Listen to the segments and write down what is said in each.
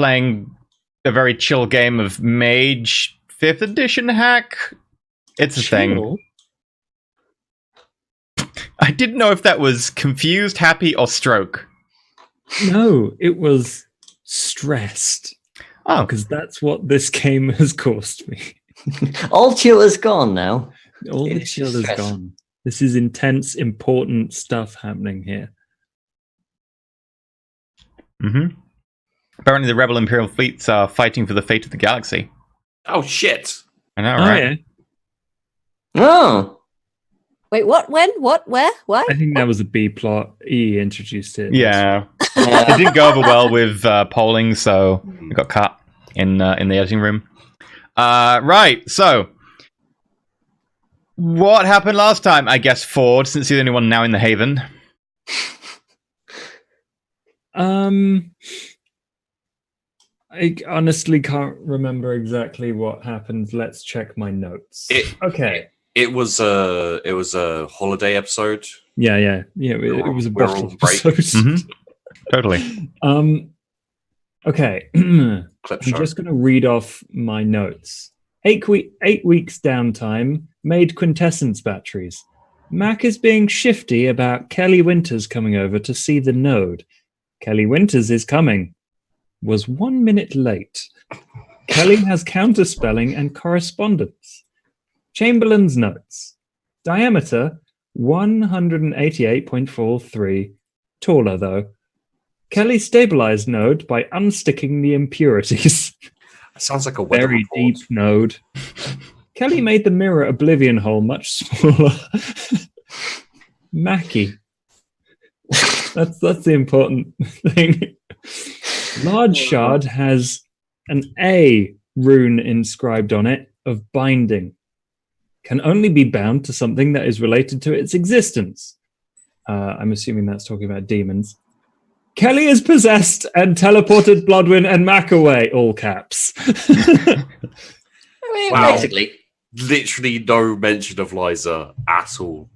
playing a very chill game of Mage 5th edition hack. It's a thing. I didn't know if that was confused, happy, or stroke. No, it was stressed. Oh. Because that's what this game has caused me. All chill is gone now. All the chill is gone. This is intense, important stuff happening here. Mm-hmm. Apparently the Rebel Imperial fleets are fighting for the fate of the galaxy. Oh, shit. I know, right? Yeah. Oh. Wait, what? When? What? Where? Why? I think that was a B plot. E introduced it. Yeah. It didn't go over well with polling, so it got cut in the editing room. Right, so what happened last time? I guess Ford, since he's the only one now in the Haven. I honestly can't remember exactly what happened. Let's check my notes. It was a holiday episode. Yeah. It was a bottle episode. Mm-hmm. Totally. Okay. I'm just going to read off my notes. 8 weeks downtime. Made quintessence batteries. Mac is being shifty about Kelly Winters coming over to see the node. Kelly Winters is coming. Was 1 minute late. Kelly has counterspelling and correspondence. Chamberlain's notes. Diameter 188.43. Taller though. Kelly stabilized node by unsticking the impurities. That sounds like a weather very report. deep node. Kelly made the mirror oblivion hole much smaller. Mackie. That's the important thing. Large shard has an A rune inscribed on it of binding. Can only be bound to something that is related to its existence. I'm assuming that's talking about demons. Kelly is possessed and teleported Bloodwin and Mac away, all caps. Wow. Basically. Literally no mention of Liza at all.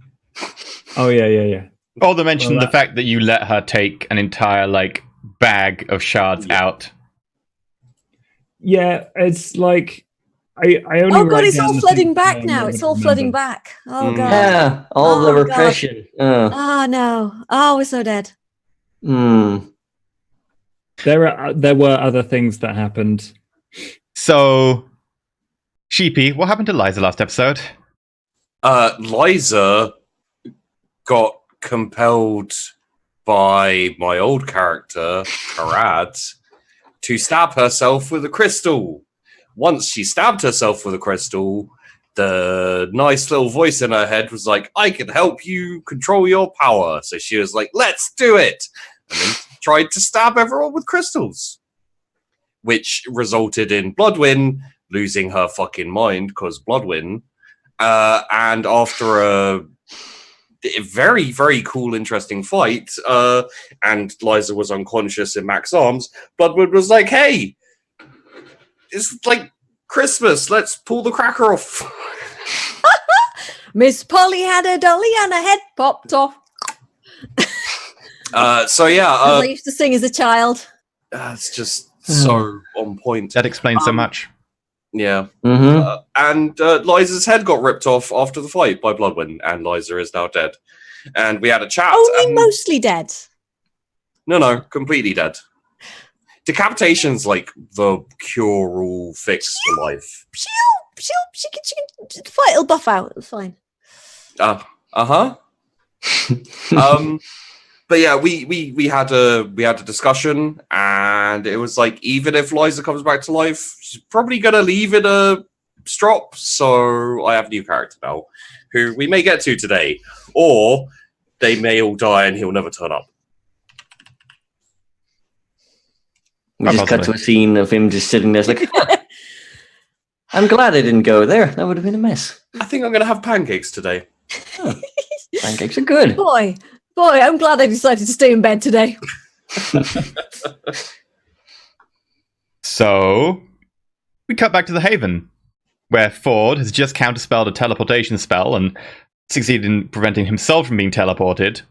Oh, yeah. Or they mentioned the fact that you let her take an entire, bag of shards out. Yeah, it's like... I only oh, God, it's all flooding back now. It's all flooding back. Oh, God. Yeah, all the repression. Oh, no. Oh, we're so dead. Hmm. There were other things that happened. So, Sheepy, what happened to Liza last episode? Liza got compelled by my old character, Karad, to stab herself with a crystal. Once she stabbed herself with a crystal, the nice little voice in her head was like, I can help you control your power. So she was like, let's do it. And then tried to stab everyone with crystals. Which resulted in Bloodwin losing her fucking mind, because Bloodwin. And after a very, very cool, interesting fight, and Liza was unconscious in Mac's arms, Bloodwin was like, hey, it's like Christmas, let's pull the cracker off. Miss Polly had a dolly and her head popped off. So yeah, I used to sing as a child. It's just so on point. That explains so much. Yeah. Mm-hmm. And Liza's head got ripped off after the fight by Bloodwin, and Liza is now dead. And we had a chat. Only mostly dead. No, completely dead. Decapitation's like the cure-all fix for life. She can fight. It'll buff out. It's fine. But yeah, we had a discussion, and it was like, even if Liza comes back to life, she's probably gonna leave in a strop. So I have a new character now, who we may get to today, or they may all die and he'll never turn up. We just cut to a scene of him just sitting there, like, I'm glad I didn't go there. That would have been a mess. I think I'm gonna have pancakes today. Oh, pancakes are good. Boy, I'm glad I decided to stay in bed today. So, we cut back to the Haven, where Ford has just counterspelled a teleportation spell and succeeded in preventing himself from being teleported.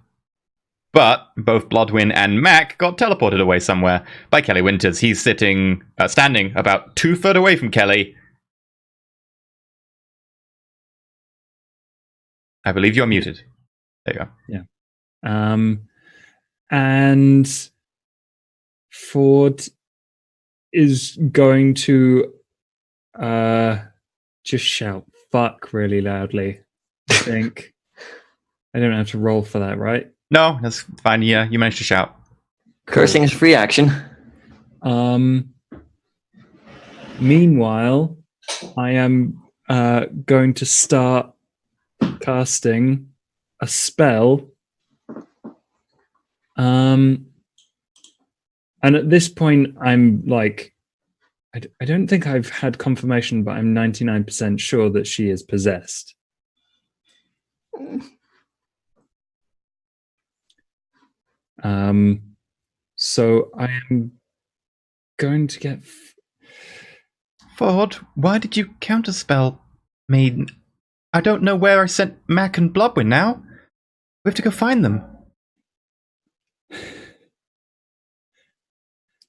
But both Bloodwyn and Mac got teleported away somewhere by Kelly Winters. He's standing about 2 foot away from Kelly. I believe you're muted. There you go. Yeah. And Ford is going to just shout "fuck" really loudly. I think. I don't have to roll for that, right? No, that's fine. Yeah, you managed to shout. Cursing is free action. Meanwhile, I am going to start casting a spell. And at this point, I'm like, I don't think I've had confirmation, but I'm 99% sure that she is possessed. So I am going to get... Ford, why did you counterspell me? I don't know where I sent Mac and Bloodwyn now. We have to go find them.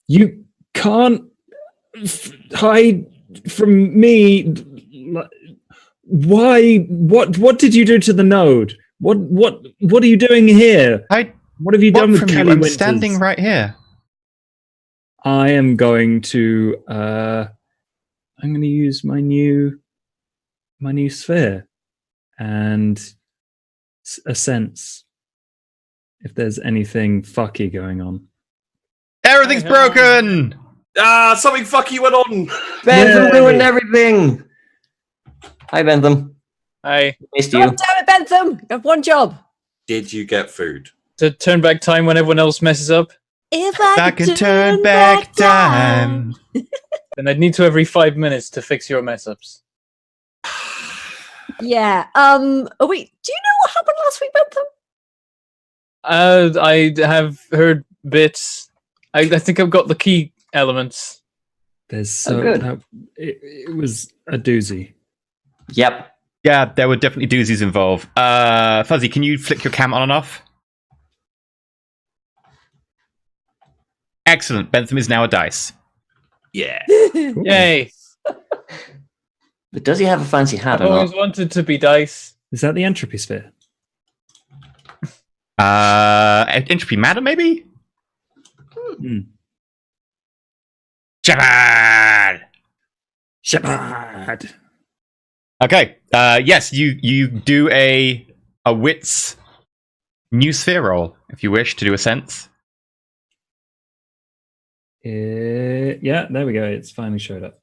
You can't hide from me. Why? What did you do to the node? What are you doing here? What have you done with Kelly I'm Winters? standing right here. I am going to I'm going to use my new sphere and a sense if there's anything fucky going on. Everything's broken! Something fucky went on! Bentham ruined everything! Hi, Bentham. Hi. Missed God you. damn it, Bentham! You have one job. Did you get food? To turn back time when everyone else messes up, If I can turn back time. then I'd need to every 5 minutes to fix your mess ups. Yeah. Oh wait. Do you know what happened last week, Bentham? I have heard bits. I think I've got the key elements. There's good. It was a doozy. Yep. Yeah, there were definitely doozies involved. Fuzzy, can you flick your cam on and off? Excellent. Bentham is now a dice. Yeah. Cool. Yay! But does he have a fancy hat I've or always not? wanted to be dice. Is that the entropy sphere? Entropy matter, maybe? Shepard! Shepard. Okay. Yes, you do a wits new sphere roll if you wish to do a sense. Yeah, there we go. It's finally showed up.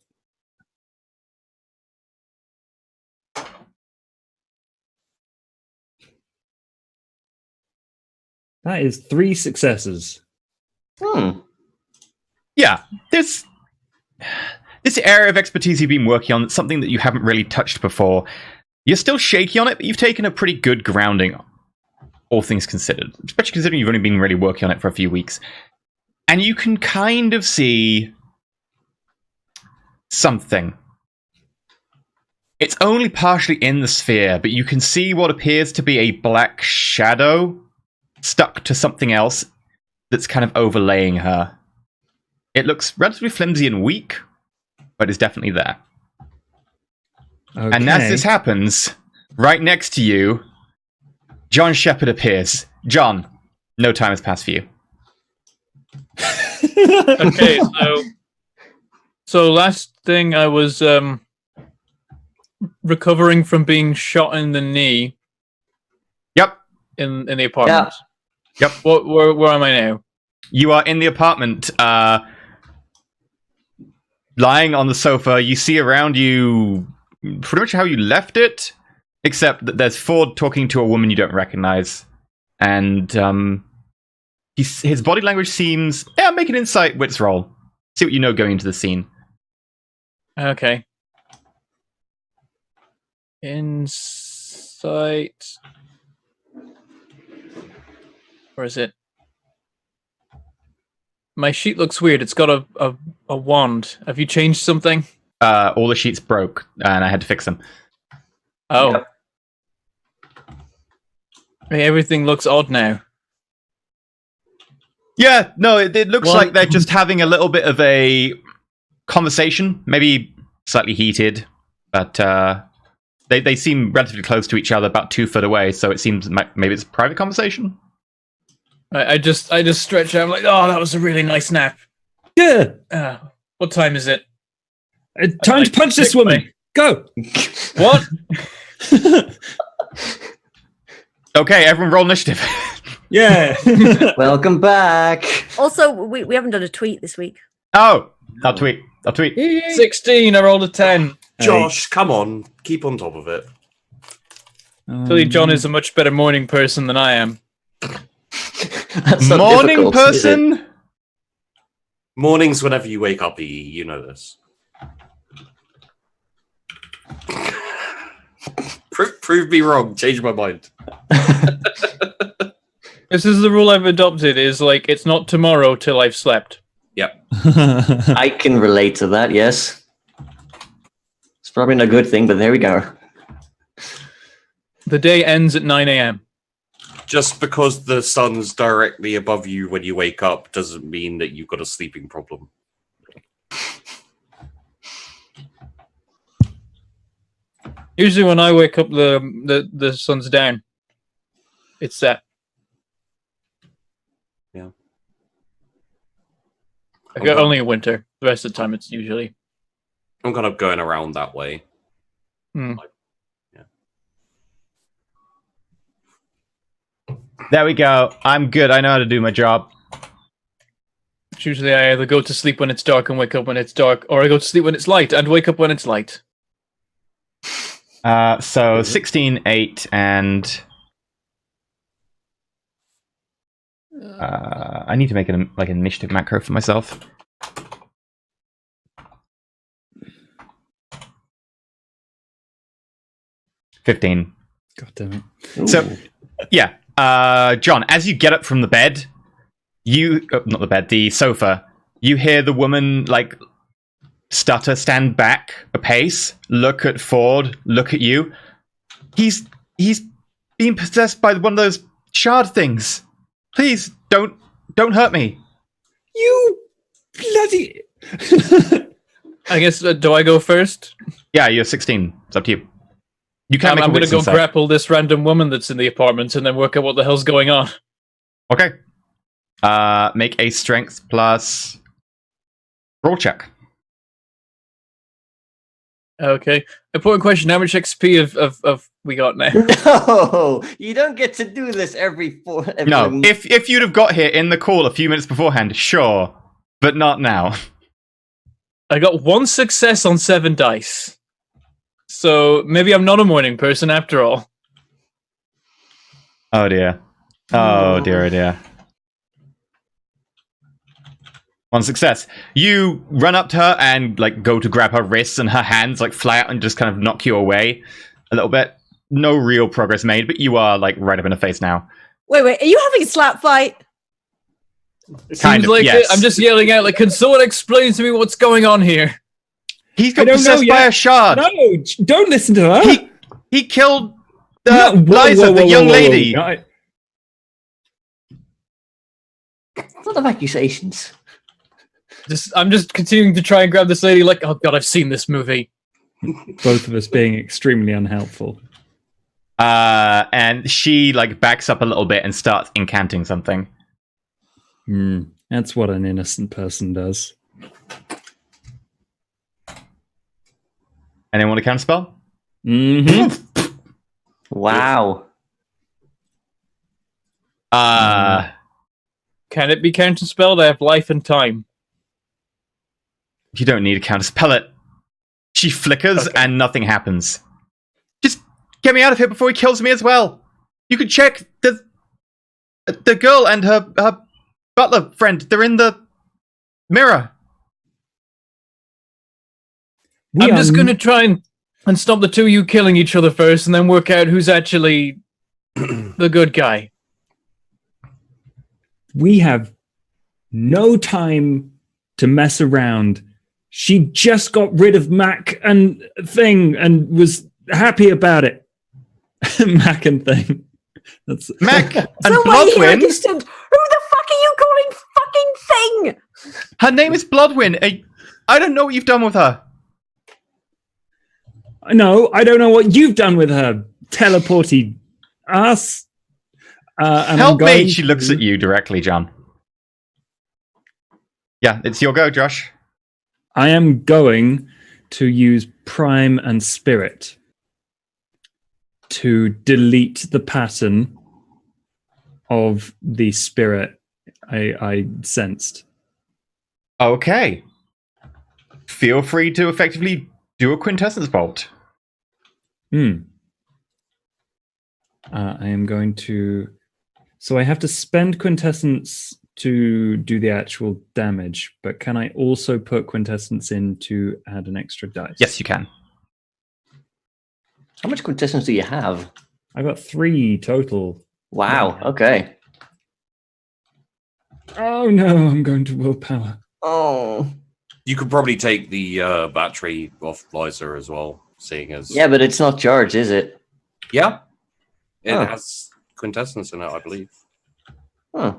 That is 3 successes. Yeah, this area of expertise you've been working on, something that you haven't really touched before. You're still shaky on it, but you've taken a pretty good grounding, all things considered. Especially considering you've only been really working on it for a few weeks. And you can kind of see something. It's only partially in the sphere, but you can see what appears to be a black shadow stuck to something else that's kind of overlaying her. It looks relatively flimsy and weak, but it's definitely there. Okay. And as this happens, right next to you, John Shepard appears. John, no time has passed for you. Okay, so last thing I was recovering from being shot in the knee. Yep. In the apartment. Yeah. Yep. Where am I now? You are in the apartment, lying on the sofa. You see around you pretty much how you left it, except that there's Ford talking to a woman you don't recognize. And his body language seems... Yeah, make an insight wits roll. See what you know going into the scene. Okay. Insight. Where is it? My sheet looks weird. It's got a wand. Have you changed something? All the sheets broke, and I had to fix them. Oh. Yep. Hey, everything looks odd now. Yeah, no, it looks like they're just having a little bit of a conversation, maybe slightly heated, but they seem relatively close to each other, about 2 foot away, so it seems maybe it's a private conversation. I just stretch out. I'm like, oh, that was a really nice nap. Yeah. What time is it? Time to punch this woman. Go. What? Okay, everyone roll initiative. Yeah. Welcome back. Also, we haven't done a tweet this week. Oh, I'll tweet. 16. I rolled a 10. Josh, come on. Keep on top of it. Clearly, John is a much better morning person than I am. That's not Morning difficult, is it? person? Mornings whenever you wake up, you know this. Prove me wrong. Change my mind. This is the rule I've adopted, is like, it's not tomorrow till I've slept. Yep. I can relate to that, yes. It's probably not a good thing, but there we go. The day ends at 9 a.m. Just because the sun's directly above you when you wake up doesn't mean that you've got a sleeping problem. Usually when I wake up, the sun's down. It's set. Yeah. Only in winter. The rest of the time, it's usually. I'm kind of going around that way. Hmm. There we go. I'm good. I know how to do my job. Usually I either go to sleep when it's dark and wake up when it's dark, or I go to sleep when it's light and wake up when it's light. So 16, 8, and I need to make an initiative macro for myself. $15. God damn it. So, yeah. John, as you get up from the bed, the sofa, you hear the woman, like, stutter, stand back a pace, look at Ford, look at you. He's being possessed by one of those shard things. Please, don't hurt me. You bloody... I guess, do I go first? Yeah, you're 16. It's up to you. You can't make I'm a going to go wisdom save. grapple this random woman that's in the apartment and then work out what the hell's going on. Okay. Make a strength plus roll check. Okay. Important question. How much XP of we got now? No, you don't get to do this every No, if you'd have got here in the call a few minutes beforehand, sure, but not now. I got 1 success on 7 dice. So maybe I'm not a morning person after all. Oh dear. Oh dear, oh dear. 1 success. You run up to her and like go to grab her wrists, and her hands like fly out and just kind of knock you away a little bit. No real progress made, but you are like right up in her face now. Wait, are you having a slap fight? It Kind seems of, like yes. I'm just yelling out, like, can someone explain to me what's going on here? He's got I don't possessed know by yet. a shard. No, don't listen to her. He killed No, whoa, Liza, whoa, the whoa, young whoa, whoa. lady. No, A lot of accusations. I'm just continuing to try and grab this lady, like, oh god, I've seen this movie. both of us being extremely unhelpful. And she like backs up a little bit and starts incanting something. That's what an innocent person does. Anyone want to counterspell? Mm-hmm. Wow. Can it be counterspelled? I have life and time. You don't need to counterspell it. She flickers and nothing happens. Just get me out of here before he kills me as well. You can check the girl and her butler friend. They're in the mirror. I'm just going to try and stop the two of you killing each other first, and then work out who's actually the good guy. We have no time to mess around. She just got rid of Mac and Thing and was happy about it. Mac and Thing. That's Mac and So wait here, Bloodwind. understood. Who the fuck are you calling Her name is Bloodwyn. I don't know what you've done with her. No, I don't know what you've done with her. Teleporty ass. Help me! She looks at you directly, John. Yeah, it's your go, Josh. I am going to use Prime and Spirit to delete the pattern of the spirit I sensed. Okay. Feel free to effectively do a quintessence bolt. I am going to... So I have to spend quintessence to do the actual damage, but can I also put quintessence in to add an extra dice? Yes, you can. How much quintessence do you have? I got 3 total. Wow, okay. Oh no, I'm going to willpower. Oh. You could probably take the battery off Liza as well, seeing as... Yeah, but it's not charged, is it? Yeah. It Oh. has quintessence in it, I believe. Huh.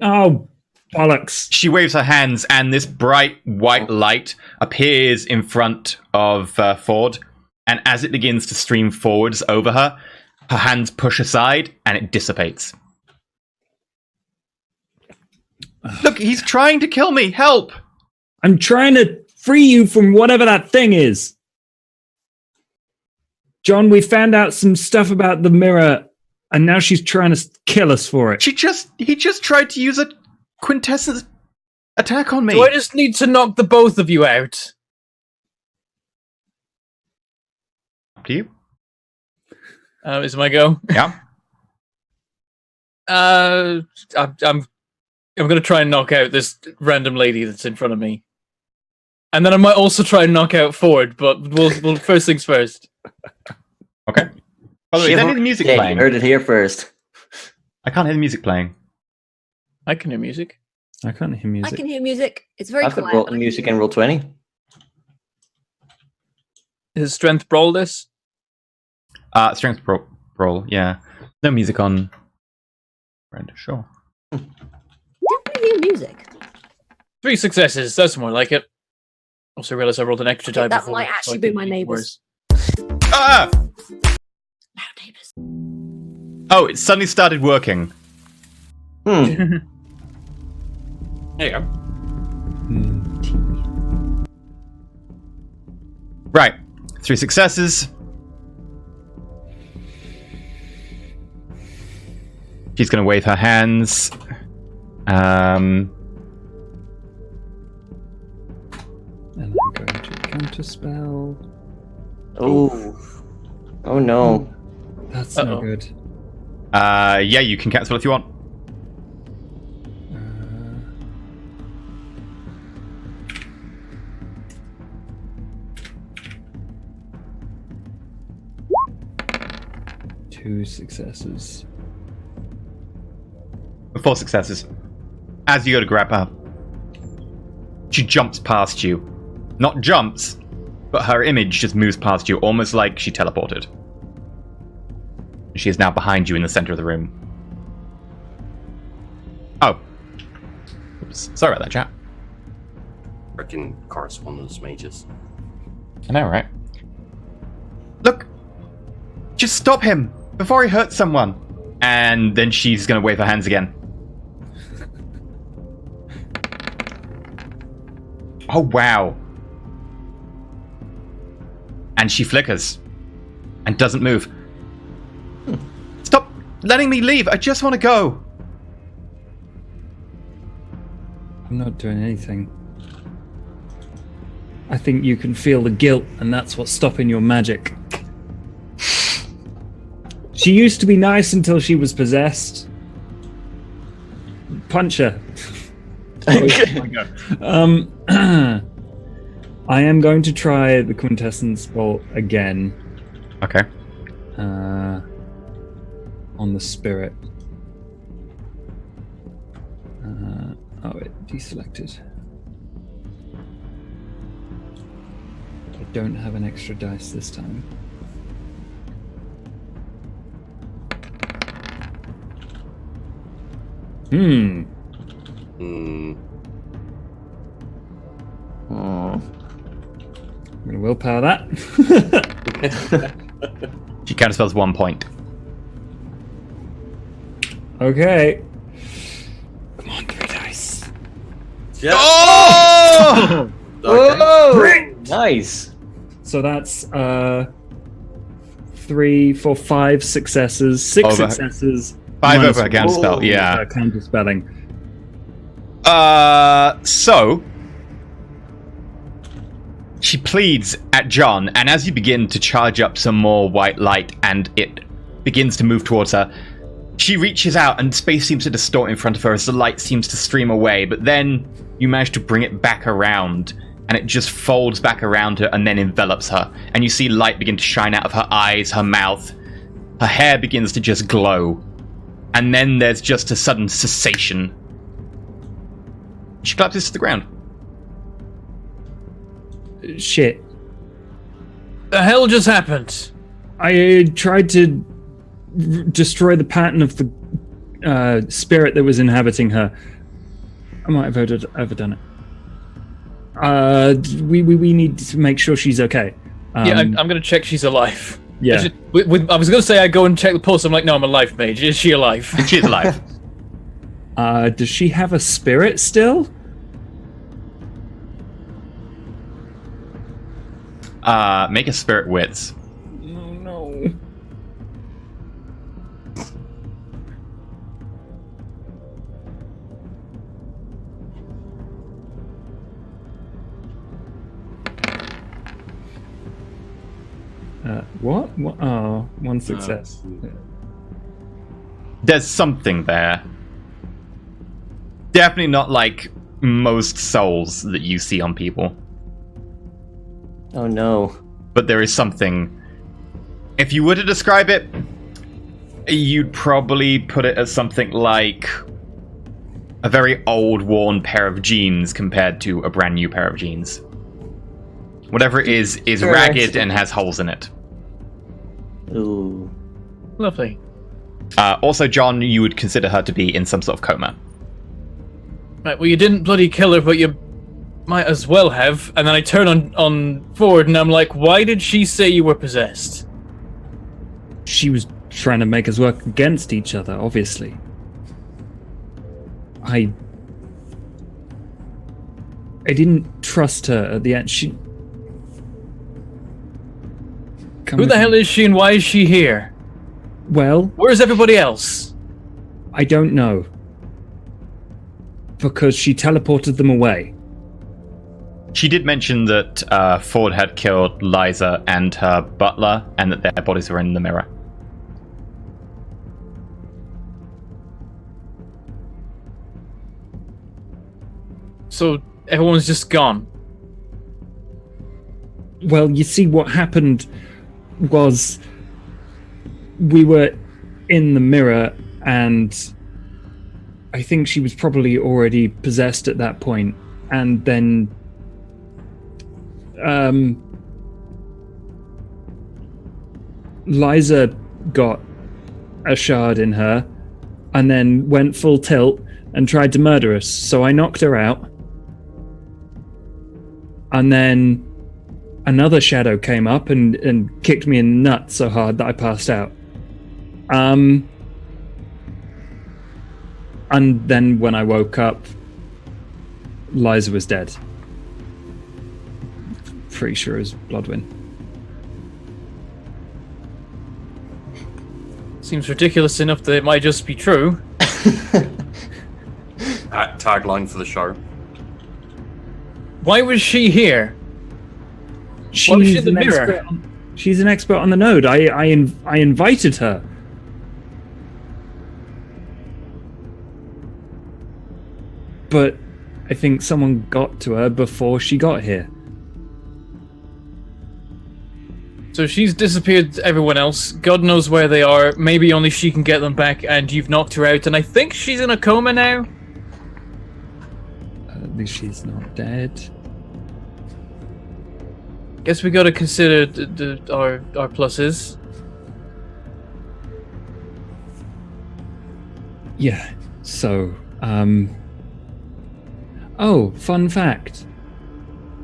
Oh, bollocks. She waves her hands, and this bright white light appears in front of Ford. And as it begins to stream forwards over her, her hands push aside, and it dissipates. Look, he's trying to kill me. Help! I'm trying to free you from whatever that thing is. John, we found out some stuff about the mirror, and now she's trying to kill us for it. He just tried to use a quintessence attack on me. Do I just need to knock the both of you out? Up to you. Is it my go? Yeah. I'm going to try and knock out this random lady that's in front of me. And then I might also try and knock out Ford, but we'll first things first. Okay. By the way, is any of the music Yeah, playing? you heard it here first. I can't hear the music playing. I can hear music. I can't hear music. I can hear music. It's very I've got quiet. music in roll 20. Is Strength Brawl this? Strength brawl, yeah. No music on. Brenda, sure. Don't we hear music? 3 successes. That's more like it. Also realised I rolled an extra die that before. might actually be my neighbours. Ah! Loud neighbours. Oh, it suddenly started working. There you go. Right. 3 successes. She's going to wave her hands. And I'm going to counterspell. Oh. Oh no. That's no good. Yeah, you can cancel if you want. Two successes. 4 successes. As you go to grab her, she jumps past you. Not jumps, but her image just moves past you, almost like she teleported. She is now behind you in the center of the room. Oh. Oops. Sorry about that, chat. Freaking correspondence mages. I know, right? Look! Just stop him before he hurts someone. And then she's going to wave her hands again. Oh, wow. And she flickers. And doesn't move. Stop letting me leave. I just want to go. I'm not doing anything. I think you can feel the guilt, and that's what's stopping your magic. She used to be nice until she was possessed. Punch her. I am going to try the quintessence bolt again. Okay. On the spirit. Oh, it deselected. I don't have an extra dice this time. Hmm. I'm going to willpower that. She counterspells 1 point. Okay. Come on, 3 dice. Yeah. Oh! Oh, nice. So that's 3, 4, 5 successes, 6 Over. successes. 5 minus over her counterspell, yeah. Counterspelling. So she pleads at John, and as you begin to charge up some more white light and it begins to move towards her, she reaches out and space seems to distort in front of her as the light seems to stream away, but then you manage to bring it back around and it just folds back around her and then envelops her, and you see light begin to shine out of her eyes, her mouth, her hair begins to just glow, and then there's just a sudden cessation. She collapses to the ground. Shit. The hell just happened? I tried to destroy the pattern of the spirit that was inhabiting her. I might have overdone it. We need to make sure she's okay. Yeah, I'm going to check she's alive. Yeah. I was going to say I go and check the pulse. I'm like, no, I'm alive, Mage. Is she alive? She's alive. Does she have a spirit still? Make a spirit wits. Oh, no. What? Oh, 1 success. There's something there. Definitely not like most souls that you see on people. Oh no. But there is something. If you were to describe it, you'd probably put it as something like a very old, worn pair of jeans compared to a brand new pair of jeans. Whatever it is ragged and has holes in it. Ooh. Lovely. Also, John, you would consider her to be in some sort of coma. Right, well, you didn't bloody kill her, but you might as well have. And then I turn on Ford, and I'm like, why did she say you were possessed? She was trying to make us work against each other, obviously. I didn't trust her at the end. Who the hell is she and why is she here? Well... Where's everybody else? I don't know. Because she teleported them away. She did mention that Ford had killed Liza and her butler, and that their bodies were in the mirror. So everyone's just gone. Well, you see, what happened was we were in the mirror, and I think she was probably already possessed at that point, and then Liza got a shard in her and then went full tilt and tried to murder us, so I knocked her out, and then another shadow came up and kicked me in the nuts so hard that I passed out. And then when I woke up, Liza was dead. Pretty sure it was Bloodwind. Seems ridiculous enough that it might just be true. Tagline for the show. Why was she here? Why was she in the mirror? She's an expert on the node. I invited her. But I think someone got to her before she got here. So she's disappeared everyone else. God knows where they are. Maybe only she can get them back, and you've knocked her out. And I think she's in a coma now. At least she's not dead. Guess we gotta consider our pluses. Yeah, so, Oh, fun fact.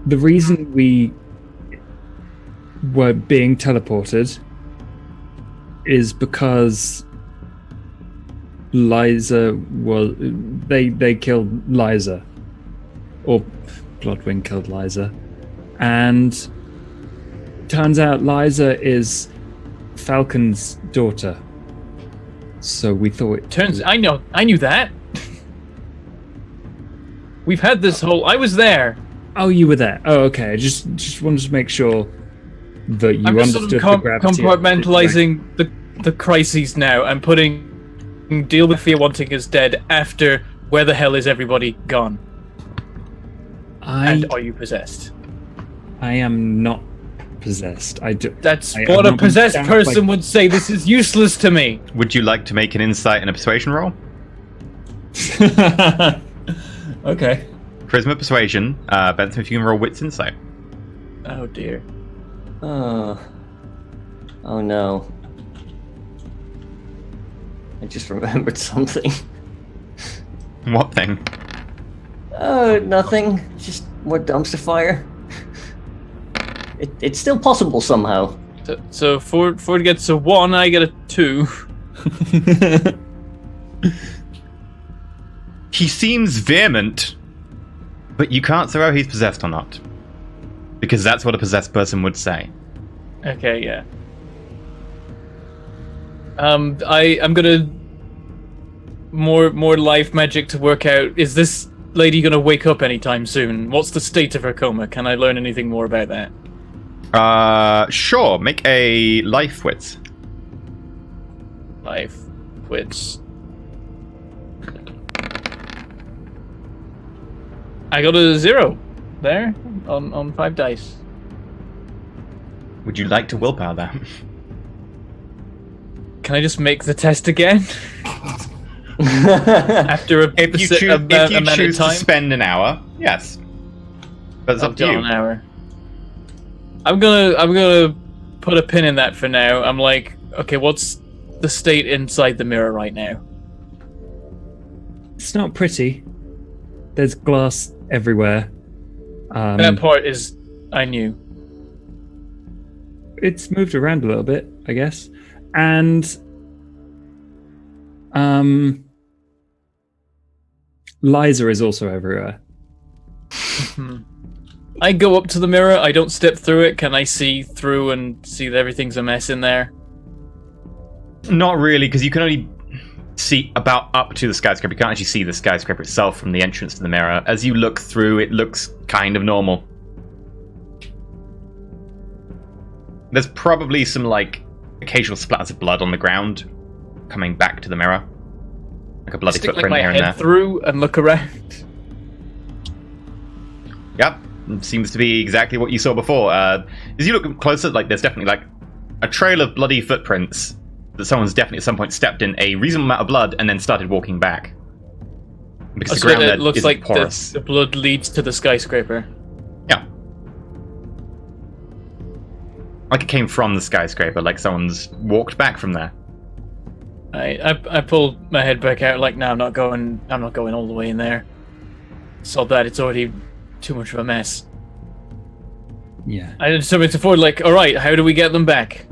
The reason we were being teleported is because Liza was... They killed Liza. Or Bloodwing killed Liza. And turns out Liza is Falcon's daughter. So we thought... I knew that. We've had this whole... I was there. Oh, you were there. Oh, okay. I just wanted to make sure that you understood the gravity. Compartmentalizing the crises now. I'm putting deal with fear wanting is dead after where the hell is everybody gone? And are you possessed? I am not possessed. That's what a possessed person would say. This is useless to me. Would you like to make an insight and a persuasion roll? Okay. Charisma, persuasion. Benson, if you can roll wits insight. Oh dear. Oh no. I just remembered something. What thing? Oh, nothing. Just more dumpster fire. It's still possible somehow. So Ford gets a 1, I get a 2. He seems vehement, but you can't say whether he's possessed or not. Because that's what a possessed person would say. Okay, yeah. I'm gonna more life magic to work out. Is this lady gonna wake up anytime soon? What's the state of her coma? Can I learn anything more about that? Sure. Make a life wits. Life wits. I got a 0 there on 5 dice. Would you like to willpower that? Can I just make the test again? After if you choose to spend an hour, yes. But it's up to you. An hour. I'm gonna put a pin in that for now. I'm like, okay, what's the state inside the mirror right now? It's not pretty. There's glass everywhere. That part is I knew. It's moved around a little bit, I guess. And Liza is also everywhere. I go up to the mirror, I don't step through it. Can I see through and see that everything's a mess in there? Not really, because you can only see about up to the skyscraper. You can't actually see the skyscraper itself from the entrance to the mirror. As you look through, it looks kind of normal. There's probably some, like, occasional splatters of blood on the ground coming back to the mirror. Like a bloody footprint here and there. Stick my head through and look around. Yep. Seems to be exactly what you saw before. As you look closer, like, there's definitely, like, a trail of bloody footprints that someone's definitely at some point stepped in a reasonable amount of blood and then started walking back. Because the ground there looks like porous. The blood leads to the skyscraper. Yeah. Like it came from the skyscraper, like someone's walked back from there. I pulled my head back out, like, no, I'm not going all the way in there. Saw that, it's already too much of a mess. Yeah. I determined to forward, like, alright, how do we get them back?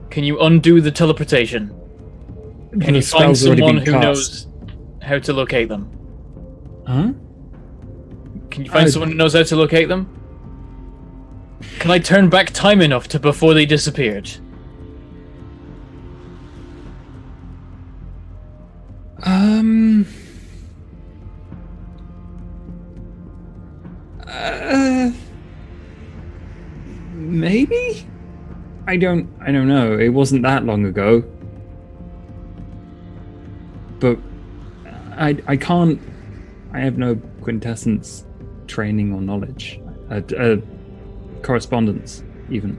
Can you undo the teleportation? Can you find someone who knows how to locate them? Huh? Can you find someone who knows how to locate them? Can I turn back time enough to before they disappeared? Maybe? I don't know. It wasn't that long ago. But I can't. I have no quintessence training or knowledge. Correspondence, even.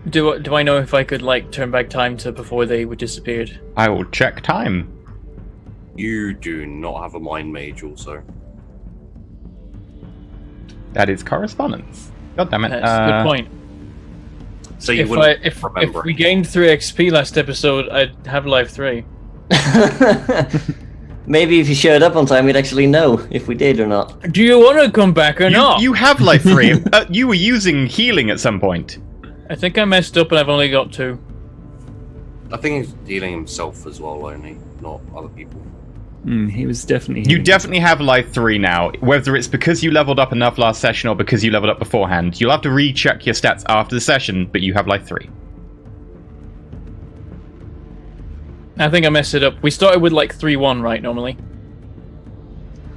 Do I know if I could, like, turn back time to before they were disappeared? I will check time. You do not have a mind mage, also. That is correspondence. God damn it. That's a good point. So you wouldn't remember. If we gained 3 XP last episode, I'd have life 3. Maybe if you showed up on time, we'd actually know if we did or not. Do you want to come back or not? You have life 3. You were using healing at some point. I think I messed up and I've only got 2. I think he's healing himself as well, only, not other people. He was definitely You definitely have life 3 now. Whether it's because you leveled up enough last session or because you leveled up beforehand, you'll have to recheck your stats after the session, but you have life 3. I think I messed it up. We started with like 3-1, right, normally?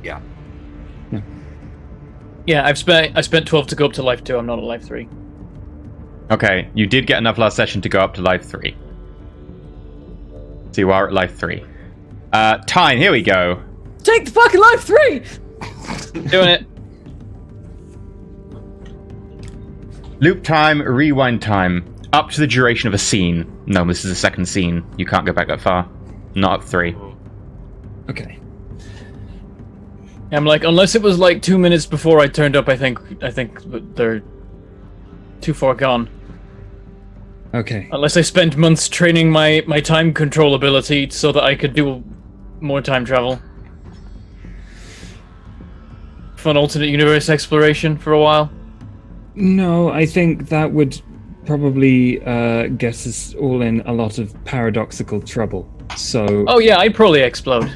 Yeah. Yeah, I spent 12 to go up to life 2. I'm not at life 3. Okay, you did get enough last session to go up to life 3. So you are at life 3. Time, here we go. Take the fucking life 3! Doing it. Loop time, rewind time. Up to the duration of a scene. No, this is a second scene. You can't go back that far. Not up 3. Okay. I'm like, unless it was like 2 minutes before I turned up, I think they're too far gone. Okay. Unless I spent months training my time control ability so that I could do more time travel. Fun alternate universe exploration for a while. No, I think that would probably get us all in a lot of paradoxical trouble. So. Oh yeah, I'd probably explode.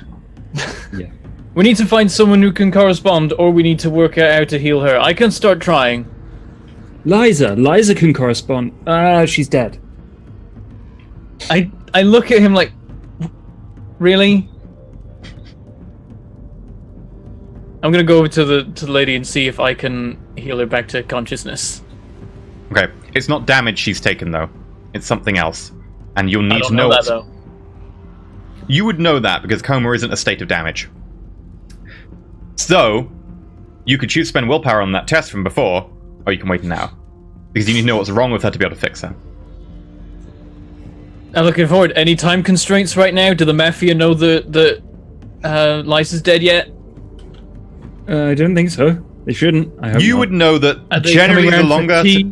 Yeah. We need to find someone who can correspond, or we need to work out how to heal her. I can start trying. Liza can correspond. She's dead. I look at him like, really? I'm gonna go over to the lady and see if I can heal her back to consciousness. Okay, it's not damage she's taken though. It's something else, and you'll need I don't to know that though. You would know that because coma isn't a state of damage. So, you could choose to spend willpower on that test from before, or you can wait now. Because you need to know what's wrong with her to be able to fix her. I'm looking forward. Any time constraints right now? Do the Mafia know that Liza's dead yet? I don't think so. They shouldn't. I hope You not. would know that Are they generally coming the around for longer... tea?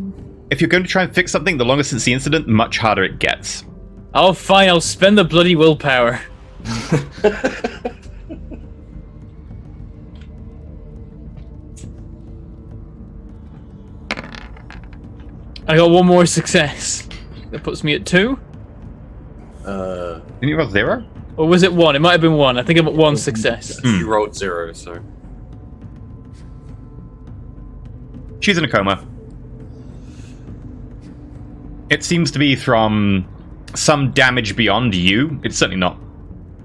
If you're going to try and fix something, the longer since the incident, much harder it gets. Oh, fine. I'll spend the bloody willpower. I got one more success. That puts me at 2. Didn't you roll 0? Or was it 1? It might have been 1. I think I'm at 1 success. You rolled 0, so. She's in a coma. It seems to be from some damage beyond you. It's certainly not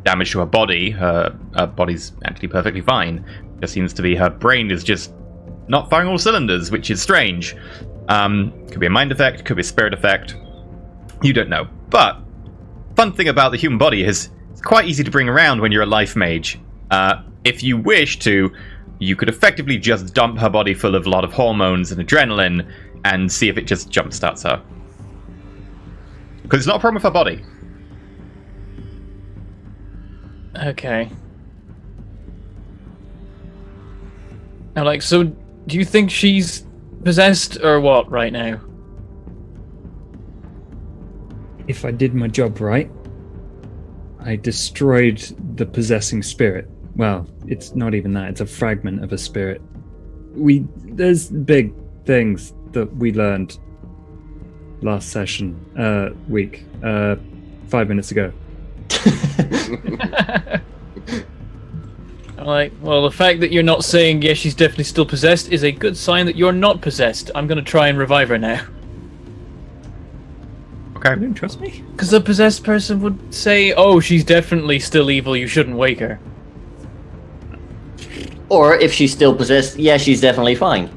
damage to her body. Her body's actually perfectly fine. It just seems to be her brain is just not firing all cylinders, which is strange. Could be a mind effect, could be a spirit effect. You don't know. But fun thing about the human body is it's quite easy to bring around when you're a life mage. If you wish to, you could effectively just dump her body full of a lot of hormones and adrenaline and see if it just jumpstarts her. Because it's not a problem with her body. Okay. I'm like, so do you think she's possessed or what right now? If I did my job right, I destroyed the possessing spirit. Well, it's not even that, it's a fragment of a spirit. There's big things that we learned last week, 5 minutes ago. I'm like, well, the fact that you're not saying, yes, she's definitely still possessed is a good sign that you're not possessed. I'm going to try and revive her now. Okay. You don't trust me? Because a possessed person would say, oh, she's definitely still evil, you shouldn't wake her. Or if she's still possessed, yeah, she's definitely fine.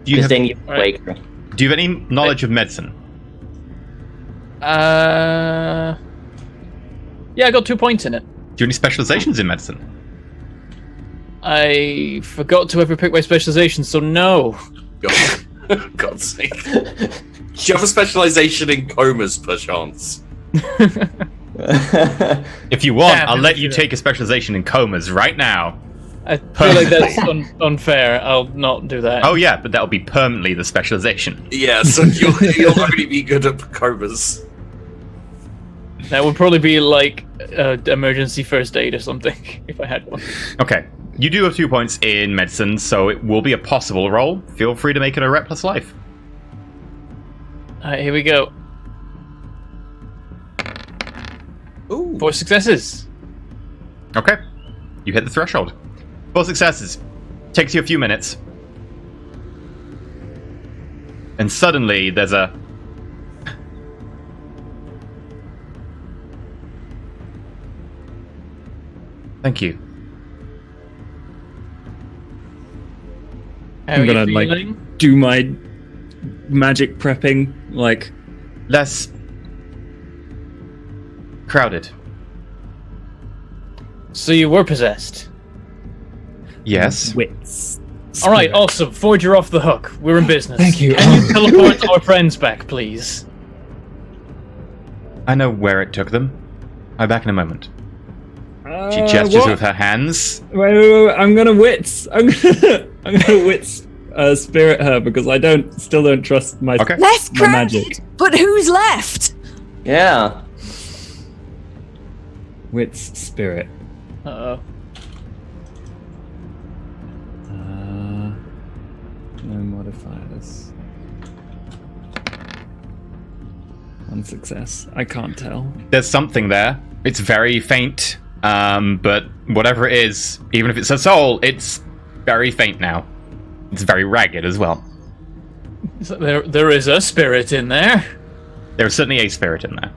Because then you wake her. Do you have any knowledge of medicine? Yeah, I got 2 points in it. Do you have any specializations in medicine? I forgot to ever pick my specialization, so no. God's sake. Do you have a specialization in comas, perchance? If you want, Yeah, I'll let you take a specialization in comas right now. I feel like that's unfair. I'll not do that. Oh yeah, but that'll be permanently the specialization. Yeah, so you'll only be good at comas. That would probably be like emergency first aid or something, if I had one. Okay. You do have 2 points in medicine, so it will be a possible roll. Feel free to make it a rep plus life. Alright, here we go. Ooh. 4 successes. Okay. You hit the threshold. 4 successes. Takes you a few minutes. And suddenly there's a... Thank you. How I'm are you gonna feeling? do my magic prepping, like Less... crowded. So you were possessed. Yes. wits. Alright, awesome. Ford, you're off the hook. We're in business. Thank you. Can you teleport our friends back, please? I know where it took them. I'll be back in a moment. She gestures with her hands. Wait, I'm gonna wits. I'm gonna wits spirit her because I still don't trust my Less my crowded, magic. but who's left? Yeah. Wits spirit. Uh-oh. No modifiers. 1 success. I can't tell. There's something there. It's very faint, but whatever it is, even if it's a soul, it's very faint now. It's very ragged as well. So there is a spirit in there. There's certainly a spirit in there.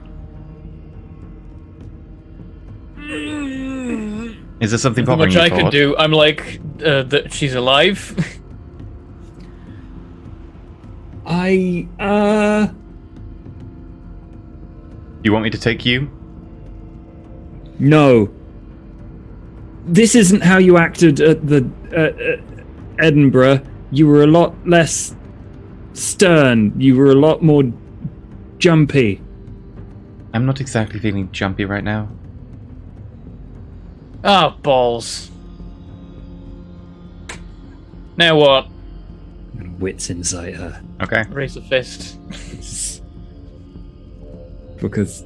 Is there something How bothering much you, I can Ford? do. I'm like, that she's alive. You want me to take you? No. This isn't how you acted at the Edinburgh. You were a lot less stern. You were a lot more jumpy. I'm not exactly feeling jumpy right now. Ah, balls. Now what? I'm gonna wits inside her. Okay. Raise a fist. Because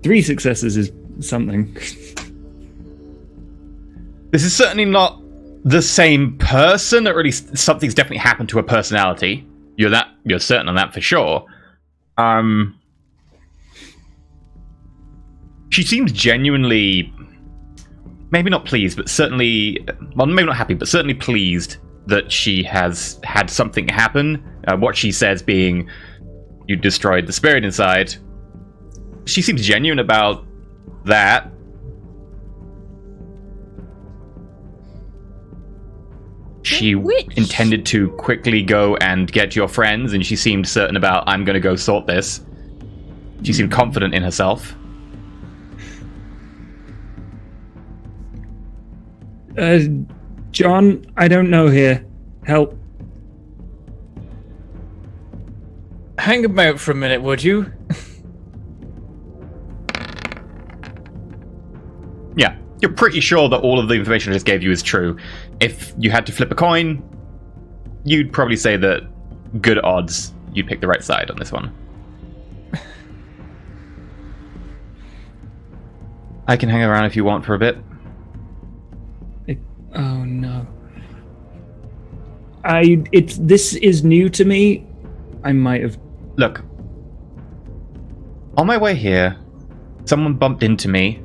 three successes is something. This is certainly not the same person, or at least something's definitely happened to her personality. You're certain on that for sure. She seems genuinely, maybe not pleased, but certainly, well, maybe not happy, but certainly pleased that she has had something happen. What she says being, you destroyed the spirit inside. She seems genuine about that. She intended to quickly go and get your friends, and she seemed certain about, I'm going to go sort this. She seemed confident in herself. John, I don't know here. Help. Hang about for a minute, would you? Yeah, you're pretty sure that all of the information I just gave you is true. If you had to flip a coin, you'd probably say that good odds you'd pick the right side on this one. I can hang around if you want for a bit. Oh no. This is new to me. I might have... Look. On my way here, someone bumped into me,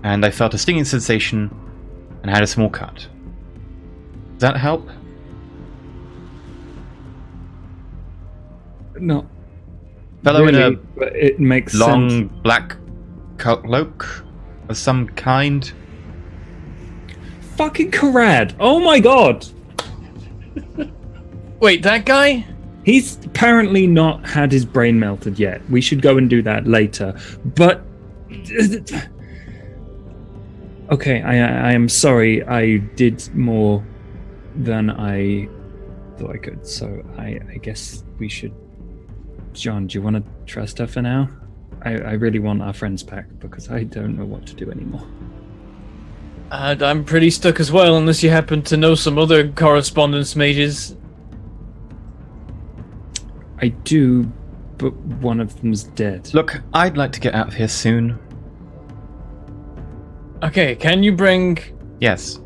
and I felt a stinging sensation and had a small cut. Does that help? No. Fellow really, in a but it makes long sense. black cloak of some kind. Fucking Karad. Oh my god. Wait, that guy? He's apparently not had his brain melted yet. We should go and do that later. But... Okay, I am sorry. I did more than I thought I could. So I guess we should... John, do you want to trust her for now? I really want our friends back because I don't know what to do anymore. And I'm pretty stuck as well, unless you happen to know some other correspondence mages. I do, but one of them's dead. Look, I'd like to get out of here soon. Okay, can you bring... Yes.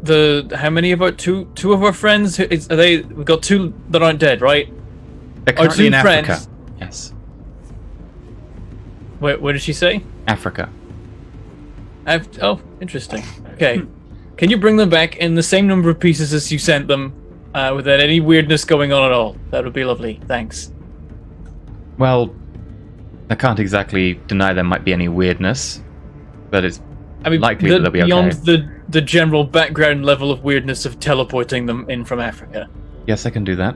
How many of our... Two of our friends? We've got 2 that aren't dead, right? They're currently in friends. Africa. Yes. Where did she say? Africa. Oh, interesting. Okay. Can you bring them back in the same number of pieces as you sent them, without any weirdness going on at all? That would be lovely. Thanks. Well, I can't exactly deny there might be any weirdness, but it's likely that they'll be beyond okay. the general background level of weirdness of teleporting them in from Africa. Yes, I can do that.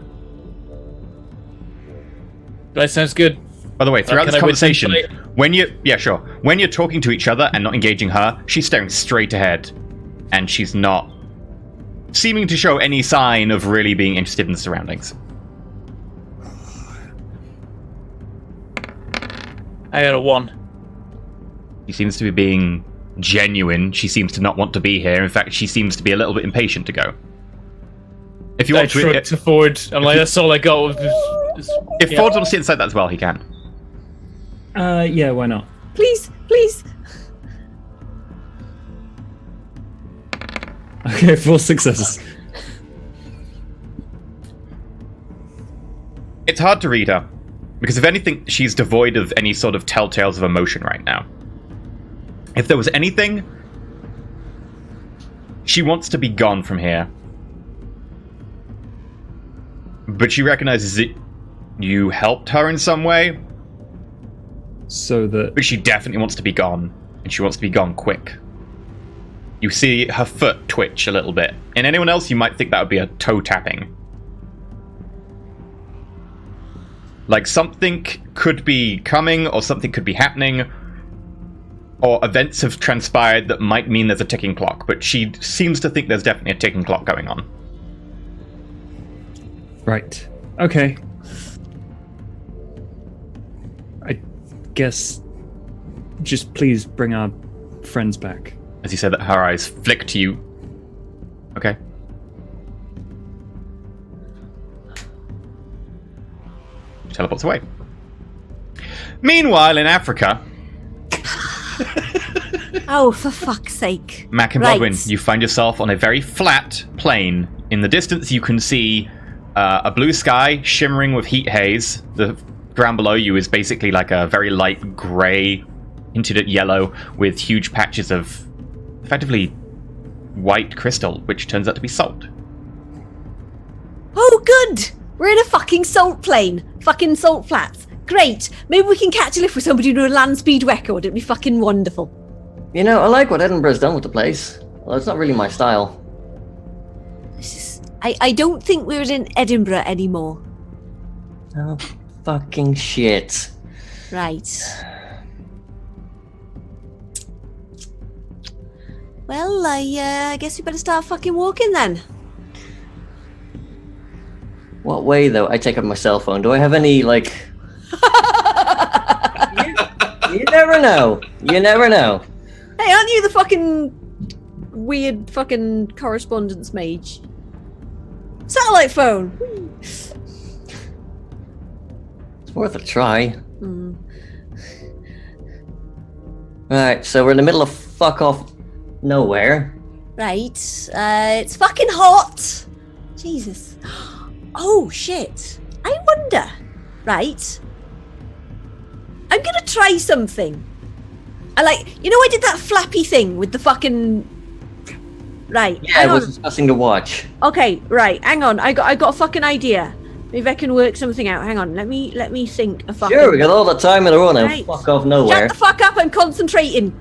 That sounds good. By the way, throughout this conversation, when you're talking to each other and not engaging her, she's staring straight ahead, and she's not seeming to show any sign of really being interested in the surroundings. I got a 1. She seems to be being genuine. She seems to not want to be here. In fact, she seems to be a little bit impatient to go. If you want to Ford, I'm like, that's all I got. If Ford wants to sit inside that as well, he can. Yeah, why not? Please, please. Okay, 4 successes. It's hard to read her, because if anything, she's devoid of any sort of telltales of emotion right now. If there was anything, she wants to be gone from here. But she recognizes that you helped her in some way. But she definitely wants to be gone, and she wants to be gone quick. You see her foot twitch a little bit. In anyone else, you might think that would be a toe tapping. Like something could be coming, or something could be happening, or events have transpired that might mean there's a ticking clock, but she seems to think there's definitely a ticking clock going on. Right. Okay. I guess just please bring our friends back. As you said that, her eyes flick to you. Okay. She teleports away. Meanwhile, in Africa... Oh, for fuck's sake. Mac and Bodwin, you find yourself on a very flat plain. In the distance, you can see a blue sky shimmering with heat haze. The ground below you is basically like a very light grey, hinted at yellow, with huge patches of effectively white crystal, which turns out to be salt. Oh, good! We're in a fucking salt plain. Fucking salt flats. Great. Maybe we can catch a lift with somebody who knows a land speed record. It'd be fucking wonderful. You know, I like what Edinburgh's done with the place. Well, it's not really my style. I don't think we're in Edinburgh anymore. Oh, fucking shit. Right. Well, I guess we better start fucking walking then. What way, though? I take up my cell phone. Do I have any, like... you never know. You never know. Hey, aren't you the fucking weird fucking correspondence mage? Satellite phone! It's worth a try. Alright, so we're in the middle of fuck off nowhere. Right. It's fucking hot! Jesus. Oh, shit. I wonder. Right. I'm gonna try something. I did that flappy thing with the fucking... Right. Yeah, it was disgusting to watch. Okay, right. Hang on. I got a fucking idea. Maybe I can work something out. Hang on. Let me think a fucking... Sure, we got all the time in the world now. Fuck off nowhere. Shut the fuck up, I'm concentrating.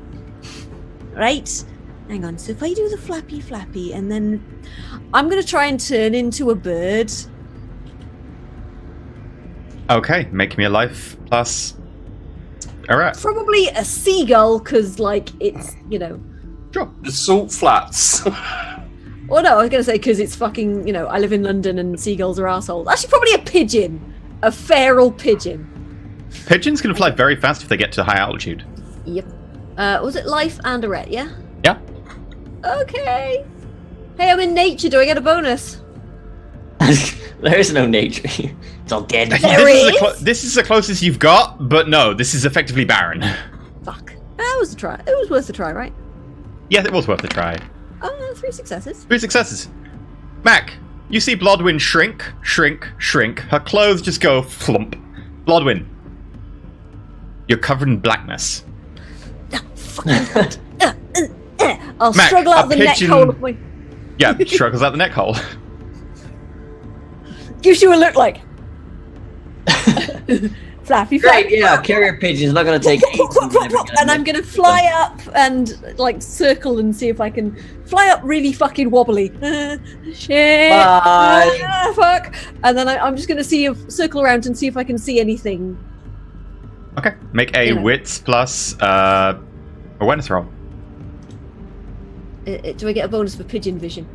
Right. Hang on. So if I do the flappy, and then I'm going to try and turn into a bird. Okay, make me a life plus... Alright. Probably a seagull, because, it's, Sure. The salt flats. Well, no, I was going to say because it's fucking, I live in London and seagulls are arseholes. Actually, probably a pigeon. A feral pigeon. Pigeons can fly very fast if they get to high altitude. Yep. Was it life and a ret, yeah? Yeah. Okay. Hey, I'm in nature. Do I get a bonus? There is no nature. It's all dead. This is the closest you've got, but no, this is effectively barren. Fuck. That was a try. It was worth a try, right? Yes, it was worth a try. 3 successes. 3 successes. Mac, you see Blodwyn shrink, shrink, shrink. Her clothes just go flump. Blodwyn, you're covered in blackness. I'll Mac, struggle out the neck hole of my... Yeah, struggles out the neck hole. Gives you a look like... Flappy, Great, yeah, carrier pigeon's not going to take 8. And I'm going to fly up and, like, circle and see if I can fly up really fucking wobbly. Shit. Bye. Fuck. And then I'm just going to circle around and see if I can see anything. Okay, make a wits plus awareness roll. Do I get a bonus for pigeon vision?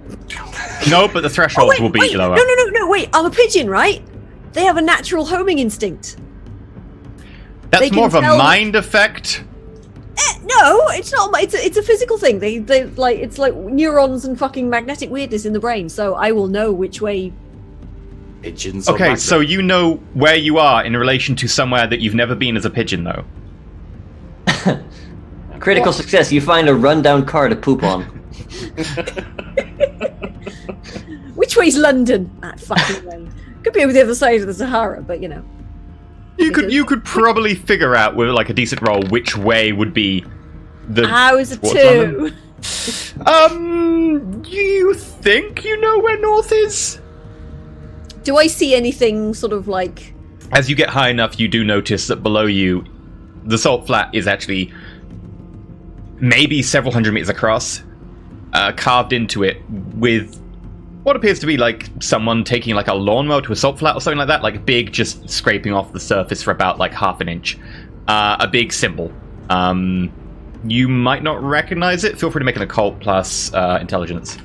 No, but the thresholds will be lower. No, wait. I'm a pigeon, right? They have a natural homing instinct. That's more of a mind effect. No, it's not. It's a physical thing. They like it's like neurons and fucking magnetic weirdness in the brain. So I will know which way. Pigeons. Okay, so you know where you are in relation to somewhere that you've never been as a pigeon, though. Critical success. You find a rundown car to poop on. Which way's London? That fucking way. Could be over the other side of the Sahara, but you know. You could probably figure out with like a decent roll which way would be the. How is a 2? You think you know where north is? Do I see anything sort of like? As you get high enough, you do notice that below you, the salt flat is actually maybe several hundred meters across, carved into it with what appears to be like someone taking like a lawnmower to a salt flat or something like that, like big, just scraping off the surface for about like half an inch. A big symbol. You might not recognize it. Feel free to make an occult plus intelligence.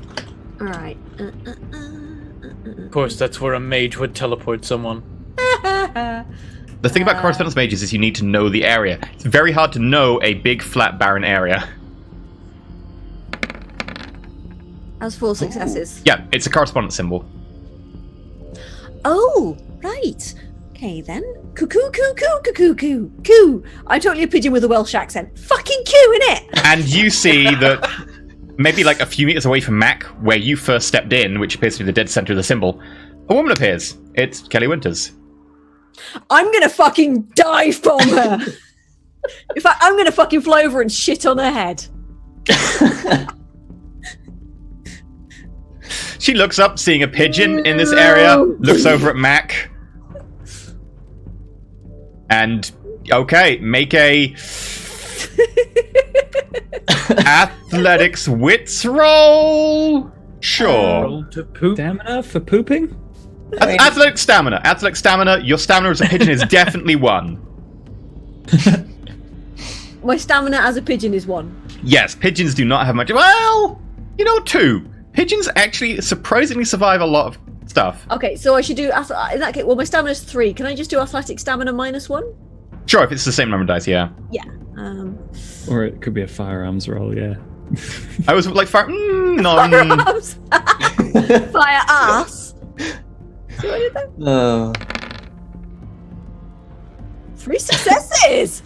All right. Of course, that's where a mage would teleport someone. The thing about correspondence mages is you need to know the area. It's very hard to know a big, flat, barren area. That's 4 successes. Yeah, it's a correspondence symbol. Oh, right. Okay, then. Cuckoo, cuckoo, cuckoo, coo, coo. I'm totally a pigeon with a Welsh accent. Fucking coo, innit? And you see that maybe like a few meters away from Mac, where you first stepped in, which appears to be the dead center of the symbol, a woman appears. It's Kelly Winters. I'm gonna fucking dive bomb her. In fact, I'm gonna fucking fly over and shit on her head. She looks up, seeing a pigeon in this area, looks over at Mac. And, okay, make a athletics wits roll. Sure. Roll to poop. Stamina for pooping? Athletic stamina. Athletic stamina. Your stamina as a pigeon is definitely 1. My stamina as a pigeon is 1. Yes, pigeons do not have much. Well, 2. Pigeons actually surprisingly survive a lot of stuff. Okay, so I should do in that case. Well, my stamina is 3. Can I just do athletic stamina -1? Sure, if it's the same number of dice, yeah. Yeah. Or it could be a firearms roll, yeah. I was like, no. Firearms. Fire ass. See what I did there? No. 3 successes.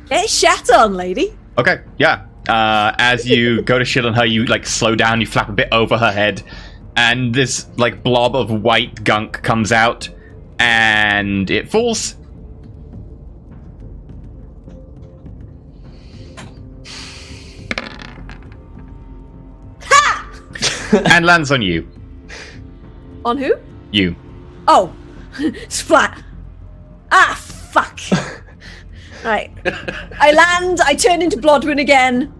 Get shat on, lady. Okay, yeah. As you go to shit on her, you like slow down, you flap a bit over her head, and this like blob of white gunk comes out, and it falls. Ha! And lands on you. On who? You. Oh, splat. Ah, fuck. Right. I land, I turn into Blodwyn again.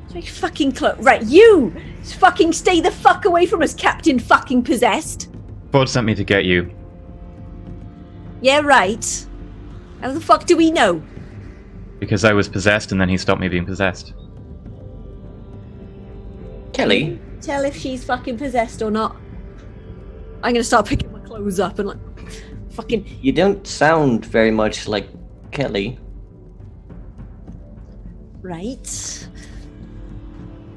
It's very fucking close. Right, you fucking stay the fuck away from us, Captain fucking Possessed. Ford sent me to get you. Yeah, right. How the fuck do we know? Because I was possessed and then he stopped me being possessed. Kelly? Tell if she's fucking possessed or not. I'm gonna start picking my clothes up and like, fucking... You don't sound very much like Kelly. Right.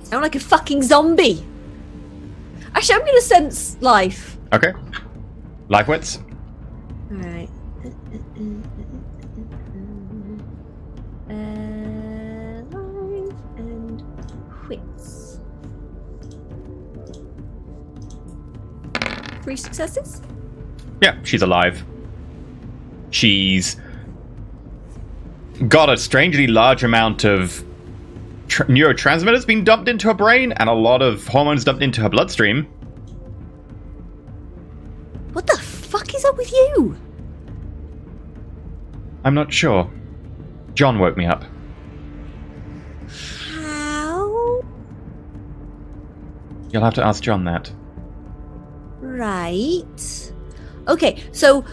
Sound like a fucking zombie. Actually, I'm gonna sense life. Okay. Life wits. Alright. Life and wits. 3 successes? Yeah, she's alive. She's got a strangely large amount of neurotransmitters being dumped into her brain and a lot of hormones dumped into her bloodstream. What the fuck is up with you? I'm not sure. John woke me up. How? You'll have to ask John that. Right. Okay, so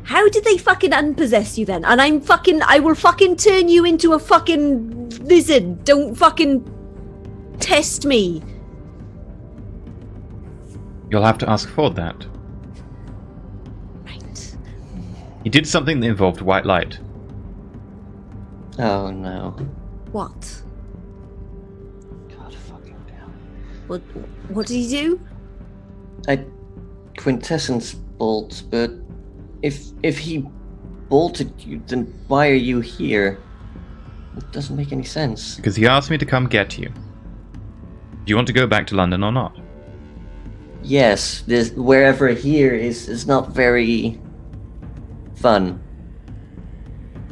how did they fucking unpossess you then? And I will fucking turn you into a fucking lizard. Don't fucking test me. You'll have to ask Ford that. Right. He did something that involved white light. Oh no. What? God fucking damn. What did he do? Quintessence bolts, but if he bolted you, then why are you here? It doesn't make any sense. Because he asked me to come get you. Do you want to go back to London or not? Yes, this wherever here is not very fun.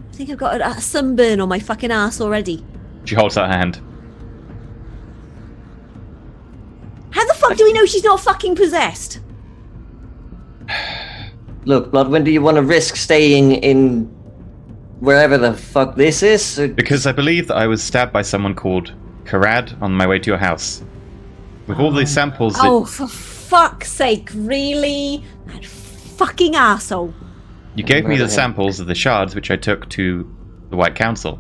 I think I've got a sunburn on my fucking ass already. She holds out her hand. How the fuck do we know she's not fucking possessed? Look, Blood, when do you want to risk staying in wherever the fuck this is? Because I believe that I was stabbed by someone called Karad on my way to your house. With all these samples that... Oh, for fuck's sake, really? That fucking arsehole. You gave me the samples of the shards which I took to the White Council.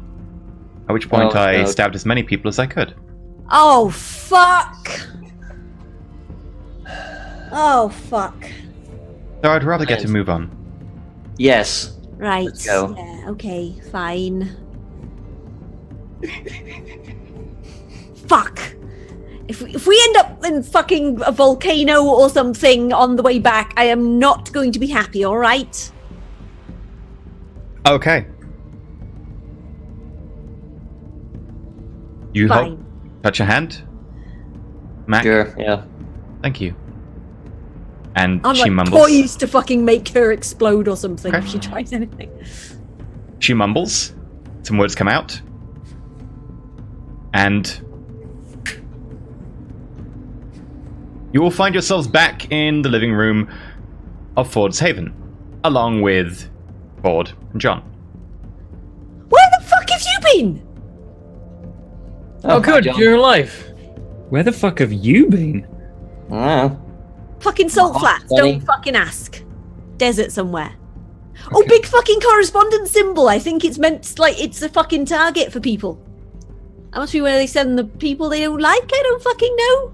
At which point I stabbed as many people as I could. Oh, fuck. Oh, fuck. So I'd rather get to move on. Yes. Right. Let's go. Yeah, okay, fine. Fuck. If we end up in fucking a volcano or something on the way back, I am not going to be happy, alright? Okay. You Fine. touch your hand? Mac? Sure, yeah. Thank you. And I'm she like mumbles. poised to fucking make her explode or something if she tries anything. She mumbles. Some words come out. And you will find yourselves back in the living room of Ford's Haven, along with Ford and John. Where the fuck have you been? Oh, good, John. you're alive. Where the fuck have you been? Oh. Fucking salt flats, funny. don't fucking ask. Desert somewhere. Oh, big fucking correspondence symbol. I think it's meant like it's a fucking target for people. That must be where they send the people they don't like. I don't fucking know.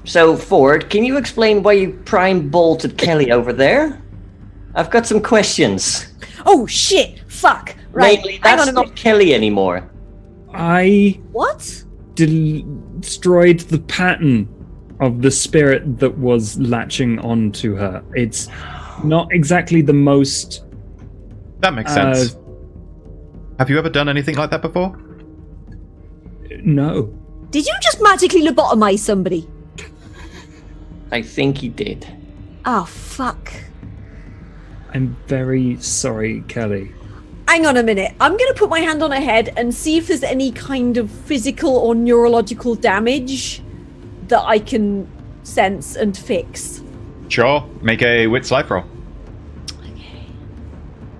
So, Ford, can you explain why you prime bolted Kelly over there? I've got some questions. Oh shit! Fuck! Right. Mainly, Hang on that's a minute. not Kelly anymore. I What? destroyed the pattern of the spirit that was latching onto her. It's not exactly the most... That makes sense. Have you ever done anything like that before? No. Did you just magically lobotomize somebody? I think he did. Oh fuck! I'm very sorry, Kelly. Hang on a minute. I'm going to put my hand on her head and see if there's any kind of physical or neurological damage that I can sense and fix. Sure. Make a wits life roll. Okay.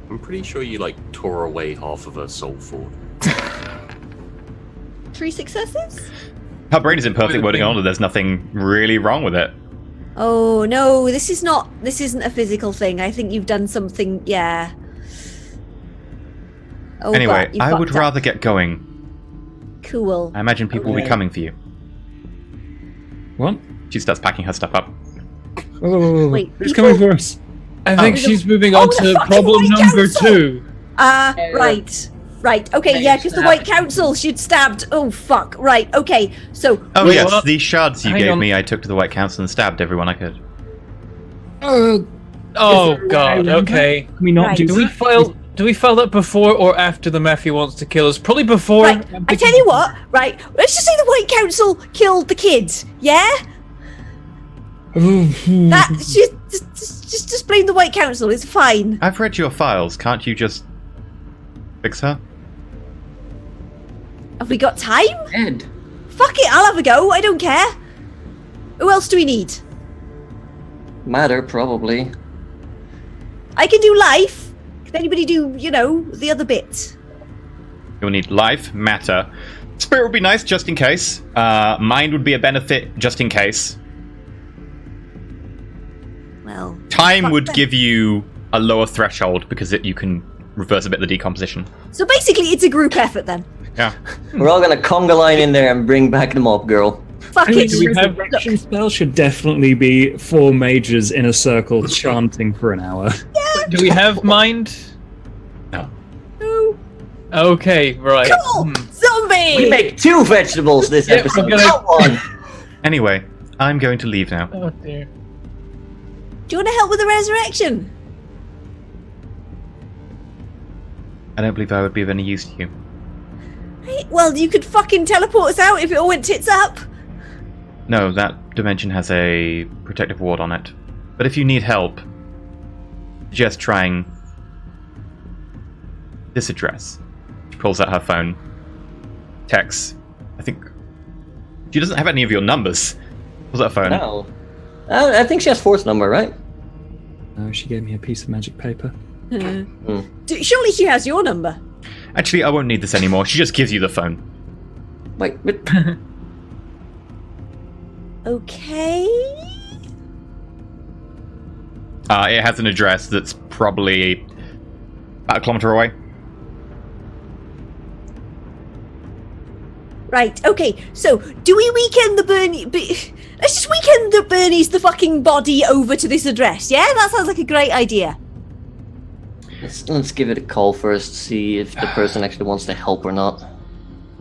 I'm pretty sure you tore away half of her soul, Ford. 3 successes? Her brain is in perfect working order. There's nothing really wrong with it. Oh no, this isn't a physical thing. I think you've done something, yeah. Oh, Anyway, God, you I would fucked up. rather get going. Cool. I imagine people will be Okay. coming for you. What? She starts packing her stuff up. Whoa. Wait, Who's people- coming for us? I think the- she's moving oh, on the to fucking problem White number Council! 2. Right. Okay, yeah, because the White Council, she'd stabbed. Oh, fuck. Right, okay. So, Oh Wait, yes, what? these shards you Hang gave on. me I took to the White Council and stabbed everyone I could. Oh God. Okay. Can we not Right. do Do we that? Do we file that before or after the mafia wants to kill us? Probably before. Right, I tell you what, right, let's just say the White Council killed the kids, yeah? That's just blame the White Council, it's fine. I've read your files. Can't you just fix her? Have we got time? Ed. Fuck it, I'll have a go, I don't care. Who else do we need? Matter, probably. I can do life. Can anybody do, the other bit? You'll need life, matter. Spirit would be nice, just in case. Mind would be a benefit, just in case. Well... Time fuck would them. give you a lower threshold, because you can reverse a bit of the decomposition. So basically, it's a group effort then. Yeah. We're all gonna conga line in there and bring back the mob girl. Fuck I it. think the we have- resurrection spell should definitely be 4 mages in a circle chanting for an hour. Do we have mind? No. Ooh, Okay, right. cool! Zombie! We make 2 vegetables this Yeah, episode. we're gonna- Not 1. Anyway, I'm going to leave now. Oh dear. Do you want to help with the resurrection? I don't believe I would be of any use to you. Hey, well, you could fucking teleport us out if it all went tits up. No, that dimension has a protective ward on it. But if you need help, suggest trying this address. She pulls out her phone. Texts. I think she doesn't have any of your numbers. Pulls out her phone. No. I think she has 4th number, right? No, she gave me a piece of magic paper. Surely she has your number. Actually, I won't need this anymore. She just gives you the phone. Wait, Okay. It has an address that's probably about 1 kilometer away. Right, okay, so do we weekend the Bernie... Let's just weekend the Bernie's the fucking body over to this address, yeah? That sounds like a great idea. let's give it a call first, see if the person actually wants to help or not.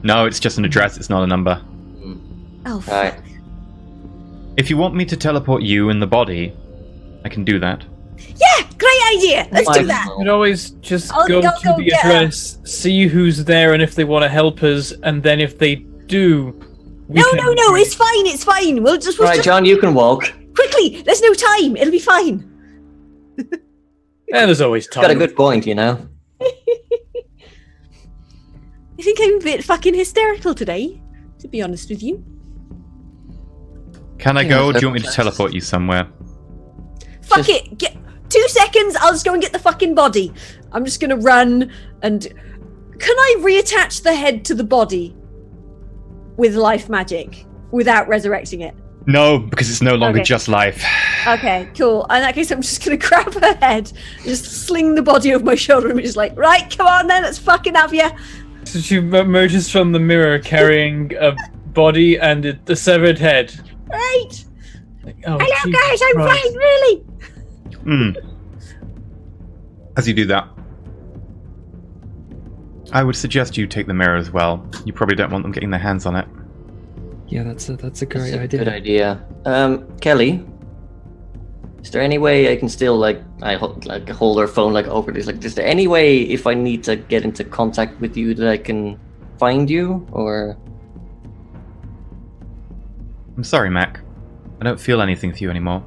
No, it's just an address. It's not a number. Oh, fuck. Right. If you want me to teleport you and the body, I can do that. Yeah, great idea. Let's do that. We'd always just I'll go go to the get her. address, see who's there, and if they want to help us, and then if they do, we No, can... no, it's fine, it's fine. We'll just Right, John, you can walk. quickly. There's no time. It'll be fine. Yeah, there's always time. Got a good point, you know. I think I'm a bit fucking hysterical today, to be honest with you. Can I Yeah, go, or do you want me to that's- teleport you somewhere? Fuck Just- it. Get 2 seconds. I'll just go and get the fucking body. I'm just gonna run and. Can I reattach the head to the body with life magic without resurrecting it? No, because it's no longer Okay. just life. Okay, cool. In that case, I'm just gonna grab her head, just sling the body over my shoulder, and be just like, right, come on then, let's fucking have you. So she emerges from the mirror carrying a body and the severed head. Right. Like, oh, Hello, Jesus guys. I'm Christ. fine, really. As you do that, I would suggest you take the mirror as well. You probably don't want them getting their hands on it. Yeah, that's a great That's a idea. good idea. Kelly, is there any way I can still hold her phone over this? Is there any way if I need to get into contact with you that I can find you or? I'm sorry, Mac. I don't feel anything for you anymore.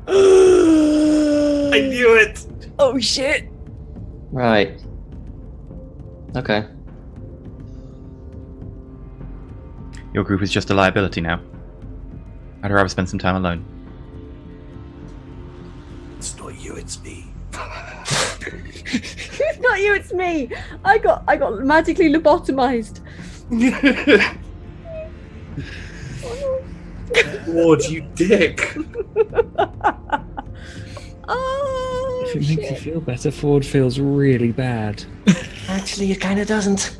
I knew it! Oh shit. Right. Okay. Your group is just a liability now. I'd rather spend some time alone. It's not you, it's me. It's not you, it's me. I got magically lobotomized. Lord, you dick! Oh, If it makes you shit. feel better, Ford feels really bad. Actually, it kind of doesn't.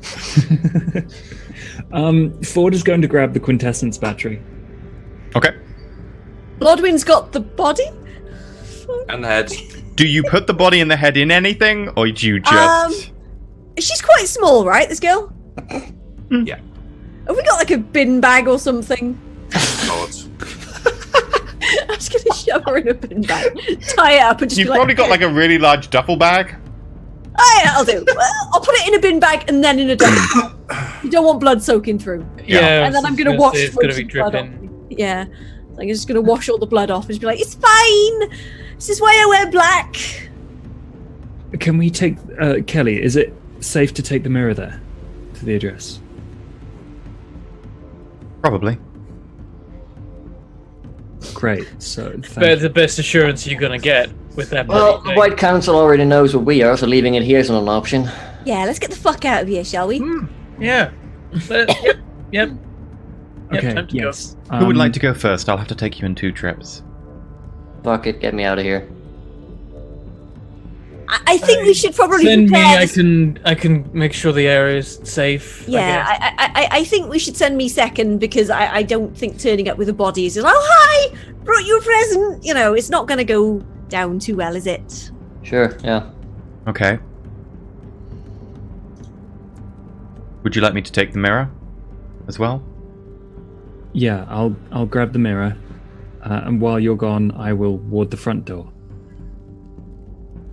Ford is going to grab the quintessence battery. Okay. Blodwin's got the body? And head. Do you put the body and the head in anything, or do you just... She's quite small, right, this girl? Yeah. Have we got like a bin bag or something? God. I'm just gonna shove her in a bin bag, tie it up, and just You've be like, probably got like a really large duffel bag. oh, yeah, I'll do. I'll put it in a bin bag and then in a duffel. You don't want blood soaking through. Yeah, And then I'm gonna wash it's gonna be blood off. dripping. Yeah. So I'm just gonna wash all the blood off and just be like, it's fine. This is why I wear black. Can we take Kelly? Is it safe to take the mirror there to the address? Probably. Great. So But the best assurance you're gonna get with that. Well, bloody the White Council already knows where we are, so leaving it here is not an option. Yeah, let's get the fuck out of here, shall we? thing. Yeah. Yep. Okay. Time to Yes. Who would like to go first? I'll have to take you in 2 trips. Fuck it, get me out of here. I think we should probably Send me. prepare I this- can make sure the area is safe. Yeah, I guess. I think we should send me second because I don't think turning up with a body is just, oh hi, brought you a present. You know, it's not going to go down too well, is it? Sure, yeah. Okay. Would you like me to take the mirror as well? Yeah, I'll grab the mirror, and while you're gone, I will ward the front door.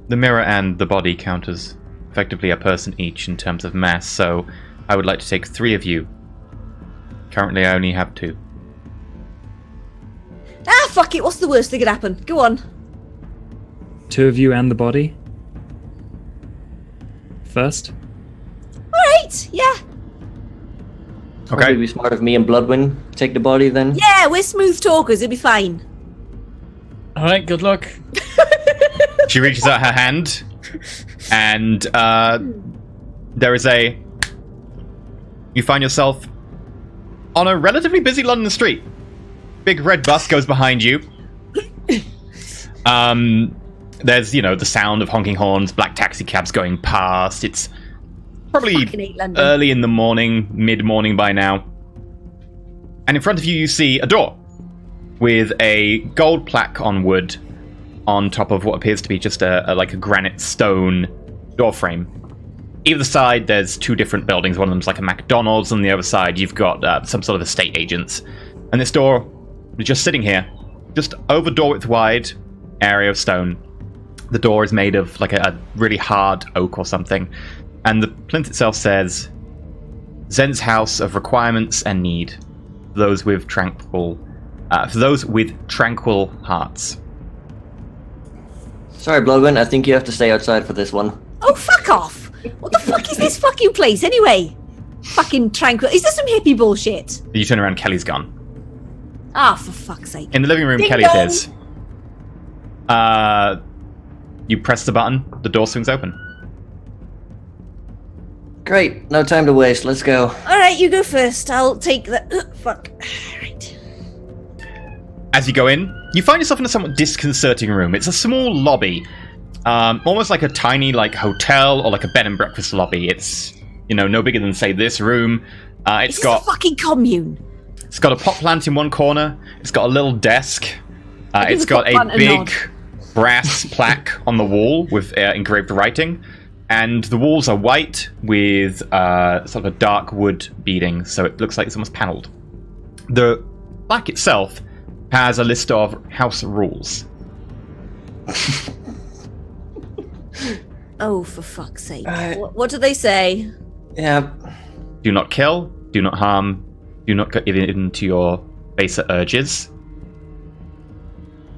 The mirror and the body count as effectively a person each in terms of mass, so I would like to take 3 of you. Currently, I only have 2. Ah, fuck it. What's the worst that could happen? Go on. 2 of you and the body. First. All right. Yeah. Probably Okay. be smart of me and Bloodwind take the body then. Yeah, we're smooth talkers. It'll be fine. All right. Good luck. She reaches out her hand, and there is a... You find yourself on a relatively busy London street. Big red bus goes behind you. There's, the sound of honking horns, black taxi cabs going past. It's probably Fucking hate London. early in the morning, mid-morning by now. And in front of you, you see a door with a gold plaque on wood on top of what appears to be just a granite stone door frame. Either side, there's 2 different buildings. One of them's like a McDonald's. On the other side, you've got some sort of estate agents. And this door is just sitting here, just over door width wide area of stone. The door is made of like a really hard oak or something. And the plinth itself says, Zen's House of Requirements and Need. For those with tranquil hearts. Sorry, Bloodwind, I think you have to stay outside for this one. Oh, fuck off. What the fuck is this fucking place anyway? Fucking tranquil. Is this some hippie bullshit? You turn around, Kelly's gone. Ah, for fuck's sake. In the living room, Ding Kelly dong. appears. You press the button, the door swings open. Great, no time to waste, let's go. All right, you go first. I'll take the... fuck. All right. As you go in, you find yourself in a somewhat disconcerting room. It's a small lobby, almost like a tiny hotel or like a bed and breakfast lobby. It's no bigger than say this room. It's got a fucking commune. It's got a pot plant in one corner. It's got a little desk. It's got a pot plant a big nod. brass plaque on the wall with engraved writing, and the walls are white with sort of a dark wood beading, so it looks like it's almost panelled. The plaque itself has a list of house rules. Oh, for fuck's sake. What do they say? Yeah. Do not kill, do not harm, do not get into your baser urges.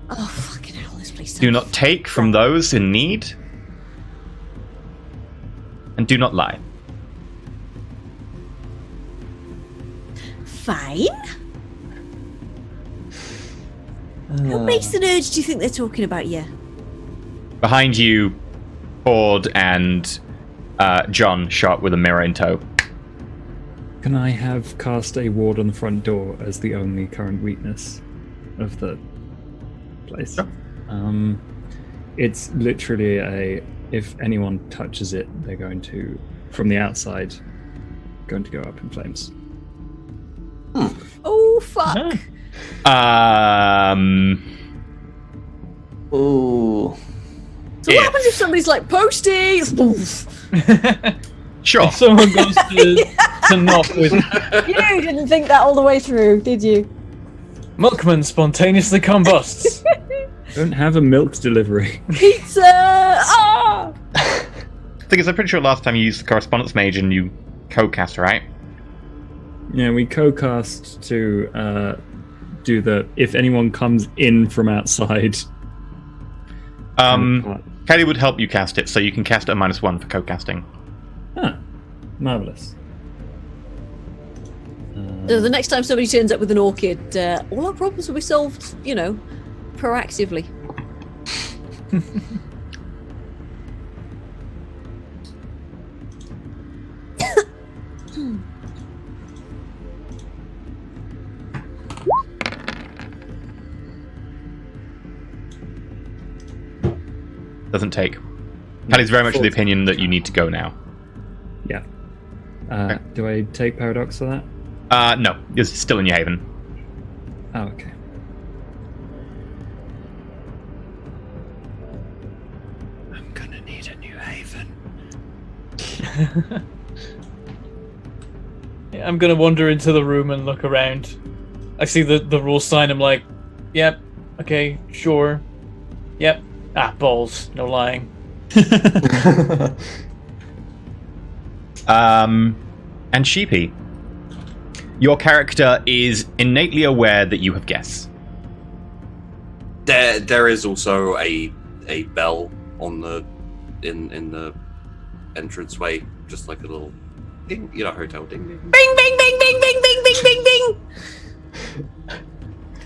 Oh, fucking hell, this place. Do not take from those in need. And do not lie. Fine. What makes an urge do you think they're talking about here? Behind you, Ford and John shot with a mirror in tow. Can I have cast a ward on the front door as the only current weakness of the place? Sure. It's literally if anyone touches it, they're going to, from the outside, going to go up in flames. Oh, fuck. Ooh. So what happens if somebody's like, posties? Sure. If someone goes to knock with You didn't think that all the way through, did you? Milkman spontaneously combusts. Don't have a milk delivery. Pizza! Ah! Thing is, I'm pretty sure last time you used the correspondence mage and you co-cast, right? Yeah, we co-cast to do the if anyone comes in from outside. Kelly would help you cast it, so you can cast it at -1 for co-casting. Ah, marvelous. So the next time somebody turns up with an orchid, all our problems will be solved, proactively. Doesn't take. Kelly's very much of the opinion that you need to go now. Yeah. Do I take Paradox for that? No, you're still in your haven. Oh, okay. I'm gonna need a new haven. Yeah, I'm gonna wander into the room and look around. I see the rule sign. I'm like, yep, okay, sure, yep. Ah, balls. No lying. And Sheepy, your character is innately aware that you have guests. There is also a bell on the in the entranceway, just like a little ding, hotel ding. Bing, bing, bing, bing, bing, bing, bing, bing, bing.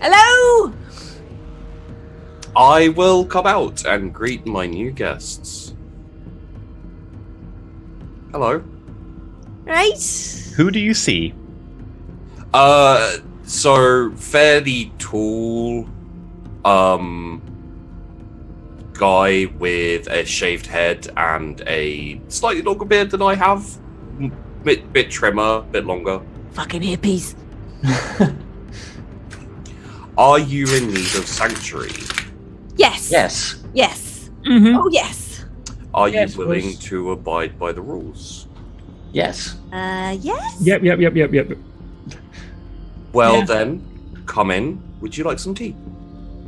Hello. I will come out and greet my new guests. Hello. Right. Who do you see? So fairly tall, guy with a shaved head and a slightly longer beard than I have. Bit trimmer, bit longer. Fucking hippies. Are you in need of sanctuary? Yes. Yes. Mm-hmm. Oh, yes. Are Yes, you willing boss. to abide by the rules? Yes. Yes. Yep. Well Yeah. then, come in. Would you like some tea?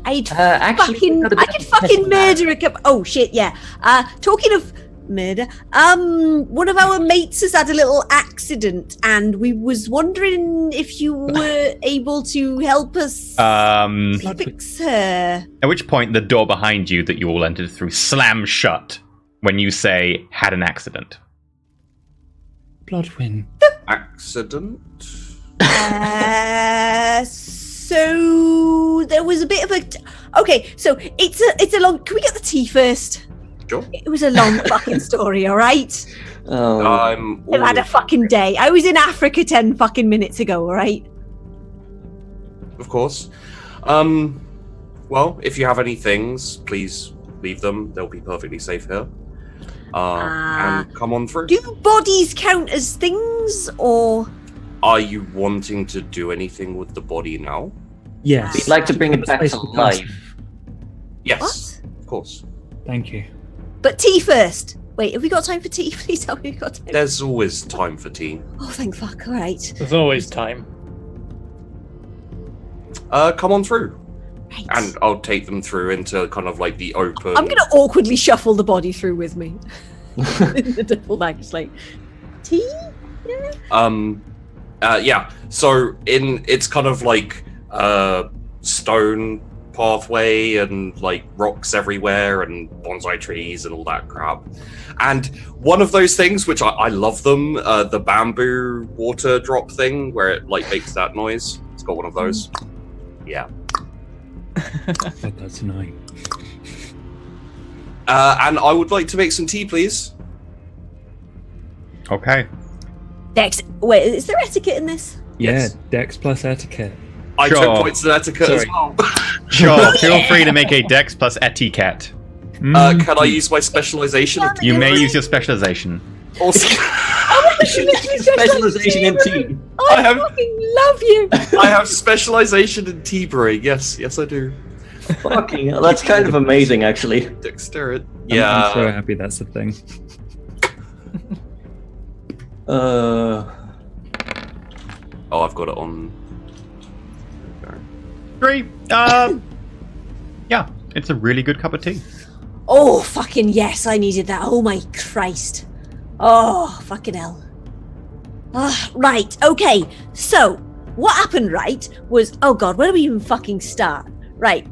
I'd actually, fucking, got a I bit could of fucking question there. murder a cup. Oh shit, yeah. Talking of murder, one of our mates has had a little accident, and we was wondering if you were able to help us fix her. At which point, the door behind you that you all entered through slams shut when you say, had an accident. Bloodwind. Accident? So there was a bit of a. Okay, so it's a long. Can we get the tea first? Sure. It was a long fucking story, all right? Oh. I'm I've had a always- fucking day. I was in Africa 10 fucking minutes ago, all right? Of course. Well, if you have any things, please leave them. They'll be perfectly safe here. And come on through. Do bodies count as things, or Are you wanting to do anything with the body now? Yes. We'd like to bring it back to life. Yes, what? of course. Thank you. But tea first. Wait, have we got time for tea? Please tell me we've got time. There's always time for tea. Oh, thank fuck. All right. There's always time. Come on through. Right. And I'll take them through into kind of like the open. I'm going to awkwardly shuffle the body through with me. In the double bag. It's like, tea? Yeah. Yeah. So it's kind of like stone pathway and like rocks everywhere and bonsai trees and all that crap. And one of those things, which I love them, the bamboo water drop thing where it like makes that noise. It's got one of those. Yeah. God, that's annoying. And I would like to make some tea, please. Okay. Dex. Wait, is there etiquette in this? Yes. Yeah, Dex plus etiquette. I Sure. took points in etiquette as Sorry. well. Sure, feel free to make a dex plus etiquette. Can I use my specialization? You may use your specialization. Also, Specialization in tea. I, I have- fucking love you. I have specialization in tea brewing. Yes, I do. Fucking hell, that's kind of amazing, actually. Dexterity. I'm so happy that's the thing. Oh, I've got it on. 3. Yeah. It's a really good cup of tea. Oh, fucking yes, I needed that. Oh my Christ. Oh, fucking hell. Right, okay. So, what happened, right, was... Oh god, where do we even fucking start? Right.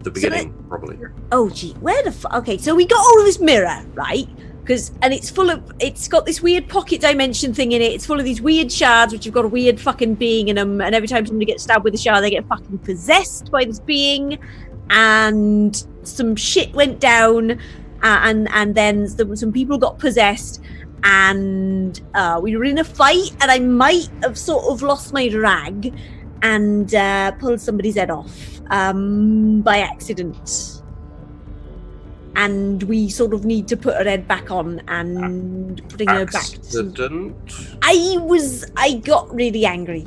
The beginning, probably. Oh, gee, where the fuck... Okay, so we got all of this mirror, right? And it's full of... It's got this weird pocket dimension thing in it. It's full of these weird shards, which have got a weird fucking being in them. And every time somebody gets stabbed with a shard, they get fucking possessed by this being. And some shit went down. And then some people got possessed. And we were in a fight. And I might have sort of lost my rag. And pulled somebody's head off by accident. And we sort of need to put her head back on and bring her back to... I got really angry.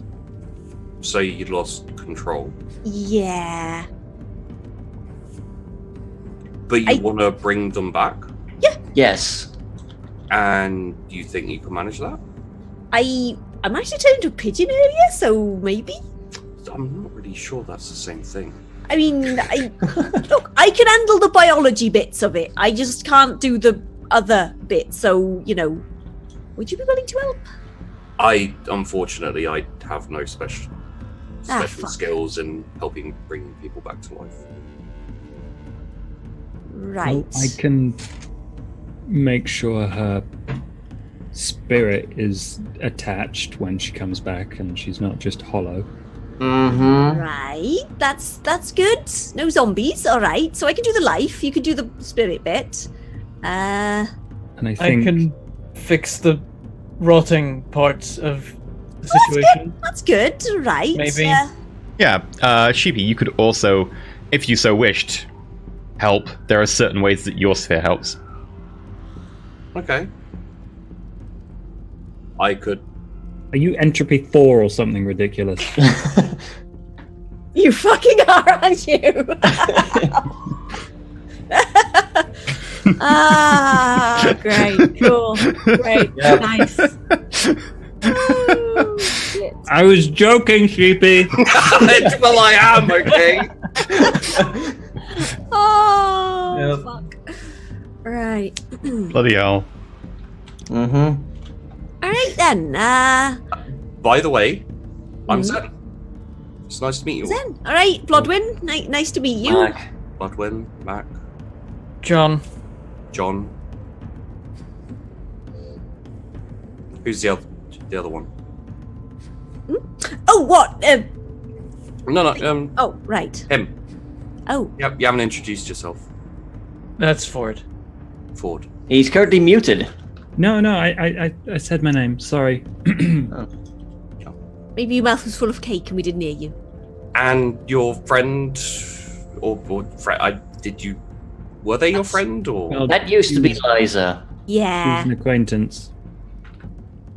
So you lost control? Yeah. But you want to bring them back? Yeah. Yes. And you think you can manage that? I managed to turn into a pigeon earlier, so maybe? I'm not really sure that's the same thing. I mean, look, I can handle the biology bits of it. I just can't do the other bits. So, you know, would you be willing to help? Unfortunately, I have no special skills in helping bring people back to life. Right. Well, I can make sure her spirit is attached when she comes back and she's not just hollow. Mm-hmm. Right, that's good. No zombies, all right. So I can do the life. You can do the spirit bit. And I think I can fix the rotting parts of the situation. That's good, right? Maybe. Sheepy, you could also, if you so wished, help. There are certain ways that your sphere helps. Okay. I could. Are you entropy 4 or something ridiculous? You fucking are, aren't you? Great, cool, great, Yep. nice. Oh, shit. I was joking, Sheepy. Well, I am, okay? Oh, Yep. fuck. Right. Bloody hell. Mm-hmm. All right then. By the way, I'm Zen. It's nice to meet you. Zen. All right, Blodwyn. Nice to meet you. Mac. Blodwyn, Mac, John. John. Who's the other one? Oh, what? No. Oh, right. Him. Oh. Yep, you haven't introduced yourself. That's Ford. Ford. He's currently muted. No, I said my name. Sorry. Maybe your mouth was full of cake and we didn't hear you. And your friend, or were they your friend, or? Well, That used to be Liza. She's Yeah. an acquaintance.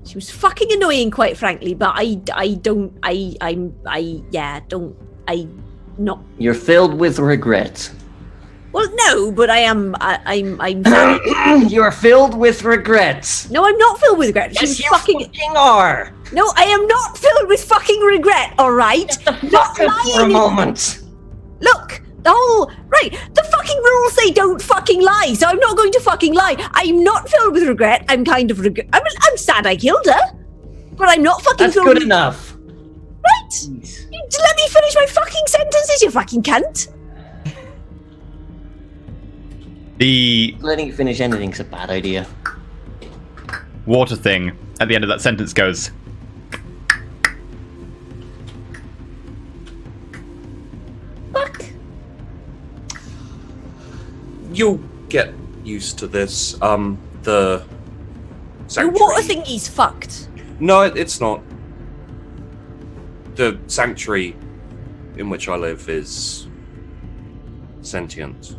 She was fucking annoying, quite frankly, but I'm not. You're filled with regret. Well, no, but I'm. You're filled with regrets. No, I'm not filled with regret. She was Yes, you fucking. are. No, I am not filled with fucking regret. All right. Fuck it for a moment. Look, the whole right. The fucking rules say don't fucking lie, so I'm not going to fucking lie. I'm not filled with regret. I'm kind of regret. I'm sad I killed her, but I'm not fucking That's filled good with. enough. Right. Let me finish my fucking sentences, you fucking cunt. The Letting you finish anything's a bad idea. water thing at the end of that sentence goes. Fuck. You'll get used to this. The The sanctuary. water thingy's fucked. No, it's not. The sanctuary in which I live is sentient.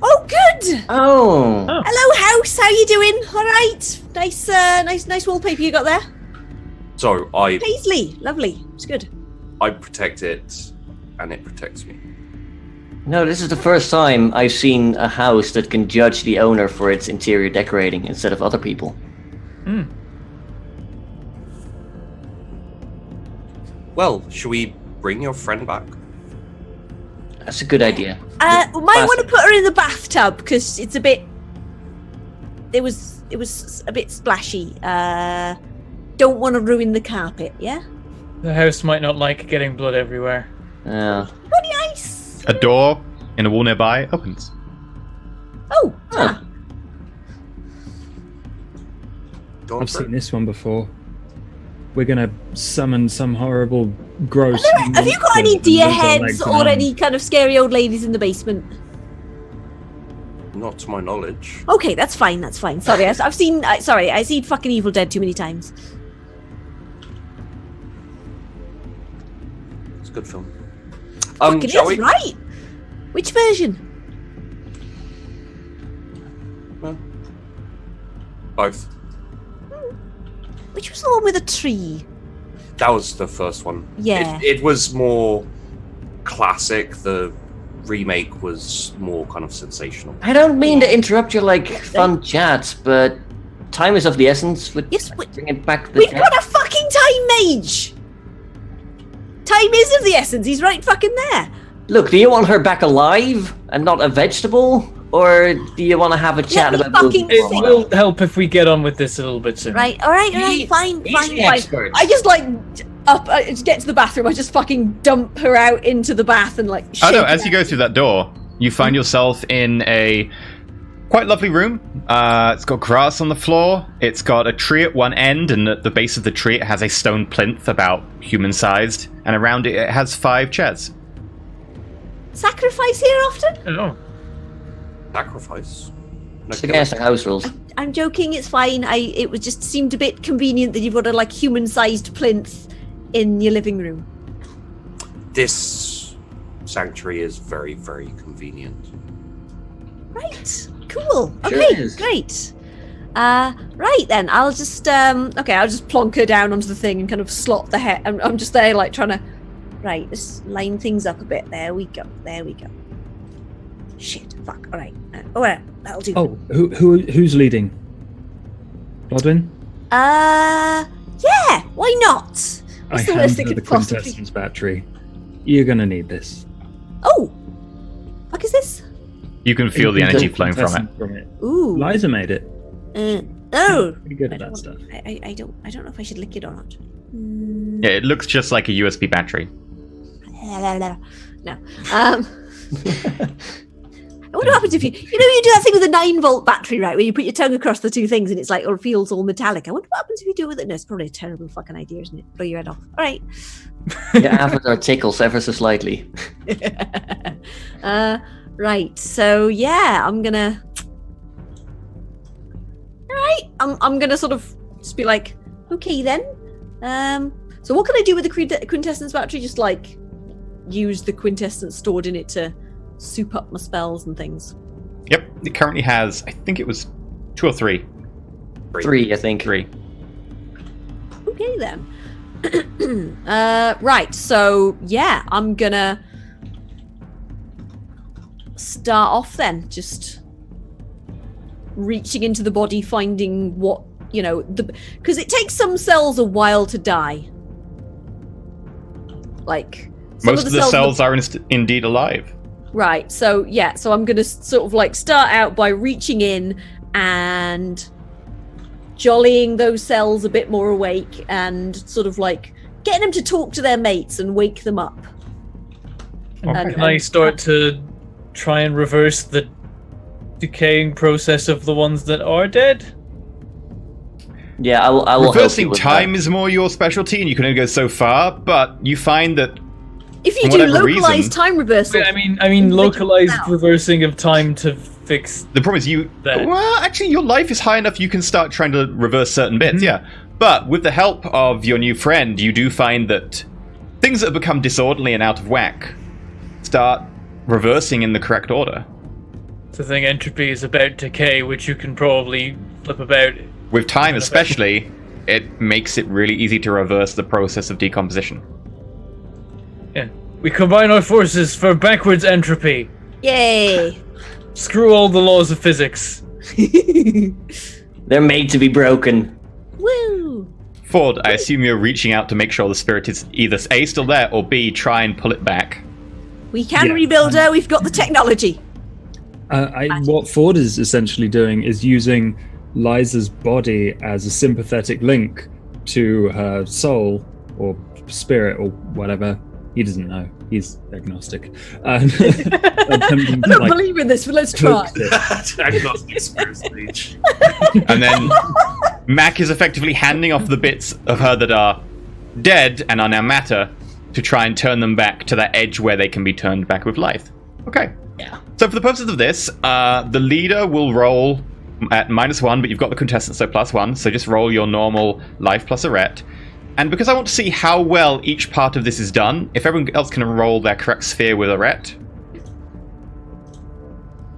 Oh, good. Oh. Hello, house. How you doing? All right. Nice wallpaper you got there. So I Paisley, lovely. It's good. protect it, and it protects me. No, this is the first time I've seen a house that can judge the owner for its interior decorating instead of other people. Well, should we bring your friend back? That's a good idea. Might want to put her in the bathtub because it's a bit. It was a bit splashy. Don't want to ruin the carpet. Yeah. The house might not like getting blood everywhere. Yeah. Bloody ice. A door in a wall nearby opens. Oh. I've seen this one before. We're gonna summon some horrible, gross. Have you got any deer monster heads legs or and any kind of scary old ladies in the basement? Not to my knowledge. Okay, that's fine. That's fine. Sorry, I've seen. I've seen fucking Evil Dead too many times. It's a good film. Fucking Shall is we? right. Which version? Both. Which was the one with a tree? That was the first one. Yeah. It was more classic. The remake was more kind of sensational. I don't mean to interrupt your fun chat, but time is of the essence. Yes, Bring it back. We've got a fucking time mage. Time is of the essence. He's right fucking there. Look, do you want her back alive and not a vegetable? Or do you want to have a chat about fucking moving It forward? will help if we get on with this a little bit sooner. Right, alright, fine. experts. I just to get to the bathroom, I just fucking dump her out into the bath and shake Oh no, her as you out. go through that door, you find yourself in a quite lovely room. It's got grass on the floor. It's got a tree at one end, and at the base of the tree it has a stone plinth about human-sized, and around it it has 5 chairs. Sacrifice here often? Oh. Sacrifice. It's against the house rules. I'm joking, it's fine. It would just seemed a bit convenient that you've got a human-sized plinth in your living room. This sanctuary is very, very convenient. Right. Cool. Sure Okay, is. great. Right then, I'll just I'll just plonk her down onto the thing and kind of slot the head. I'm just there trying to just line things up a bit. There we go. Shit, fuck. All right. That'll do. Oh, who's leading? Godwin? Yeah, why not? I What's the hand worst that her the could possibly... quintessence battery. You're gonna need this. Oh! What is this? You can feel the You can energy get flowing from it. quintessence Ooh. Liza made it. Oh! Pretty good I at don't that stuff. I don't know if I should lick it or not. Yeah, it looks just like a USB battery. No. I wonder what happens if you do that thing with a 9-volt battery, right? Where you put your tongue across the two things and it's it feels all metallic. I wonder what happens if you do it with it. No, it's probably a terrible fucking idea, isn't it? Blow your head off. All right. Your avatar tickles ever so slightly. Right. So yeah, I'm gonna. All right. I'm gonna sort of just be like, okay then. So what can I do with the quintessence battery? Just use the quintessence stored in it to soup up my spells and things. Yep, it currently has, I think it was 2 or 3. 3, I think. 3. Okay then. Right, so yeah, I'm gonna start off then, just reaching into the body, finding what, because it takes some cells a while to die. Most of the cells are indeed alive. Right, so yeah, so I'm gonna sort of start out by reaching in and jollying those cells a bit more awake and sort of getting them to talk to their mates and wake them up. Okay. Can I start to try and reverse the decaying process of the ones that are dead? Yeah, I will help you Reversing with time that. is more your specialty, and you can only go so far, but you find that If you For do whatever localized reason- time reversal, I mean, localized out. reversing of time to fix. the problem is That- well, actually, your life is high enough you can start trying to reverse certain bits, yeah. But with the help of your new friend, you do find that things that have become disorderly and out of whack start reversing in the correct order. The thing entropy is about decay, which you can probably flip about. With time especially, it makes it really easy to reverse the process of decomposition. Yeah. We combine our forces for backwards entropy. yay! Screw all the laws of physics. They're made to be broken. Woo! Ford, I assume you're reaching out to make sure the spirit is either A, still there, or B, try and pull it back. We can Yeah, rebuild her. We've got the technology. What Ford is essentially doing is using Liza's body as a sympathetic link to her soul or spirit or whatever. He doesn't know. He's agnostic. I don't believe in this, but let's try. Agnostic spirit speech. And then Mac is effectively handing off the bits of her that are dead and are now matter to try and turn them back to that edge where they can be turned back with life. Okay. Yeah. So for the purposes of this, the leader will roll at -1, but you've got the contestant, so +1. So just roll your normal life plus a ret. And because I want to see how well each part of this is done, if everyone else can roll their correct sphere with a ret.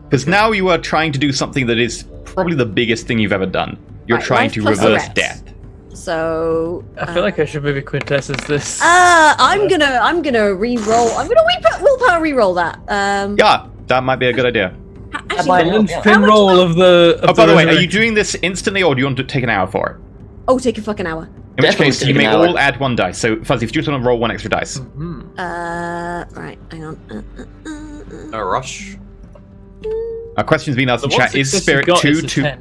Because now you are trying to do something that is probably the biggest thing you've ever done. You're Right, trying life to plus a reverse ret. death. So I feel like I should maybe quintessence this. I'm gonna re-roll. I'm gonna willpower re-roll that. Yeah, that might be a good idea. Actually, might no. help, Linchpin yeah. How much- roll of the. Oh, by the way, are you doing this instantly or do you want to take an hour for it? Oh, take a fucking hour. In which Definitely case, you take may an hour. all add 1 dice. So, Fuzzy, if you just want to roll 1 extra dice. Right, hang on. No rush. A question's been asked in chat. Is Spirit 2 to...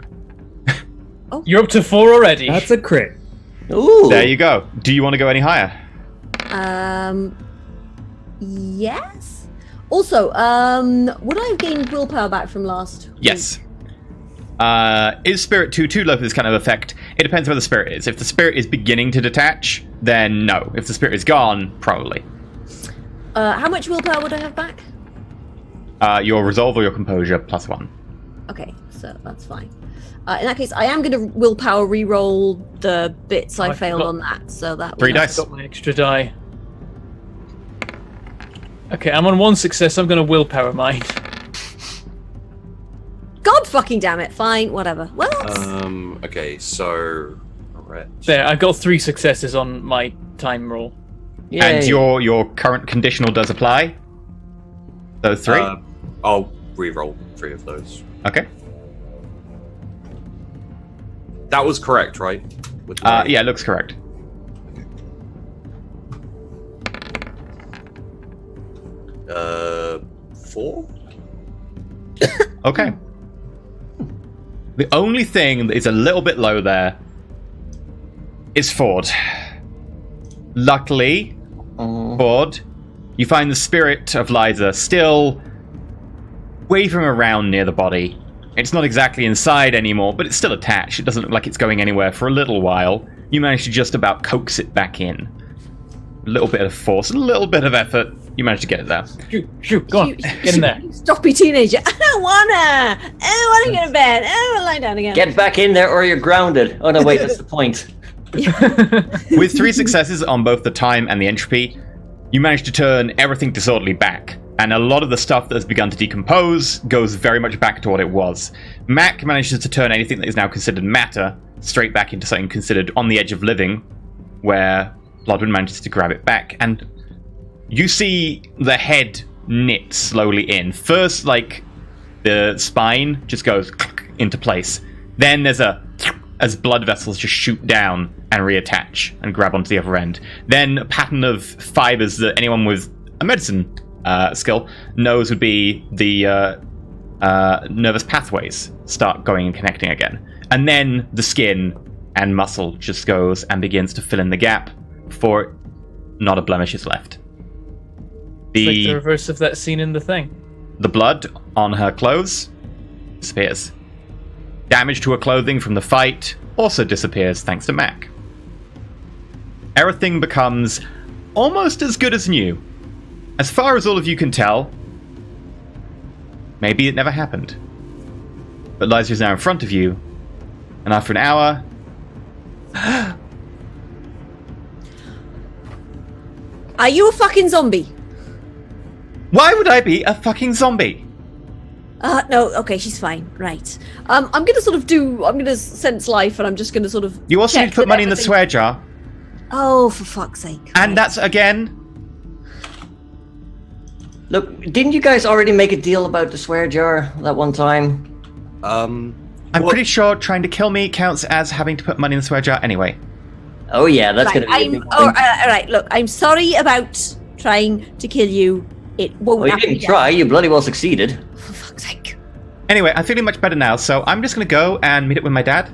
You're up to 4 already. That's a crit. Ooh. There you go. Do you want to go any higher? Yes. Also, would I have gained willpower back from last? Yes. Is Spirit 2 too low for this kind of effect? It depends where the Spirit is. If the Spirit is beginning to detach, then no. If the Spirit is gone, probably. How much willpower would I have back? Your resolve or your composure +1. Okay, so that's fine. In that case, I am going to willpower re-roll the bits I failed on that. So that 3 was- dice. Got my extra die. Okay, I'm on 1 success. I'm going to willpower mine. God fucking damn it! Fine, whatever. Well, Okay, so ret. There, I got 3 successes on my time roll. Yay. And your current conditional does apply? So 3? I'll re-roll 3 of those. Okay. That was correct, right? With my- Yeah, it looks correct. Uh, 4? Okay. The only thing that is a little bit low there is Ford. Luckily, Ford, you find the spirit of Liza still wavering around near the body. It's not exactly inside anymore, but it's still attached. It doesn't look like it's going anywhere for a little while. You manage to just about coax it back in. A little bit of force, a little bit of effort. You manage to get it there. Shoot, go on, get in there. Stop me, teenager! I don't wanna. I don't wanna go to bed. I don't wanna lie down again. Get back in there or you're grounded. Oh no, wait, that's the point. With 3 successes on both the time and the entropy, you manage to turn everything disorderly back. And a lot of the stuff that has begun to decompose goes very much back to what it was. Mac manages to turn anything that is now considered matter straight back into something considered on the edge of living, where Bloodwind manages to grab it back. And you see the head knit slowly in. First, like, the spine just goes into place. Then there's as blood vessels just shoot down and reattach and grab onto the other end. Then a pattern of fibers that anyone with a medicine skill knows would be the nervous pathways start going and connecting again. And then the skin and muscle just goes and begins to fill in the gap before not a blemish is left. It's like the reverse of that scene in The Thing. The blood on her clothes disappears. Damage to her clothing from the fight also disappears thanks to Mac. Everything becomes almost as good as new. As far as all of you can tell, maybe it never happened. But Liza is now in front of you, and after an hour... Are you a fucking zombie? Why would I be a fucking zombie? No, okay, she's fine. Right. I'm gonna sense life and I'm just gonna sort of. You also check need to put that money in the everything- swear jar. Oh, for fuck's sake. And that's, again... Look, didn't you guys already make a deal about the swear jar that one time? I'm pretty sure trying to kill me counts as having to put money in the swear jar anyway. Oh yeah, that's Right, gonna be a big all right, look, I'm sorry about trying to kill you It won't Well, you happen didn't again. try. You bloody well succeeded. For fuck's sake. Anyway, I'm feeling much better now, so I'm just going to go and meet up with my dad.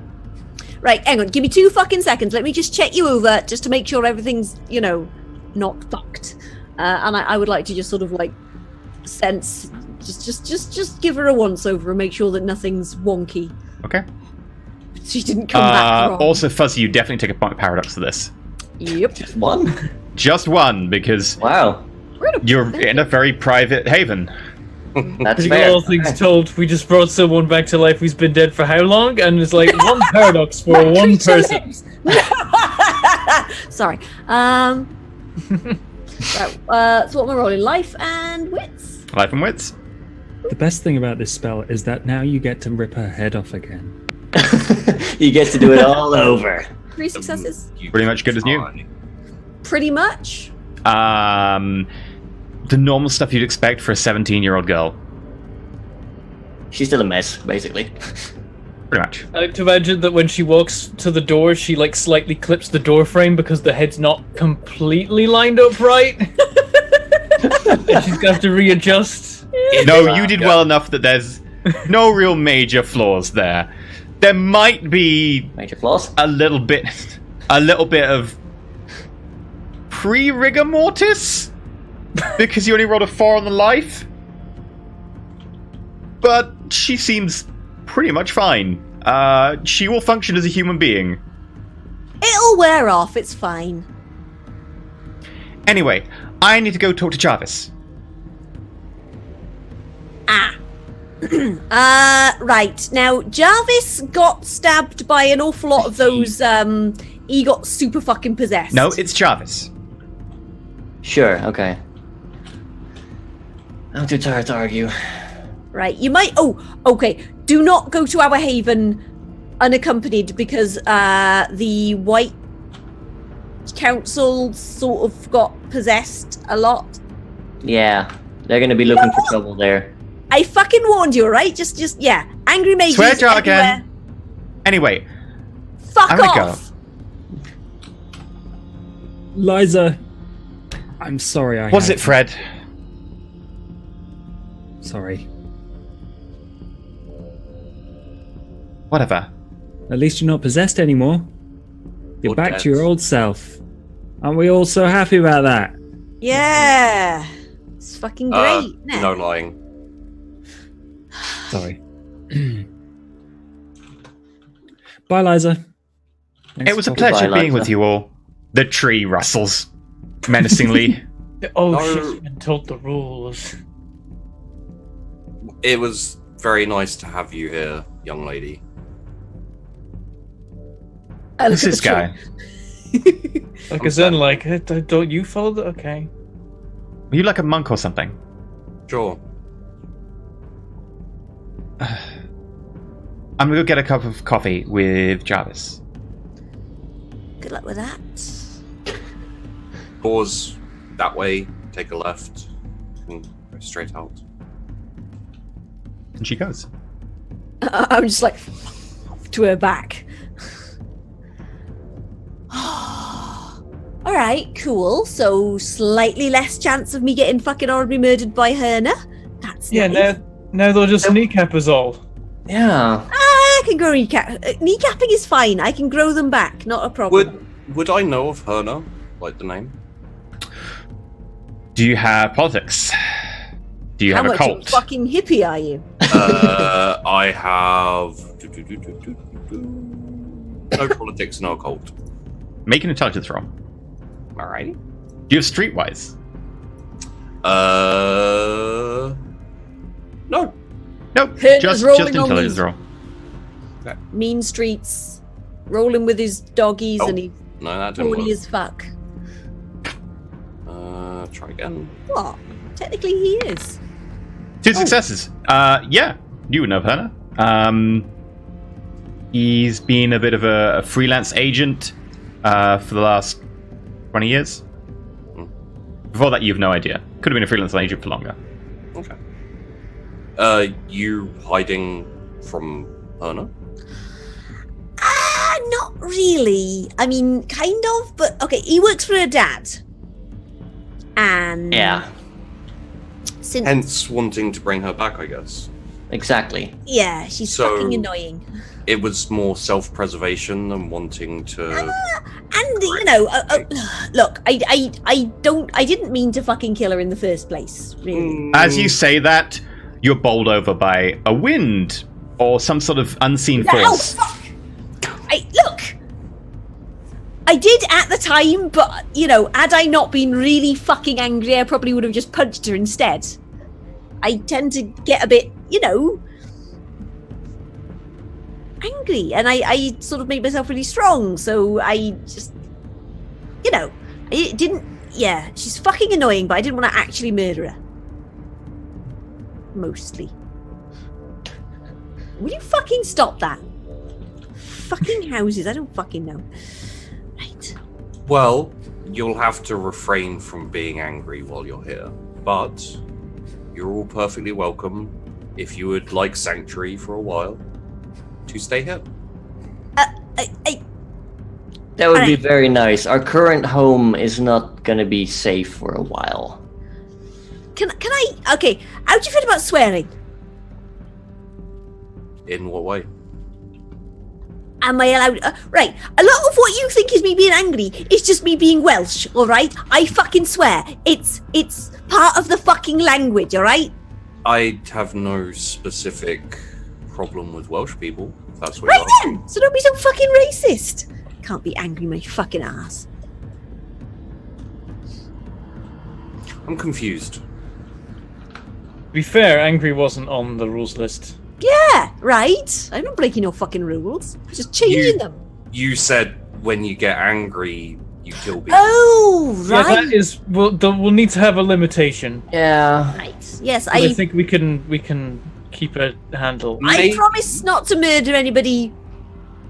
Right, hang on. Give me 2 fucking seconds. Let me just check you over just to make sure everything's, not fucked. And I would like to just sort of like sense, just give her a once over and make sure that nothing's wonky. Okay. She didn't come back wrong. Also, Fuzzy, you definitely take a point of paradox for this. Yep. Just one? Just one, because Wow. you're in a very private haven. That's Pretty fair. all things told, we just brought someone back to life who's been dead for how long? And it's like one paradox for one person. Sorry. Right, so what am I rolling? Life and wits? Life and wits. The best thing about this spell is that now you get to rip her head off again. You get to do it all over. 3 successes? Pretty much good as new. Pretty much. The normal stuff you'd expect for a 17-year-old girl. She's still a mess, basically. Pretty much. I like to imagine that when she walks to the door, she like slightly clips the door frame because the head's not completely lined up right. And she's gonna have to readjust. No, you did well enough that there's no real major flaws there. There might be Major flaws. a little bit of pre-rigor mortis because you only rolled a 4 on the life. But she seems pretty much fine. She will function as a human being. It'll wear off, it's fine. Anyway, I need to go talk to Jarvis. Right. Now, Jarvis got stabbed by an awful lot of those, he got super fucking possessed. No, it's Jarvis. Sure, okay. I'm too tired to argue. Right, you might... Oh, okay. Do not go to our haven unaccompanied because, the White Council sort of got possessed a lot. Yeah, they're gonna be looking for trouble there. I fucking warned you, alright? Just, yeah. Angry mages Swear jar everywhere. again. Anyway, Fuck I'm gonna off! Liza, I'm sorry I was had it Fred? Sorry. Whatever. At least you're not possessed anymore. You're Or back dead. to your old self. Aren't we all so happy about that? Yeah. It's fucking great, isn't it? No lying. Sorry. Bye, Liza. Thanks It was a for- pleasure Goodbye, being Liza. with you all. The tree rustles menacingly. Oh No. shit, you've been told the rules. It was very nice to have you here, young lady. I look Who's at this the guy? Like as in, like, don't you follow the... Okay. Are you like a monk or something? Sure. I'm gonna go get a cup of coffee with Jarvis. Good luck with that. Doors that way, take a left, and go straight out. And she goes. I'm just like to her back. Alright, cool. So slightly less chance of me getting fucking horribly murdered by Herna. That's Yeah, nice. now they'll just kneecap us all. Yeah. I can grow kneecap. Kneecapping is fine. I can grow them back. Not a problem. Would I know of Herna, like the name? Do you have politics? Do you How have a much of a cult? fucking hippie are you? I have no politics, no occult. Make an intelligence roll. Alright. Do you have streetwise? No. Nope. Herna's Just rolling on intelligence these. roll. Mean streets, rolling with his doggies, Oh, and he's No, that didn't horny work. as fuck. Try again. What? Technically, he is. 2 successes. Yeah, you would know Herna. He's been a bit of a freelance agent for the last 20 years. Before that, you have no idea. Could have been a freelance agent for longer. Okay. You hiding from Herna? Not really. I mean, kind of, but okay. He works for her dad, and Yeah. Hence wanting to bring her back, I guess. Exactly. Yeah, she's fucking annoying. It was more self-preservation than wanting to. And look, I didn't mean to fucking kill her in the first place. Really. As you say that, you're bowled over by a wind or some sort of unseen force. Oh fuck! Look, I did at the time, but had I not been really fucking angry, I probably would have just punched her instead. I tend to get a bit, angry, and I sort of make myself really strong, so I just, I didn't, she's fucking annoying, but I didn't want to actually murder her. Mostly. Will you fucking stop that? Fucking houses, I don't fucking know. Right. Well, you'll have to refrain from being angry while you're here, but you're all perfectly welcome, if you would like sanctuary for a while, to stay here. That would be very nice. Our current home is not gonna be safe for a while. Can I? Okay, how do you feel about swearing? In what way? Am I allowed? Right, a lot of what you think is me being angry is just me being Welsh, alright? I fucking swear. It's part of the fucking language, alright? I have no specific problem with Welsh people, if that's what right you're asking. then! So don't be so fucking racist. Can't be angry, my fucking ass. I'm confused. To be fair, angry wasn't on the rules list. Yeah, right. I'm not breaking no fucking rules. Just changing them. You said when you get angry, you kill people. Oh, right. Yeah, that is. We'll need to have a limitation. Yeah. Right. Yes, I think we can keep a handle. I promise not to murder anybody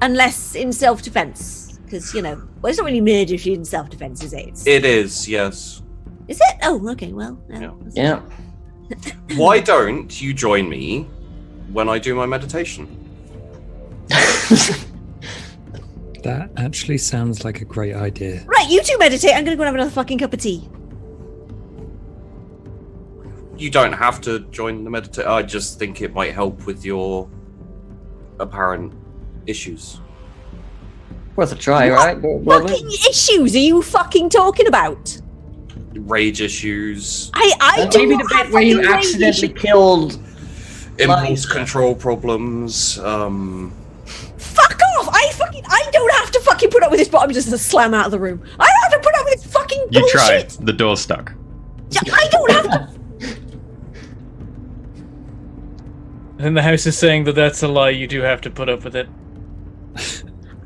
unless in self-defense. Because, well, it's not really murder if you're in self-defense, is it? It is, yes. Is it? Oh, okay, well. Yeah. Why don't you join me when I do my meditation? That actually sounds like a great idea. Right, you two meditate. I'm going to go and have another fucking cup of tea. You don't have to join the meditation. I just think it might help with your apparent issues. Worth a try, right? What fucking issues are you fucking talking about? Rage issues. I maybe the bit where you accidentally killed impulse Liza. control problems. Fuck off! I don't have to fucking put up with this, but I'm just gonna slam out of the room. I don't have to put up with this fucking bullshit. You tried. The door's stuck. I don't have to. And the house is saying that that's a lie. You do have to put up with it.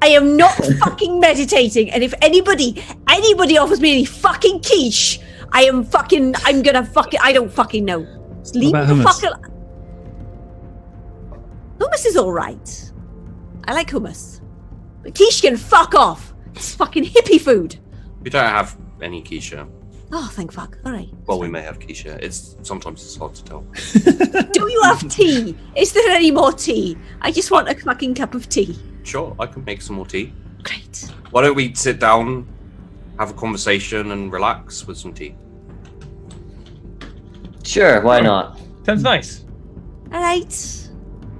I am not fucking meditating, and if anybody offers me any fucking quiche, I'm gonna fucking, I don't fucking know. Just leave me the fuck alone. Hummus is alright. I like hummus. But quiche can fuck off. It's fucking hippie food. We don't have any quiche. Oh, thank fuck. Alright. Well, we may have quiche. Sometimes it's hard to tell. Do you have tea? Is there any more tea? I just want a fucking cup of tea. Sure, I can make some more tea. Great. Why don't we sit down, have a conversation, and relax with some tea? Sure, why not? Sounds nice. Alright.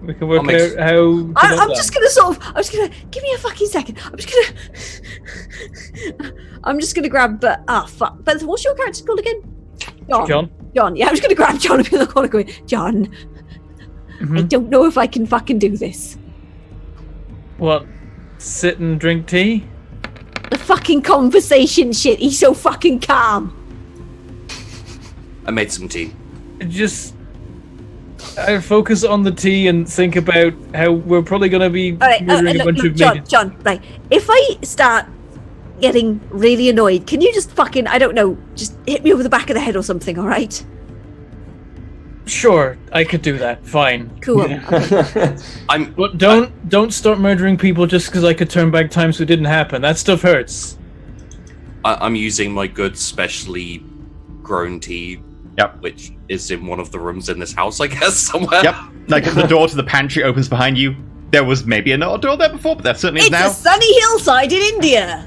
We can work out how. I'm just gonna give me a fucking second. I'm just gonna grab. Fuck. But what's your character called again? John. Yeah, I'm just gonna grab John and be in the corner going, John. Mm-hmm. I don't know if I can fucking do this. What? Sit and drink tea? The fucking conversation shit. He's so fucking calm. I made some tea. Just focus on the tea and think about how we're probably going to be murdering a bunch of John, right. If I start getting really annoyed, can you just fucking, I don't know, just hit me over the back of the head or something, alright? Sure, I could do that. Fine. Cool. Okay. But don't start murdering people just because I could turn back time so it didn't happen. That stuff hurts. I'm using my good specially grown tea. Yep. Which is in one of the rooms in this house, I guess, somewhere. Yep. Like if the door to the pantry opens behind you, there was maybe another door there before, but that certainly is now. It's a sunny hillside in India.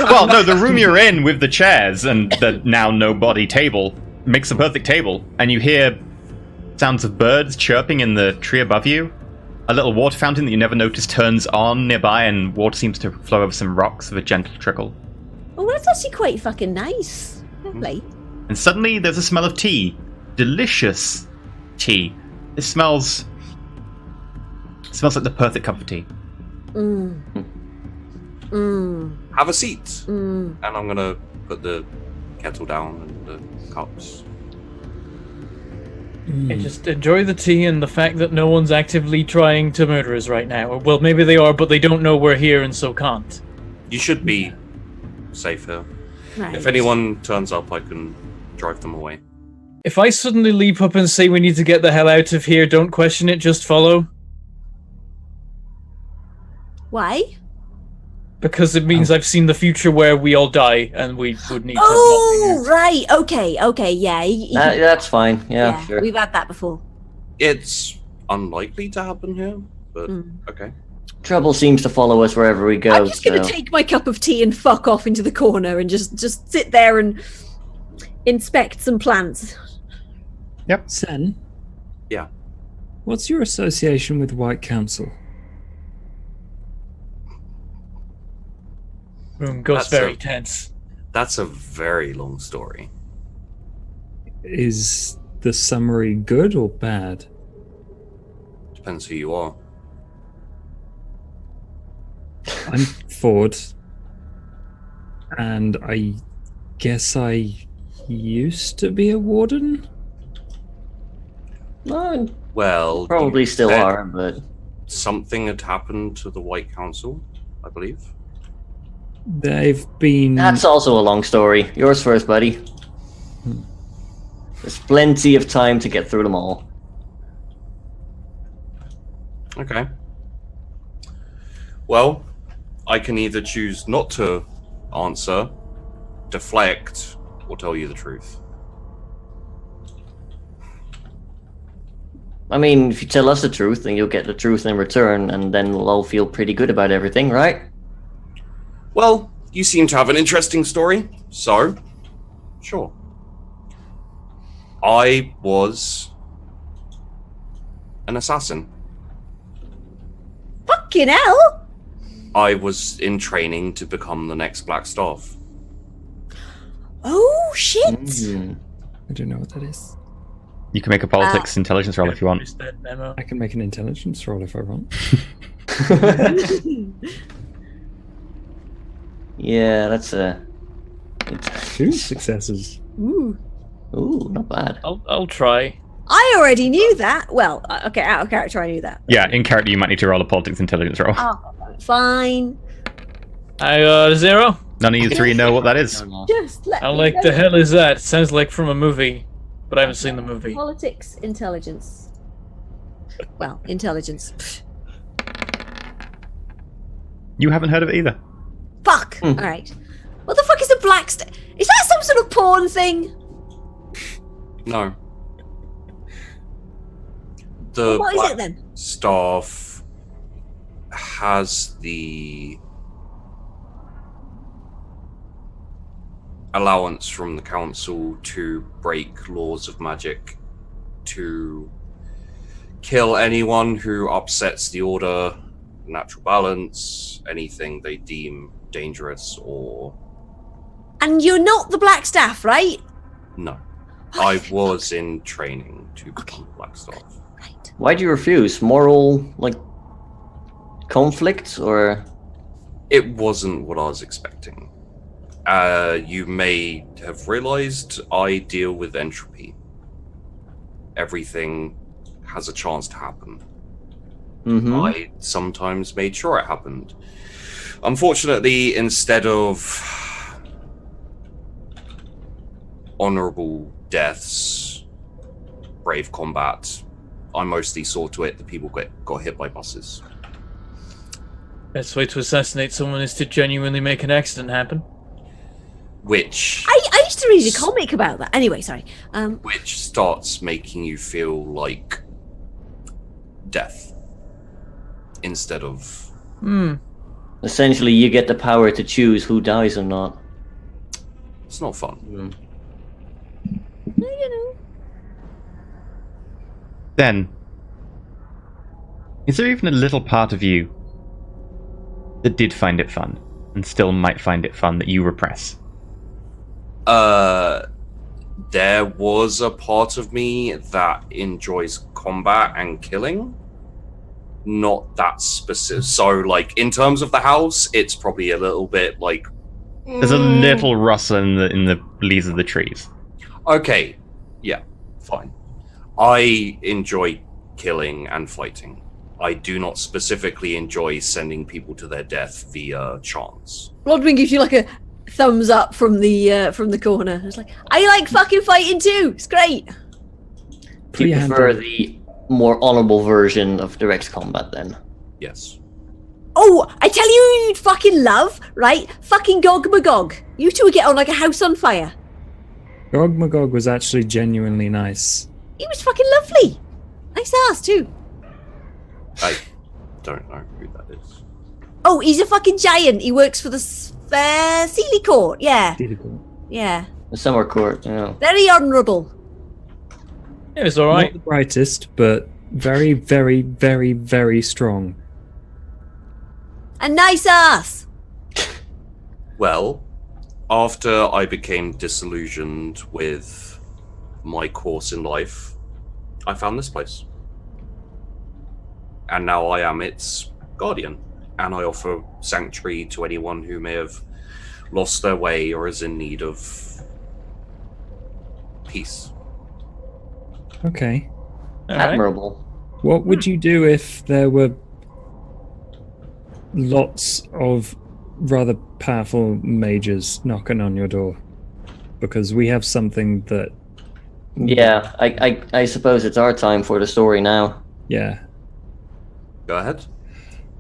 Well, no, the room you're in with the chairs and the now no body table makes a perfect table, and you hear sounds of birds chirping in the tree above you. A little water fountain that you never noticed turns on nearby, and water seems to flow over some rocks with a gentle trickle. Oh, that's actually quite fucking nice. Lovely. And suddenly there's a smell of tea. Delicious tea. It smells like the perfect cup of tea. Have a seat. And I'm going to put the kettle down and the cups. I just enjoy the tea and the fact that no one's actively trying to murder us right now. Well, maybe they are, but they don't know we're here and so can't. You should be safe here. Right. If anyone turns up, I can drive them away. If I suddenly leap up and say we need to get the hell out of here, don't question it, just follow. Why? Because it means I've seen the future where we all die and we would need to... Oh, right. Okay, yeah. That's fine. Yeah, sure. We've had that before. It's unlikely to happen here, but okay. Trouble seems to follow us wherever we go. I'm just going to take my cup of tea and fuck off into the corner and just sit there and inspect some plants. Yep. Sen? Yeah. What's your association with White Council? Room goes very tense. That's a very long story. Is the summary good or bad? Depends who you are. I'm Ford. And I guess I used to be a warden? No, Well, probably you still said are, but... something had happened to the White Council, I believe. They've been... That's also a long story. Yours first, buddy. There's plenty of time to get through them all. Okay. Well, I can either choose not to answer, deflect, or tell you the truth. I mean, if you tell us the truth, then you'll get the truth in return, and then we'll all feel pretty good about everything, right? Well, you seem to have an interesting story, so sure. I was an assassin. Fucking hell! I was in training to become the next Black Staff. Oh, shit! I don't know what that is. You can make a politics intelligence roll if you want. I can make an intelligence roll if I want. Yeah, that's It's 2 successes. Ooh. Ooh, not bad. I'll try. I already knew that. Well, okay, out of character I knew that. Yeah, in character you might need to roll a politics intelligence roll. Oh, fine. I got a 0. None of you three know what that is. Just let How me like know. the hell is that? Sounds like from a movie, but I haven't seen the movie. Politics, intelligence. Well, intelligence. You haven't heard of it either. Fuck! Alright. What the fuck is a black staff? Is that some sort of porn thing? No. The What is Black it then? Staff has the allowance from the council to break laws of magic, to kill anyone who upsets the order, natural balance, anything they deem dangerous or... And you're not the black staff, right? No. I was in training to become Black Staff. Right. Why'd you refuse? Moral, conflict, or...? It wasn't what I was expecting. You may have realized I deal with entropy. Everything has a chance to happen. I sometimes made sure it happened. Unfortunately, instead of honorable deaths, brave combat, I mostly saw to it that people got hit by buses. Best way to assassinate someone is to genuinely make an accident happen. Which... I used to read a comic about that. Anyway, sorry. Which starts making you feel like death instead of... Essentially, you get the power to choose who dies or not. It's not fun. Then, is there even a little part of you that did find it fun, and still might find it fun, that you repress? There was a part of me that enjoys combat and killing. Not that specific. So, like, in terms of the house, it's probably a little bit like... There's a little rustle in the leaves of the trees. Okay, yeah, fine. I enjoy killing and fighting. I do not specifically enjoy sending people to their death via chance. Blodwin gives you like a thumbs up from the corner. It's like, I like fucking fighting too. It's great. Do you prefer the more honorable version of direct combat then? Yes. Oh, I tell you who you'd fucking love, right? Fucking Gog Magog. You two would get on like a house on fire. Gog Magog was actually genuinely nice. He was fucking lovely. Nice ass too. I don't know who that is. Oh, he's a fucking giant. He works for the Sealy Court. Yeah. Yeah. The Summer Court, yeah. Very honourable. It was alright. Not the brightest, but very, very, very, very strong. A nice ass. Well, after I became disillusioned with my course in life, I found this place. And now I am its guardian. And I offer sanctuary to anyone who may have lost their way or is in need of peace. Okay. Admirable. What would you do if there were lots of rather powerful mages knocking on your door? Because we have something that... Yeah, I suppose it's our time for the story now. Yeah. Go ahead.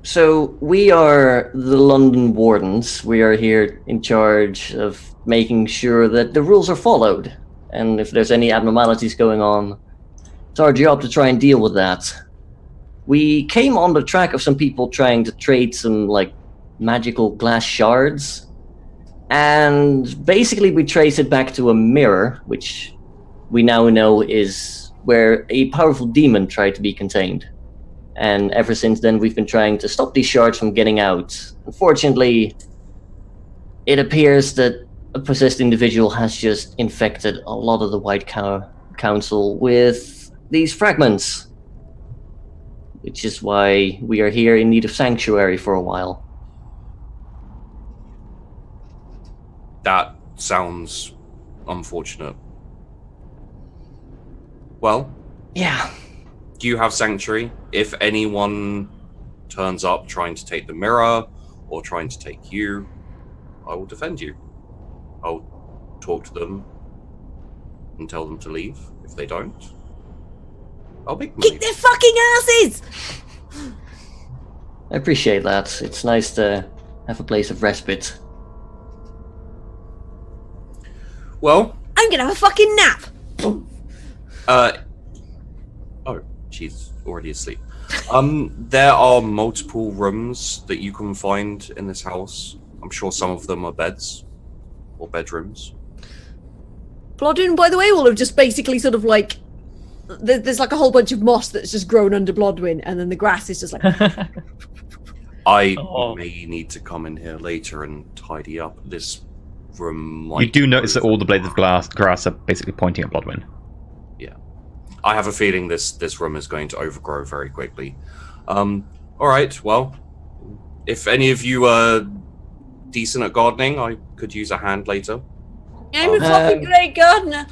So, we are the London Wardens. We are here in charge of making sure that the rules are followed. And if there's any abnormalities going on, it's our job to try and deal with that. We came on the track of some people trying to trade some, like, magical glass shards. And basically we trace it back to a mirror, which we now know is where a powerful demon tried to be contained. And ever since then, we've been trying to stop these shards from getting out. Unfortunately, it appears that a possessed individual has just infected a lot of the White Council with these fragments. Which is why we are here in need of sanctuary for a while. That sounds unfortunate. Well? Yeah. Do you have sanctuary? If anyone turns up trying to take the mirror or trying to take you, I will defend you. I'll talk to them and tell them to leave. If they don't, I'll make them Kick leave. their fucking asses! I appreciate that. It's nice to have a place of respite. Well, I'm gonna have a fucking nap. Oh, she's already asleep. There are multiple rooms that you can find in this house. I'm sure some of them are beds or bedrooms. Blodwin, by the way, will have just basically sort of like... There's like a whole bunch of moss that's just grown under Blodwin, and then the grass is just like... I may need to come in here later and tidy up this room. You do notice that all the blades of grass are basically pointing at Blodwin. Yeah. I have a feeling this room is going to overgrow very quickly. Alright, well, if any of you are decent at gardening, I could use a hand later. I'm a fucking great gardener.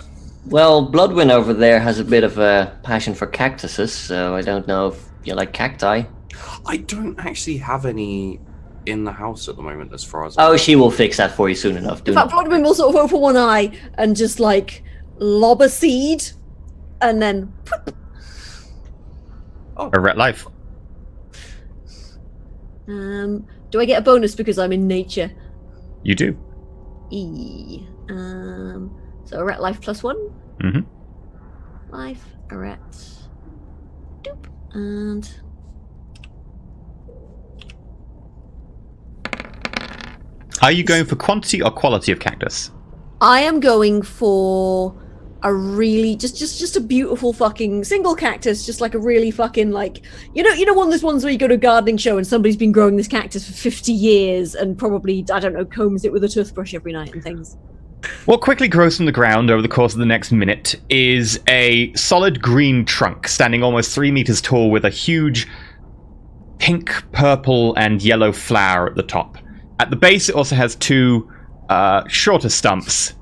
Well, Bloodwin over there has a bit of a passion for cactuses, so I don't know if you like cacti. I don't actually have any in the house at the moment, as far as... Oh, she will fix that for you soon enough. In fact, Blodwin will sort of open one eye and just like lob a seed, and then... A ret life. Do I get a bonus because I'm in nature? You do. So a ret life +1. Mm-hmm. Life, a ret. Doop. And... Are you going for quantity or quality of cactus? I am going for a really just a beautiful fucking single cactus, just like a really fucking like you know one of those ones where you go to a gardening show and somebody's been growing this cactus for 50 years and probably, I don't know, combs it with a toothbrush every night and things. What quickly grows from the ground over the course of the next minute is a solid green trunk standing almost 3 meters tall with a huge pink, purple, and yellow flower at the top. At the base, it also has 2 shorter stumps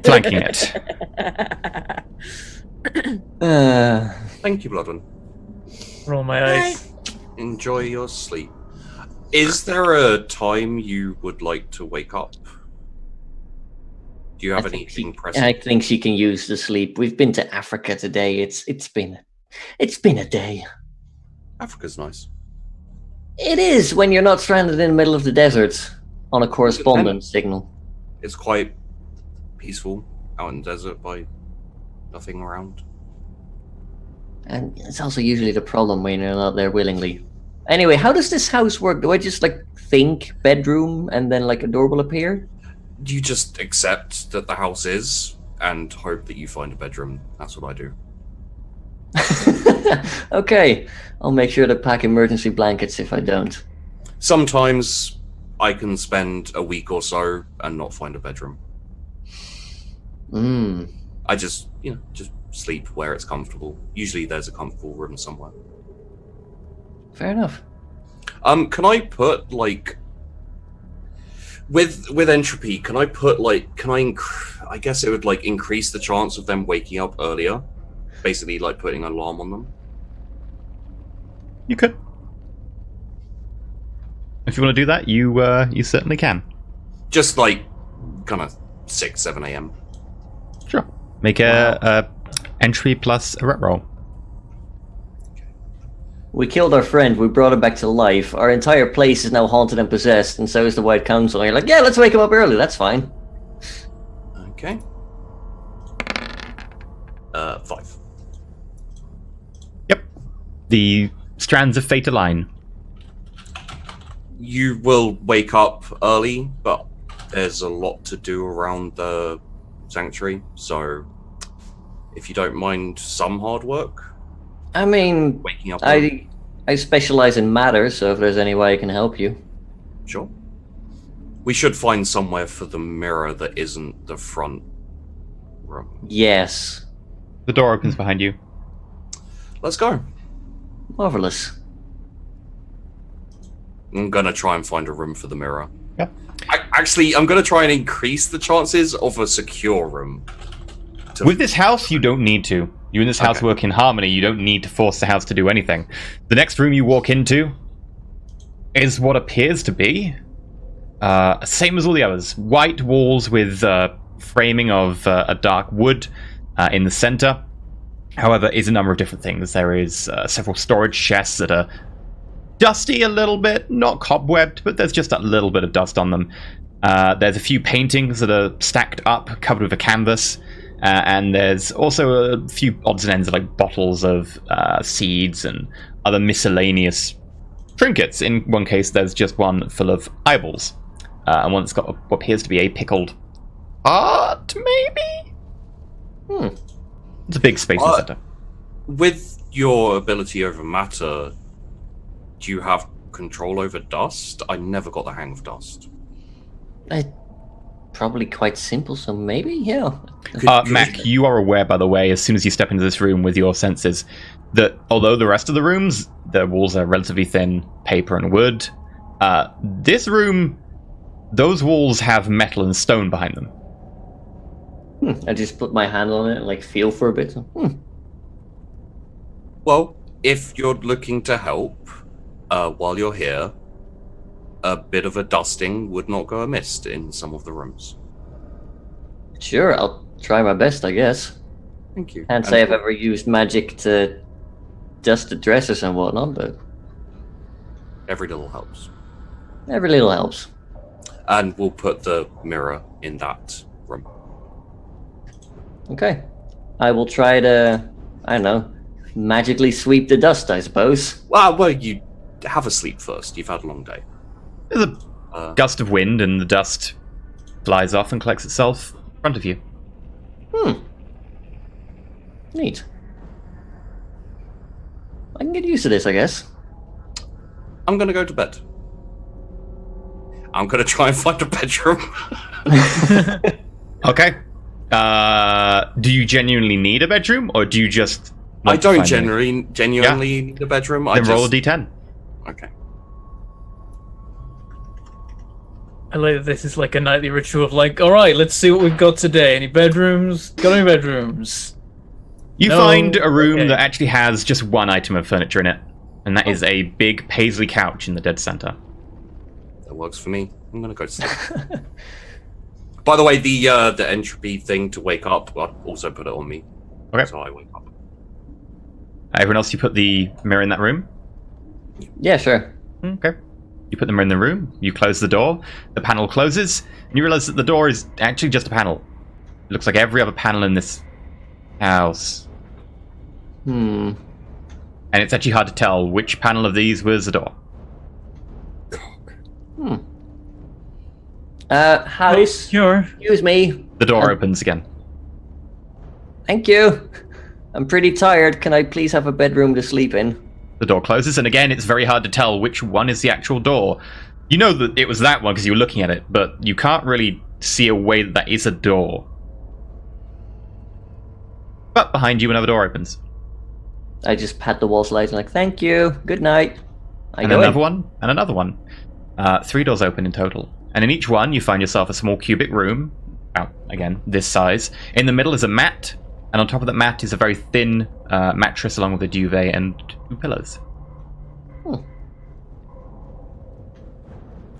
flanking it. Thank you, Bloodwin. Roll my eyes. Enjoy your sleep. Is there a time you would like to wake up? Do you have anything pressing? I think she can use the sleep. We've been to Africa today. It's been a day. Africa's nice. It is when you're not stranded in the middle of the desert on a correspondence signal. It's quite peaceful out in the desert by nothing around. And it's also usually the problem when you're not there willingly. Anyway, how does this house work? Do I just think bedroom and then a door will appear? You just accept that the house is and hope that you find a bedroom. That's what I do. Okay, I'll make sure to pack emergency blankets if I don't. Sometimes I can spend a week or so and not find a bedroom. I just sleep where it's comfortable. Usually there's a comfortable room somewhere. Fair enough. Can I put with entropy, can I put I guess it would increase the chance of them waking up earlier? Basically putting an alarm on them. You could. If you want to do that, you certainly can. Just kind of 6, 7 a.m. Sure. Make a entry plus a rep roll. We killed our friend, we brought him back to life. Our entire place is now haunted and possessed, and so is the White Council. And you're yeah, let's wake him up early, that's fine. Okay. 5. Yep. The strands of fate align. You will wake up early, but there's a lot to do around the sanctuary, so if you don't mind some hard work. I mean, waking up I specialize in matter, so if there's any way I can help you. Sure. We should find somewhere for the mirror that isn't the front room. Yes. The door opens behind you. Let's go. Marvelous. I'm gonna try and find a room for the mirror. Yeah. I'm gonna try and increase the chances of a secure room. With this house, you don't need to. You and this house work in harmony. You don't need to force the house to do anything. The next room you walk into is what appears to be same as all the others. White walls with framing of a dark wood in the center. However, is a number of different things. There is several storage chests that are dusty a little bit, not cobwebbed, but there's just a little bit of dust on them. There's a few paintings that are stacked up, covered with a canvas. And there's also a few odds and ends of bottles of seeds and other miscellaneous trinkets. In one case, there's just one full of eyeballs. And one that's got what appears to be a pickled heart, maybe? It's a big space center. With your ability over matter, do you have control over dust? I never got the hang of dust. Probably quite simple, so maybe, yeah. Mac, you are aware, by the way, as soon as you step into this room with your senses, that although the rest of the rooms, the walls are relatively thin, paper and wood, this room, those walls have metal and stone behind them. I just put my hand on it and feel for a bit. Well, if you're looking to help while you're here, a bit of a dusting would not go amiss in some of the rooms. Sure, I'll try my best, I guess. Thank you. Can't say I've ever used magic to dust the dressers and whatnot, but every little helps. Every little helps. And we'll put the mirror in that room. Okay. I will try to, I don't know, magically sweep the dust, I suppose. Well, you have a sleep first. You've had a long day. There's a gust of wind, and the dust flies off and collects itself in front of you. Neat. I can get used to this, I guess. I'm gonna go to bed. I'm gonna try and find a bedroom. Okay. Do you genuinely need a bedroom, or do you just? I don't genuinely need a bedroom. Then roll a d10. Okay. I like that this is like a nightly ritual of like, all right, let's see what we've got today. Any bedrooms? Got any bedrooms? You find a room that actually has just one item of furniture in it, and that is a big paisley couch in the dead center. That works for me. I'm gonna go to sleep. By the way, the entropy thing to wake up, I'll also put it on me. Okay. So I wake up. Everyone else, you put the mirror in that room? Yeah, sure. Okay. You put them in the room, you close the door, the panel closes, and you realize that the door is actually just a panel. It looks like every other panel in this house. And it's actually hard to tell which panel of these was the door. House. Sure. Excuse me. The door opens again. Thank you. I'm pretty tired. Can I please have a bedroom to sleep in? The door closes, and again, it's very hard to tell which one is the actual door. You know that it was that one because you were looking at it, but you can't really see a way that is a door. But behind you, another door opens. I just pat the wall slightly like, thank you. Good night. And another one, and another one. 3 doors open in total. And in each one, you find yourself a small cubic room, about, again, this size. In the middle is a mat, and on top of that mat is a very thin mattress along with a duvet and 2 pillows.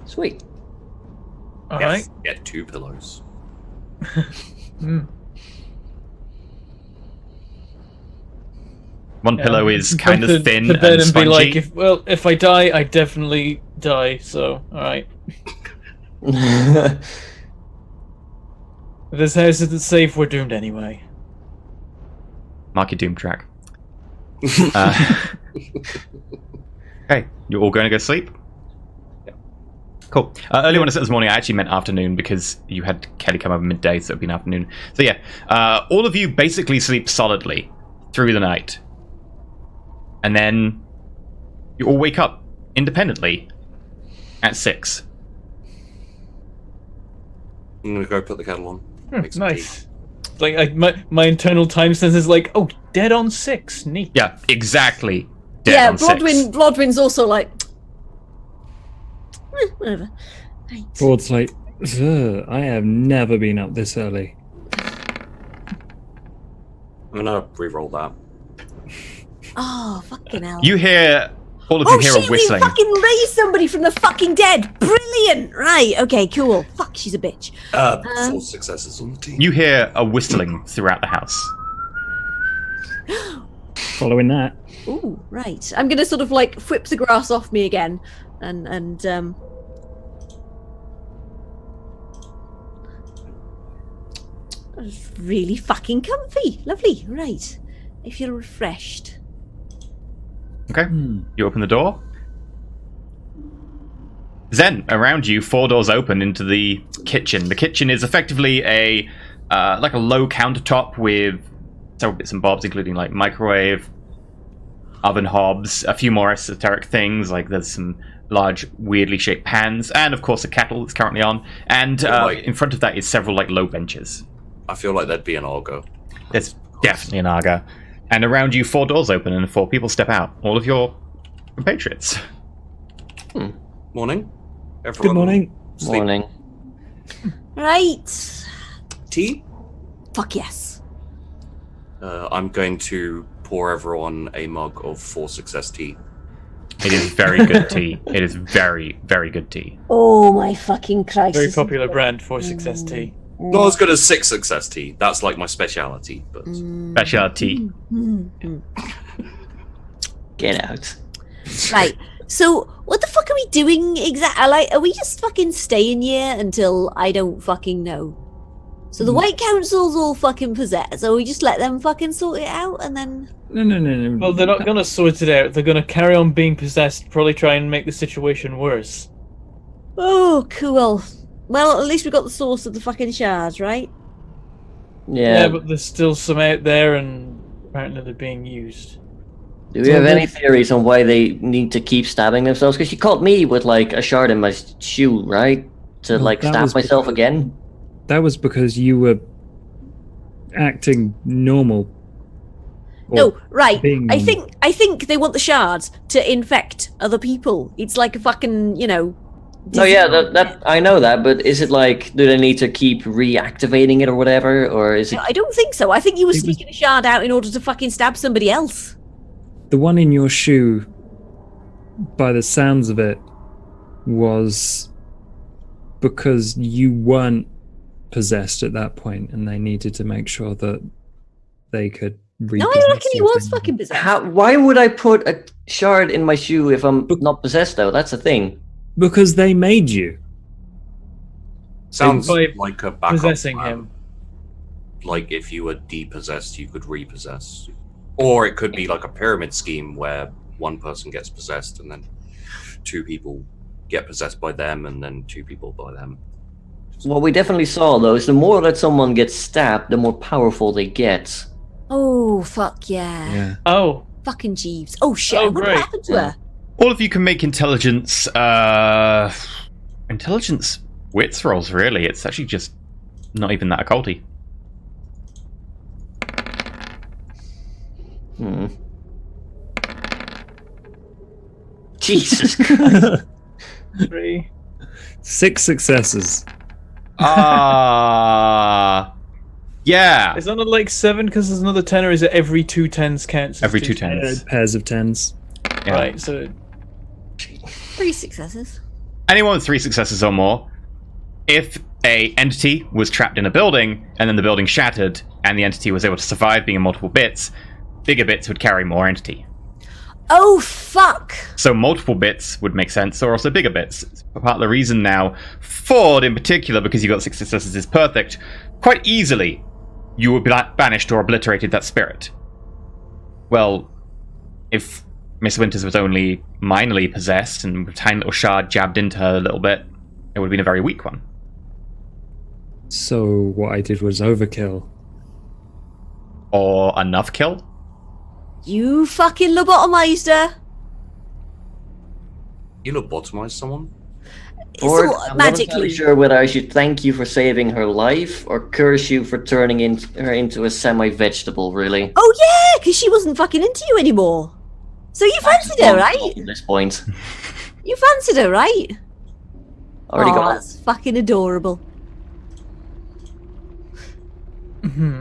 Sweet. All right. Get 2 pillows. One pillow is kind of thin to bed and spongy. be like, if I die, I definitely die. So, all right. If this house isn't safe, we're doomed anyway. Mark your doom track. Okay, you're all going to go sleep? Yeah. Cool. Earlier when I said this morning, I actually meant afternoon because you had Kelly come over midday, so it'd be an afternoon. So yeah, all of you basically sleep solidly through the night. And then you all wake up independently at 6. I'm gonna go put the kettle on. Make some Nice. Like my internal time sense is like, oh, dead on 6. Neat. Yeah, exactly. Dead on 6. Blodwin's also like, whatever. Right. Broad's like, "Ugh, I have never been up this early." I'm gonna re-roll that. Oh, fucking hell. You hear, all of you hear shit, a whistling. we fucking raised somebody from the fucking dead. Brilliant. Right, okay, cool. Fuck, she's a bitch. 4 successes on the team. You hear a whistling throughout the house. Following that. Ooh, right. I'm gonna sort of like whip the grass off me again and it's really fucking comfy. Lovely. Right. I feel refreshed. Okay, you open the door. Then, around you, 4 doors open into the kitchen. The kitchen is effectively a like a low countertop with several bits and bobs, including like microwave, oven hobs, a few more esoteric things, like there's some large, weirdly shaped pans, and of course a kettle that's currently on. And in front of that is several like low benches. I feel like there'd be an Argo. There's definitely an Arga. And around you, 4 doors open and 4 people step out. All of your compatriots. Morning. Everyone. Good morning. Sleep. Morning. Right. Tea? Fuck yes. I'm going to pour everyone a mug of 4 success tea. It is very good tea. It is very, very good tea. Oh my fucking Christ. Very popular brand for Success Tea. Not as good as 6 success tea. That's like my speciality, but Specialty. Get out. Right. So, what the fuck are we doing exactly? Like, are we just fucking staying here until I don't fucking know? So the White Council's all fucking possessed, so we just let them fucking sort it out and then... No. Well, they're not gonna sort it out. They're gonna carry on being possessed, probably try and make the situation worse. Oh, cool. Well, at least we got the source of the fucking shards, right? Yeah. Yeah, but there's still some out there, and Apparently they're being used. Do we have any theories on why they need to keep stabbing themselves? Because she caught me with like a shard in my shoe, right? To like stab myself again. That was because you were acting normal. No, right. I think they want the shards to infect other people. It's like a fucking, No, yeah, that I know that, but is it like, do they need to keep reactivating it or whatever, or is it? I don't think so. I think you were sneaking a shard out in order to fucking stab somebody else. The one in your shoe, by the sounds of it, was because you weren't possessed at that point, and they needed to make sure that they could No, I reckon he was fucking possessed. Why would I put a shard in my shoe if I'm not possessed, though? That's the thing. Because they made you. Sounds like a backup possessing plan. him. Like if you were depossessed, you could repossess. Or it could be like a pyramid scheme where one person gets possessed and then 2 people get possessed by them and then 2 people by them. What we definitely saw, though, is the more that someone gets stabbed, the more powerful they get. Oh, fuck yeah. Oh. Fucking Jeeves. Oh, shit. Oh, what great. happened to her? All of you can make intelligence wits rolls, really. It's actually just not even that occulty. Jesus Christ. 3. 6 successes. Yeah. Is that not like 7 because there's another 10, or is it every 2 10s counts? Every 2 10s. Pairs of 10s. Yeah. Right, so 3 successes. Anyone with 3 successes or more, if a entity was trapped in a building and then the building shattered and the entity was able to survive being in multiple bits, bigger bits would carry more entity. Oh, fuck. So multiple bits would make sense, or also bigger bits. It's part of the reason now, Ford in particular, because you got 6 successes, is perfect. Quite easily, you would be banished or obliterated that spirit. Well, if Miss Winters was only minorly possessed and a tiny little shard jabbed into her a little bit, it would have been a very weak one. So what I did was overkill. Or enough kill? You fucking lobotomized her. You lobotomize someone? Or So, I'm not magically. entirely sure whether I should thank you for saving her life or curse you for turning her into a semi-vegetable, really. Oh, yeah, because she wasn't fucking into you anymore. So you fancied her, right? At this point. You fancied her, right? Already Oh, gone. that's fucking adorable.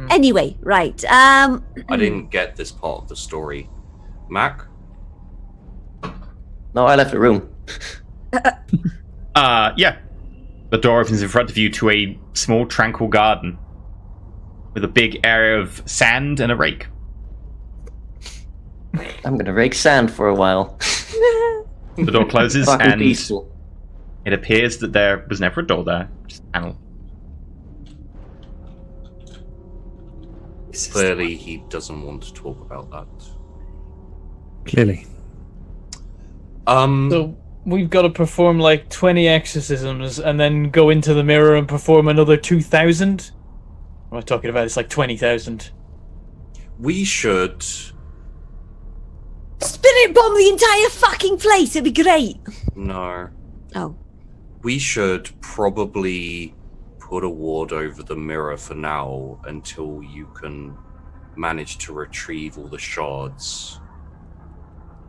Anyway, right. I didn't get this part of the story. Mac? No, I left the room. Yeah. The door opens in front of you to a small, tranquil garden with a big area of sand and a rake. I'm gonna rake sand for a while. The door closes Fucking and peaceful. it appears that there was never a door there, just a panel. Clearly, he doesn't want to talk about that. Clearly. So we've got to perform like 20 exorcisms and then go into the mirror and perform another 2,000? What am I talking about? It's like 20,000. We should... Spirit bomb the entire fucking place. It'd be great. No. Oh. We should probably put a ward over the mirror for now until you can manage to retrieve all the shards.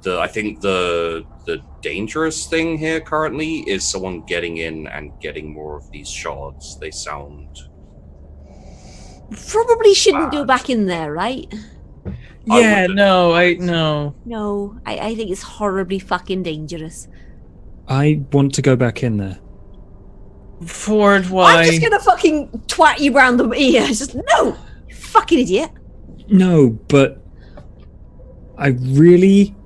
I think the dangerous thing here currently is someone getting in and getting more of these shards. They sound... Probably shouldn't go back in there, right? Yeah, No, I think it's horribly fucking dangerous. I want to go back in there. Ford, why? I'm just gonna fucking twat you round the ear. Just no, you fucking idiot. No, but I really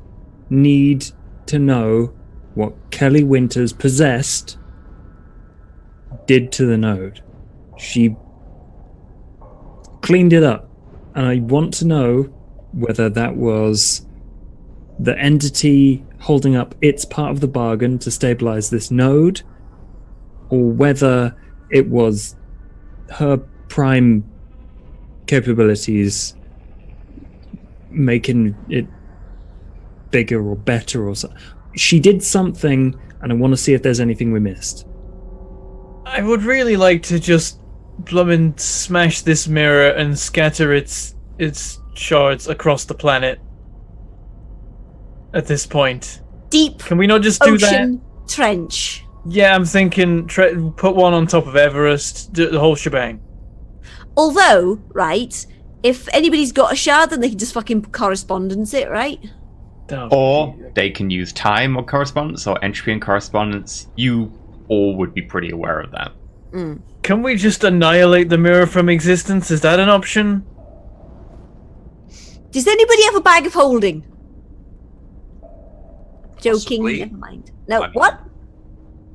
need to know what Kelly Winters possessed did to the node. She cleaned it up, and I want to know whether that was the entity holding up its part of the bargain to stabilize this node, or whether it was her prime capabilities making it bigger or better or something. She did something, and I want to see if there's anything we missed. I would really like to just blummin' smash this mirror and scatter its shards across the planet. At this point, Deep. Can we not just do that? Ocean trench. Yeah, I'm thinking put one on top of Everest, do the whole shebang. Although, right, if anybody's got a shard, then they can just fucking correspondence it, right? Or they can use time or correspondence or entropy and correspondence. You all would be pretty aware of that. Mm. Can we just annihilate the mirror from existence? Is that an option? Does anybody have a bag of holding? Joking. Possibly. Never mind. No, what?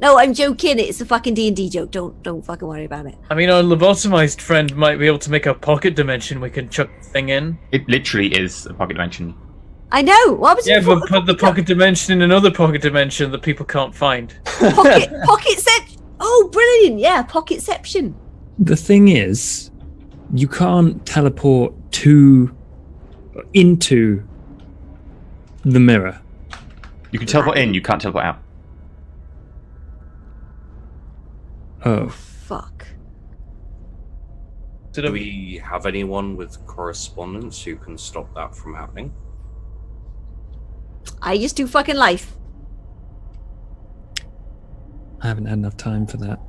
No, I'm joking. It's a fucking D&D joke. Don't fucking worry about it. I mean, our lobotomized friend might be able to make a pocket dimension we can chuck the thing in. It literally is a pocket dimension. I know. What was Yeah, but put the pocket dimension in another pocket dimension that people can't find. Pocketception. Oh, brilliant. Yeah, pocketception. The thing is, you can't teleport into the mirror. You can teleport in, you can't teleport out. Oh. Fuck. Do we have anyone with correspondence who can stop that from happening? I just do fucking life. I haven't had enough time for that.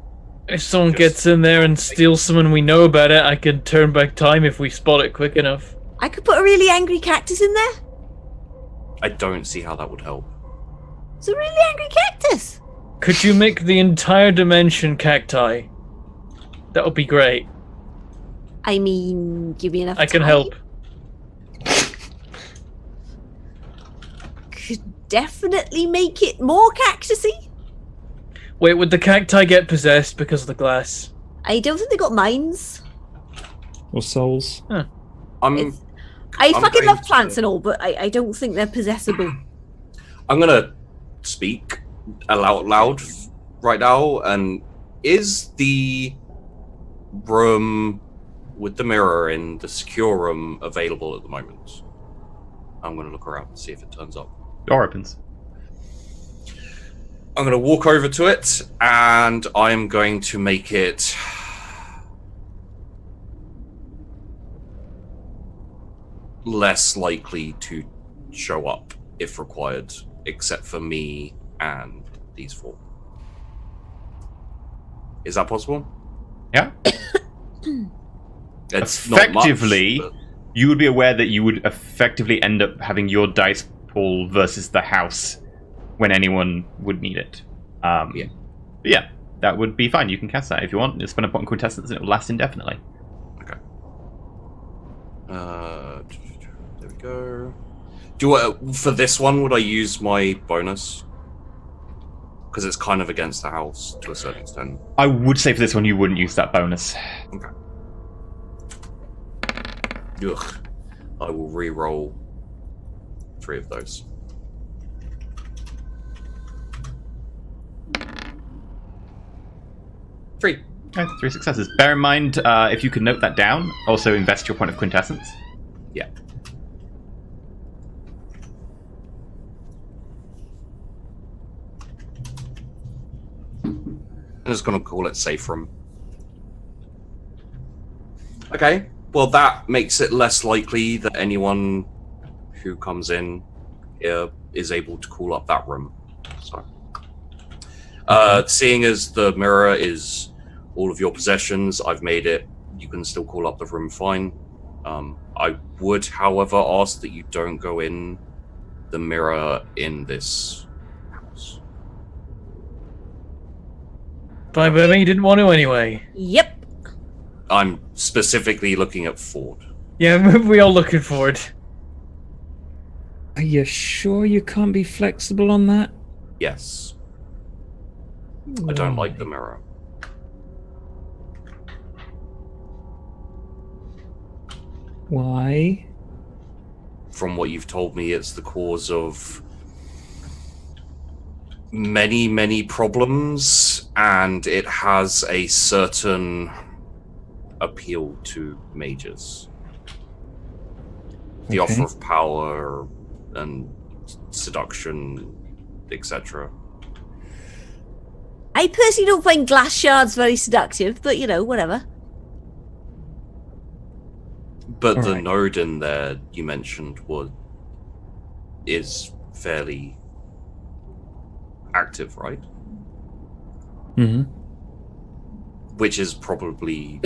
If someone gets in there and steals someone we know about it, I can turn back time if we spot it quick enough. I could put a really angry cactus in there. I don't see how that would help. It's a really angry cactus. Could you make the entire dimension cacti? That would be great. I mean, give me enough I can time. help. Could definitely make it more cactusy. Wait, would the cacti get possessed because of the glass? I don't think they got minds. Or souls. I I'm fucking going love plants to- and all, but I don't think they're possessable. I'm gonna speak loud right now. And is the room with the mirror in the secure room available at the moment? I'm gonna look around and see if it turns up. Door opens. I'm gonna walk over to it and I'm going to make it less likely to show up if required, except for me and these four. Is that possible? Yeah. It's not much, Effectively, but- you would be aware that you would effectively end up having your dice pool versus the house when anyone would need it. Yeah. But yeah, that would be fine. You can cast that if you want. Just spend a point on quintessence and it will last indefinitely. Okay. There we go. For this one, would I use my bonus? Because it's kind of against the house to a certain extent. I would say for this one you wouldn't use that bonus. Okay. Ugh. I will re-roll 3 of those. Three. Okay, 3 successes. Bear in mind, if you could note that down, also invest your point of quintessence. Yeah. I'm just going to call it safe room. Okay, well that makes it less likely that anyone who comes in here is able to call up that room. So, seeing as the mirror is all of your possessions, I've made it. You can still call up the room fine. I would, however, ask that you don't go in the mirror in this house. Fine by me, you didn't want to anyway. Yep. I'm specifically looking at Ford. Yeah, we all looking forward. Are you sure you can't be flexible on that? Yes. I don't like the mirror. Why? From what you've told me, it's the cause of many, many problems, and it has a certain appeal to mages. the offer of power and seduction, etc. I personally don't find glass shards very seductive, but whatever. But the node in there you mentioned is fairly active, right? Mm-hmm. Which is probably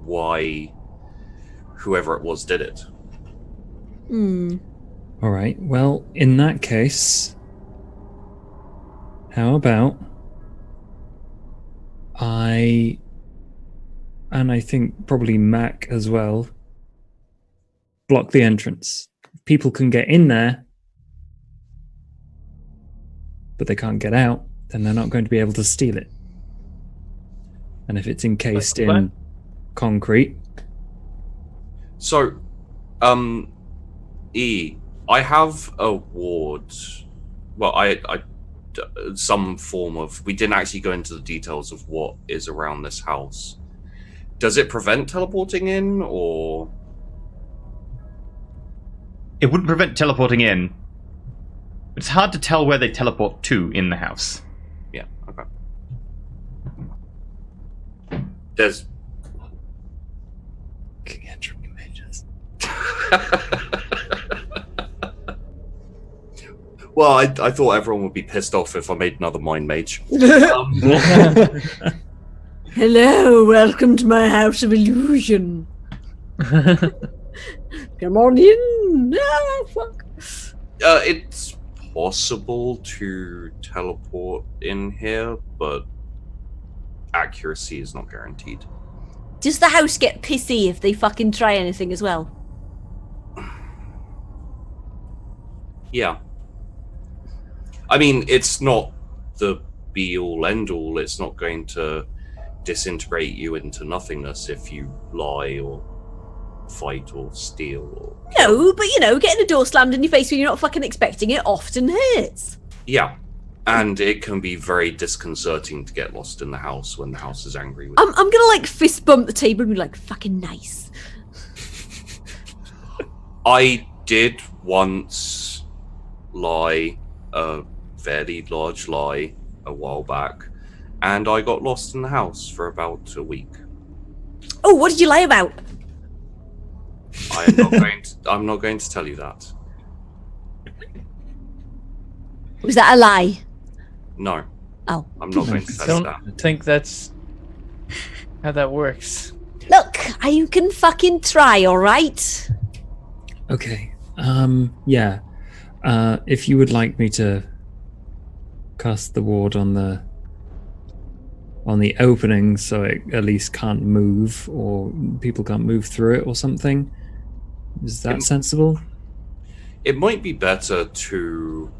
why whoever it was did it. All right. Well, in that case, how about I think probably Mac as well, block the entrance. People can get in there, but they can't get out, then they're not going to be able to steal it. And if it's encased in concrete... So, I have a ward. Well, I some form of... We didn't actually go into the details of what is around this house. Does it prevent teleporting in, or...? It wouldn't prevent teleporting in. It's hard to tell where they teleport to in the house. Yeah, okay. There's... Entropy mages. Well, I thought everyone would be pissed off if I made another mind mage. Hello, welcome to my house of illusion. Come on in. Ah, fuck. It's possible to teleport in here, but accuracy is not guaranteed. Does the house get pissy if they fucking try anything as well? Yeah. I mean, it's not the be-all, end-all. It's not going to disintegrate you into nothingness if you lie or fight or steal or... No, but getting a door slammed in your face when you're not fucking expecting it often hurts. Yeah. And it can be very disconcerting to get lost in the house when the house is angry with I'm gonna fist bump the table and be like, fucking nice. I did once lie a fairly large lie a while back, and I got lost in the house for about a week. Oh, what did you lie about? I'm not going to tell you that. Was that a lie? No. Oh. I'm not going to tell you that. I don't think that's how that works. Look, you can fucking try, alright? Okay. Yeah. If you would like me to cast the ward on the opening so it at least can't move, or people can't move through it or something, is that sensible? It might be better to,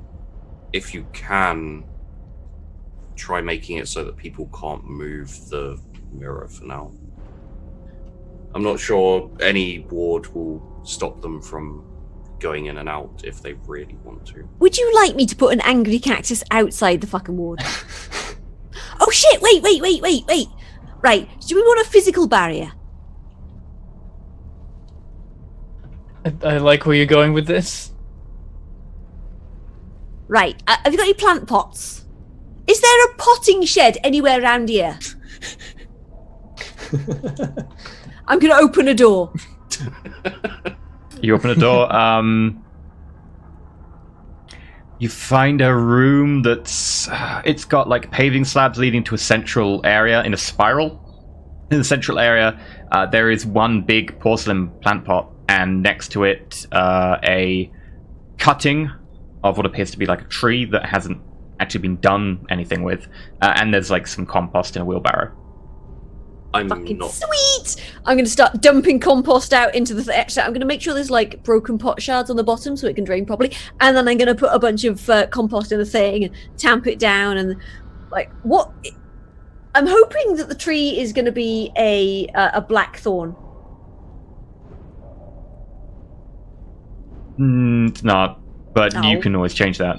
if you can, try making it so that people can't move the mirror for now. I'm not sure any ward will stop them from going in and out if they really want to. Would you like me to put an angry cactus outside the fucking ward? Oh shit, wait. Right, do we want a physical barrier? I like where you're going with this. Right, have you got any plant pots? Is there a potting shed anywhere around here? I'm gonna open a door. You open a door. You find a room that's... it's got paving slabs leading to a central area in a spiral. In the central area, there is one big porcelain plant pot, and next to it, a cutting of what appears to be a tree that hasn't actually been done anything with. And there's some compost in a wheelbarrow. Fucking sweet! I'm going to start dumping compost out into the extra. I'm going to make sure there's broken pot shards on the bottom so it can drain properly, and then I'm going to put a bunch of compost in the thing and tamp it down. And what? I'm hoping that the tree is going to be a blackthorn. It's not, but you can always change that.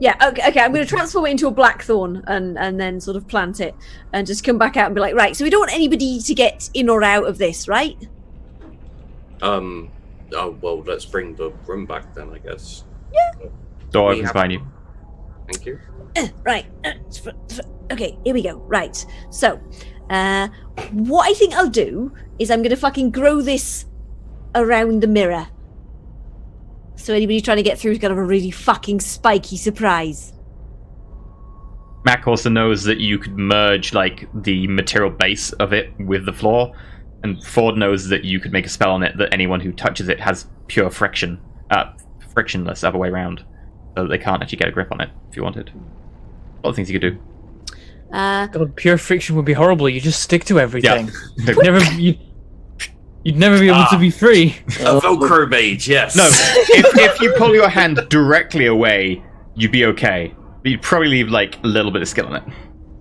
Yeah, okay, I'm going to transform it into a blackthorn and then sort of plant it and just come back out and be like, right, so we don't want anybody to get in or out of this, right? Oh, well, let's bring the room back then, I guess. Yeah. Door opens behind you. Thank you. Right. Okay, here we go. Right. So, what I think I'll do is I'm going to fucking grow this around the mirror. So anybody trying to get through is going to have a really fucking spiky surprise. Mac also knows that you could merge, like, the material base of it with the floor. And Ford knows that you could make a spell on it that anyone who touches it has pure friction. Frictionless, other way around. So that they can't actually get a grip on it, if you wanted. A lot of things you could do. God, pure friction would be horrible. You just stick to everything. Yeah. You'd never be able to be free. A Velcro mage, yes. No, if you pull your hand directly away, you'd be okay. But you'd probably leave, like, a little bit of skill on it.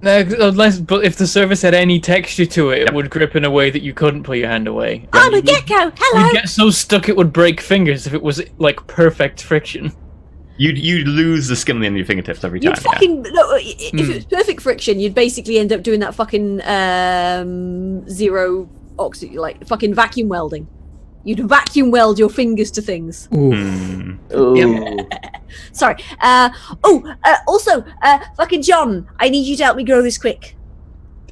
But if the surface had any texture to it, it would grip in a way that you couldn't pull your hand away. I'm a gecko. Hello. You'd get so stuck it would break fingers if it was like perfect friction. You'd lose the skin on the end of your fingertips every time. You'd fucking if it was perfect friction, you'd basically end up doing that fucking zero oxygen, like fucking vacuum welding. You'd vacuum weld your fingers to things. Ooh. Sorry. Also, fucking John, I need you to help me grow this quick.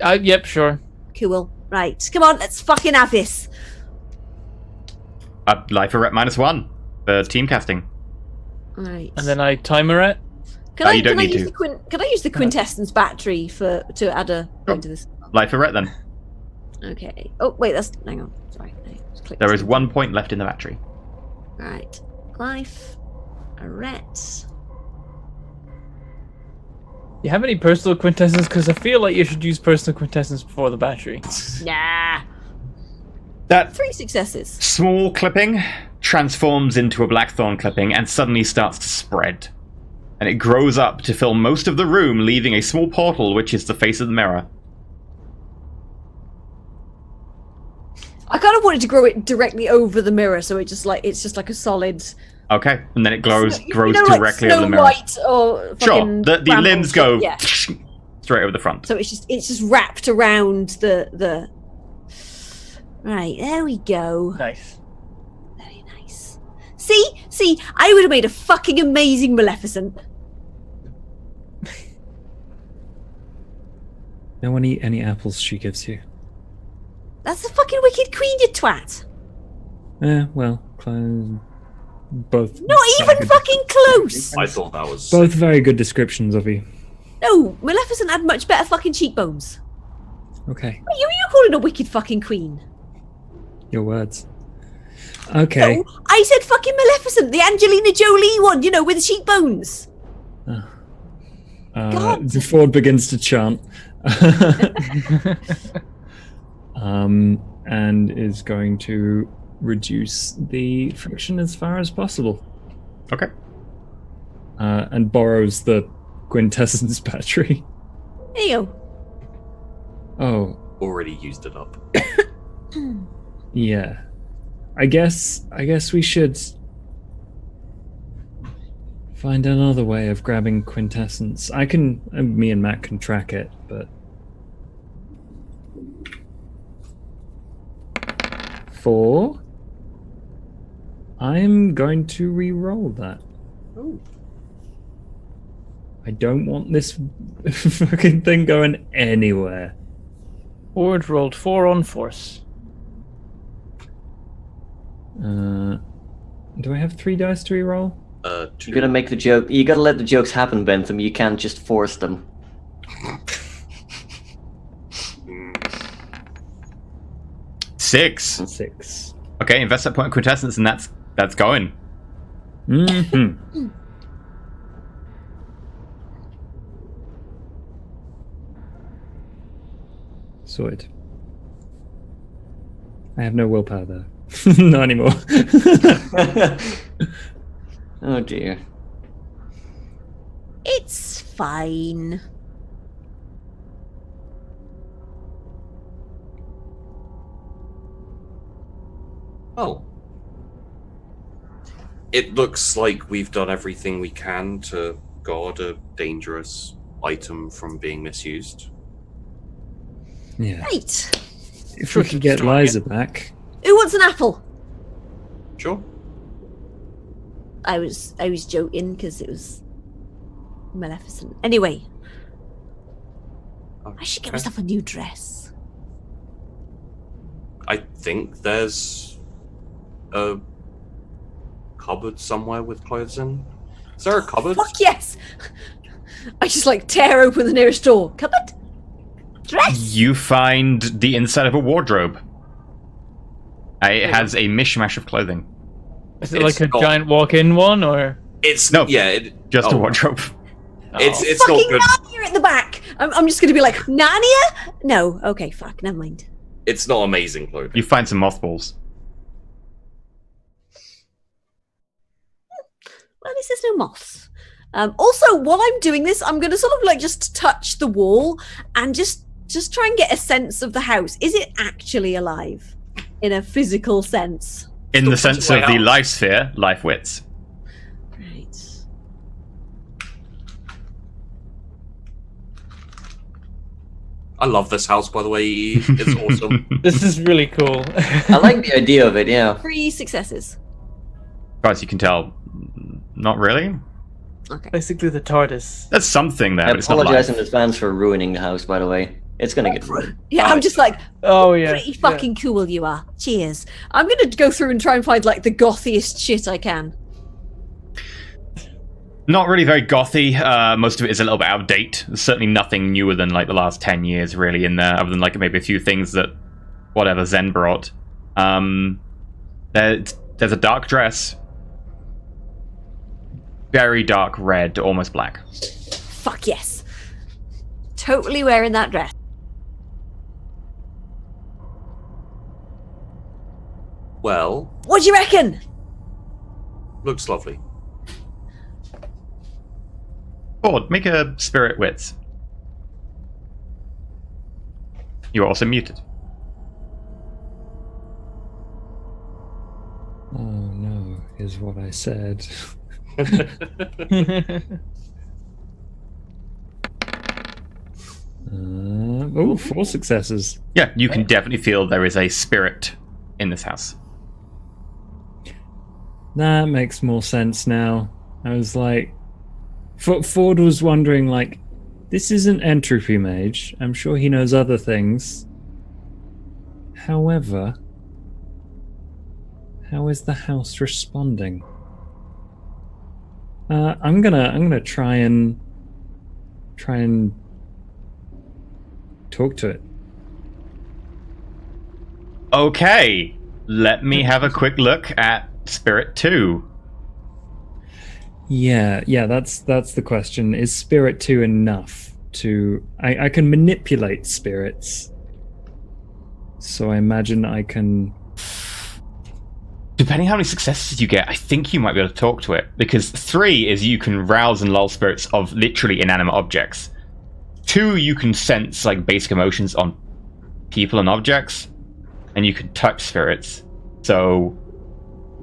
Yep, sure. Cool. Right. Come on, let's fucking have this. Life a rep -1 for team casting. Right. And then I timer it. Can I use the quintessence battery to add a point to this? Life a rep then. Okay. Oh wait, hang on. Sorry. There is 1 point left in the battery. Right. Life. A ret. You have any personal quintessence? Because I feel like you should use personal quintessence before the battery. Nah. That 3 successes. small clipping transforms into a blackthorn clipping and suddenly starts to spread. And it grows up to fill most of the room, leaving a small portal, which is the face of the mirror. I kind of wanted to grow it directly over the mirror, so it's just like a solid. Okay, and then it grows You know, like directly Snow over the mirror. White or Sure, fucking the limbs go yeah. straight over the front. So it's just wrapped around the. Right, there we go. Nice. Very nice. See, I would have made a fucking amazing Maleficent. No one eat any apples she gives you. That's the fucking wicked queen, you twat. Well, both. Not even fucking close. I thought that was... Both very good descriptions of you. No, Maleficent had much better fucking cheekbones. Okay, What are you calling a wicked fucking queen? your words. Okay. No, I said fucking Maleficent, the Angelina Jolie one, you know, with the cheekbones. God. Ford begins to chant. And is going to reduce the friction as far as possible. Okay. And borrows the quintessence battery. There you go. Oh, Already used it up. yeah. I guess we should find another way of grabbing quintessence. Me and Matt can track it, but 4. I'm going to re-roll that. Ooh. I don't want this fucking thing going anywhere. Ford rolled 4 on force. Do I have 3 dice to re-roll? You gotta make the joke. You gotta let the jokes happen, Bentham. You can't just force them. 6. 6. Okay, invest that point of quintessence, and that's going. Mm-hmm. Sorted. I have no willpower though. Not anymore. Oh dear. It's fine. Oh. It looks like we've done everything we can to guard a dangerous item from being misused. Yeah. Right. If we could get Liza back. Who wants an apple? Sure. I was joking because it was Maleficent. Anyway, I should get myself a new dress. I think there's a cupboard somewhere with clothes in. Is there a cupboard? Fuck yes! I just like tear open the nearest door. Cupboard? Dress? You find the inside of a wardrobe. It has a mishmash of clothing. Is it like a giant walk-in one, or? It's no, just a wardrobe. It's not good. Narnia at the back. I'm just going to be like, Narnia? No. Okay, fuck. Never mind. It's not amazing clothing. You find some mothballs. Well, at least there's no moths. Also, while I'm doing this, I'm going to sort of like just touch the wall and just try and get a sense of the house. Is it actually alive in a physical sense? In the sense of the life sphere, life wits. Right. I love this house, by the way. It's awesome. This is really cool. I like the idea of it, yeah. 3 successes. As you can tell, not really. Okay. Basically the TARDIS. There's something there, I but it's not apologize life. in advance for ruining the house, by the way. It's gonna get ruined. Yeah, I'm just like, Oh yeah. pretty fucking cool you are. Cheers. I'm going to go through and try and find like the gothiest shit I can. Not really very gothy. Most of it is a little bit out of date. There's certainly nothing newer than like the last 10 years really in there, other than like maybe a few things that whatever Zen brought. There's a dark dress. Very dark red, almost black. Fuck yes. Totally wearing that dress. Well, What do you reckon? looks lovely. Ford, make a spirit wits. You're also muted. Oh no, is what I said. Oh, 4 successes. Yeah, you can definitely feel there is a spirit in this house. That makes more sense now. I was like, Ford was wondering, like, this isn't Entropy Mage. I'm sure he knows other things. However, how is the house responding? I'm gonna try and talk to it. Okay, let me have a quick look at Spirit 2. Yeah, that's the question. Is Spirit 2 enough to... I can manipulate spirits. So I imagine I can... Depending how many successes you get, I think you might be able to talk to it. Because 3 is you can rouse and lull spirits of literally inanimate objects. 2, you can sense like basic emotions on people and objects. And you can touch spirits. So,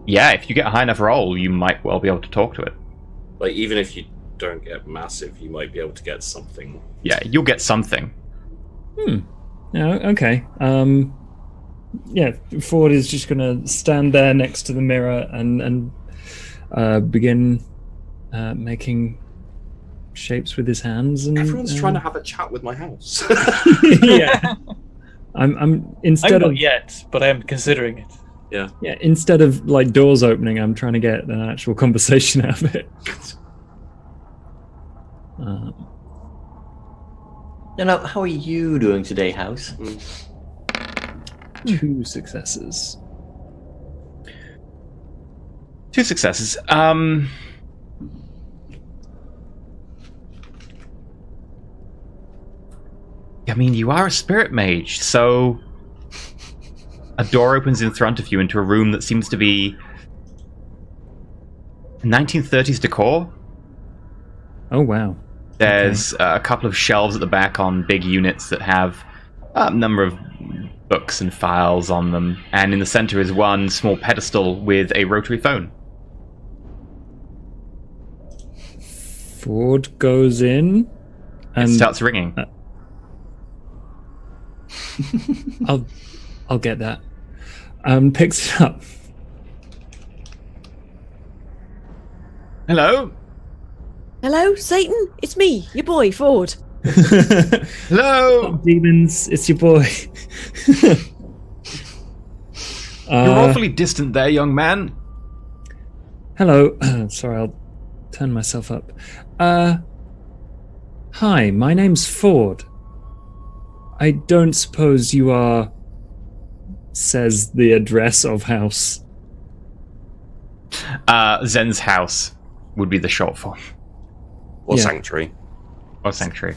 yeah, if you get a high enough roll, you might well be able to talk to it. Like, even if you don't get massive, you might be able to get something. Yeah, you'll get something. Oh, okay. Yeah, Ford is just going to stand there next to the mirror and begin making shapes with his hands. And everyone's trying to have a chat with my house. Yeah, I'm instead I'm of not yet, but I am considering it. Yeah. Instead of like doors opening, I'm trying to get an actual conversation out of it. Now, how are you doing today, House? 2 successes. 2 successes. I mean, you are a spirit mage, so a door opens in front of you into a room that seems to be 1930s decor. Oh, wow. There's a couple of shelves at the back on big units that have a number of books and files on them, and in the center is one small pedestal with a rotary phone. Ford goes in and It starts ringing. I'll get that. Picks it up. Hello? Hello, Satan? It's me, your boy, Ford. Hello? Demons, it's your boy. You're awfully distant there, young man. Hello. Sorry, I'll turn myself up. Hi, my name's Ford. I don't suppose you are... says the address of house. Zen's house would be the short form. Or Yeah. sanctuary. Or sanctuary.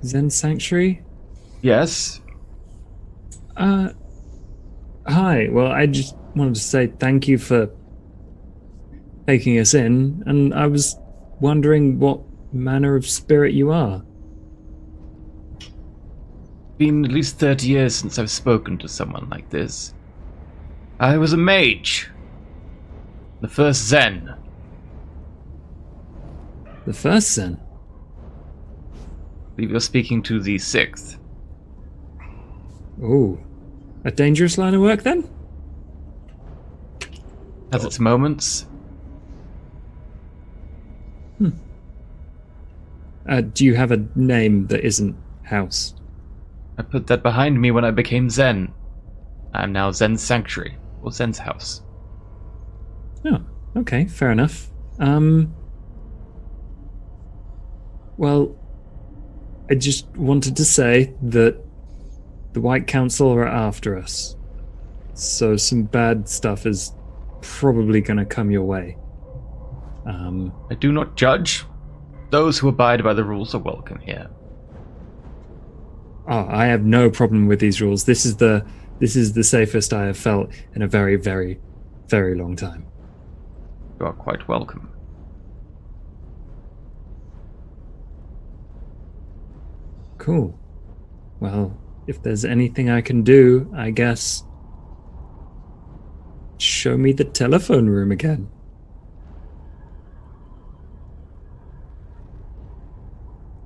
Zen Sanctuary? Yes. Hi. Well, I just wanted to say thank you for taking us in, and I was wondering what manner of spirit you are. Been at least 30 years since I've spoken to someone like this. I was a mage. The first Zen. The first Zen? I believe you're speaking to the 6th. Oh. A dangerous line of work, then? Has its moments. Do you have a name that isn't house? I put that behind me when I became Zen. I am now Zen's Sanctuary, or Zen's house. Oh, okay, fair enough. Well, I just wanted to say that the White Council are after us. So some bad stuff is probably going to come your way. I do not judge. Those who abide by the rules are welcome here. Oh, I have no problem with these rules. This is the safest I have felt in a very, very, very long time. You are quite welcome. Cool. Well, if there's anything I can do, I guess... show me the telephone room again.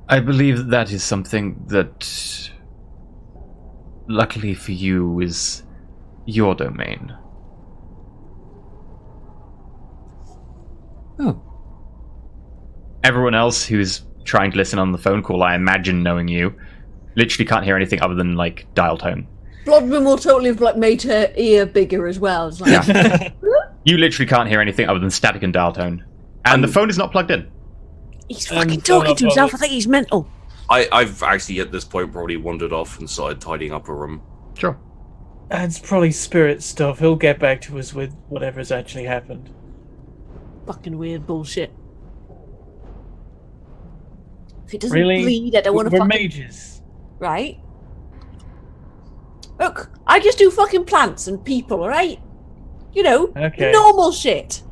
I believe that is something that, luckily for you, is your domain. Oh. Everyone else who's trying to listen on the phone call, I imagine knowing you, literally can't hear anything other than, like, dial tone. Blodman will totally have like made her ear bigger as well. It's like, Yeah. You literally can't hear anything other than static and dial tone. And the phone is not plugged in. he's fucking talking to himself. I think he's mental. I've actually at this point probably wandered off and started tidying up a room. Sure. It's probably spirit stuff. He'll get back to us with whatever's actually happened. Fucking weird bullshit. If it doesn't Really? bleed, I don't want to We're fucking... mages. Right? Look, I just do fucking plants and people, alright? You know, Okay. normal shit.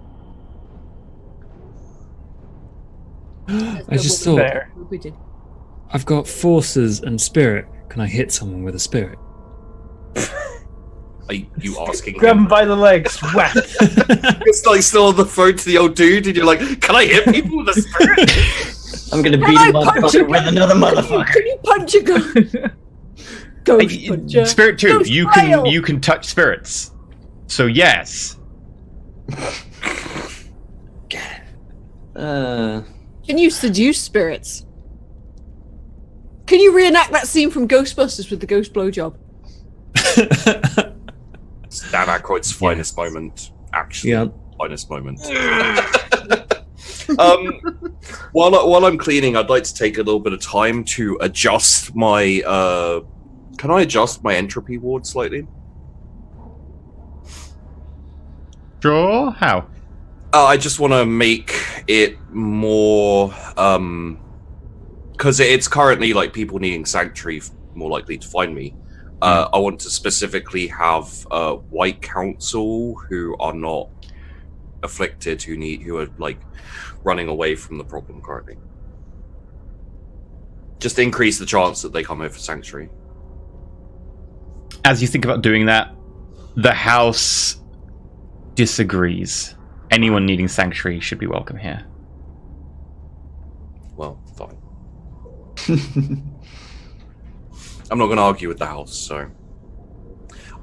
I just thought, Fair. I've got forces and spirit. Can I hit someone with a spirit? Are you asking Grab him him? by the legs. Whack. It's like still on the phone to the old dude, and you're like, "Can I hit people with a spirit?" I'm gonna Can beat I a punch motherfucker a with another motherfucker. Can you punch a gun? Ghost puncher. Spirit 2, Ghost you file. can touch spirits. So yes. Can you seduce spirits? Can you reenact that scene from Ghostbusters with the ghost blowjob? It's Dan Aykroyd's finest moment. Actually, Yep. finest moment. While I'm cleaning, I'd like to take a little bit of time to adjust my. Can I adjust my entropy ward slightly? Sure. How? I just want to make it more, because it's currently like people needing sanctuary more likely to find me. I want to specifically have white council who are not afflicted, who are like running away from the problem currently. Just increase the chance that they come over for sanctuary. As you think about doing that, the house disagrees. Anyone needing sanctuary should be welcome here. Well, fine. I'm not going to argue with the house, so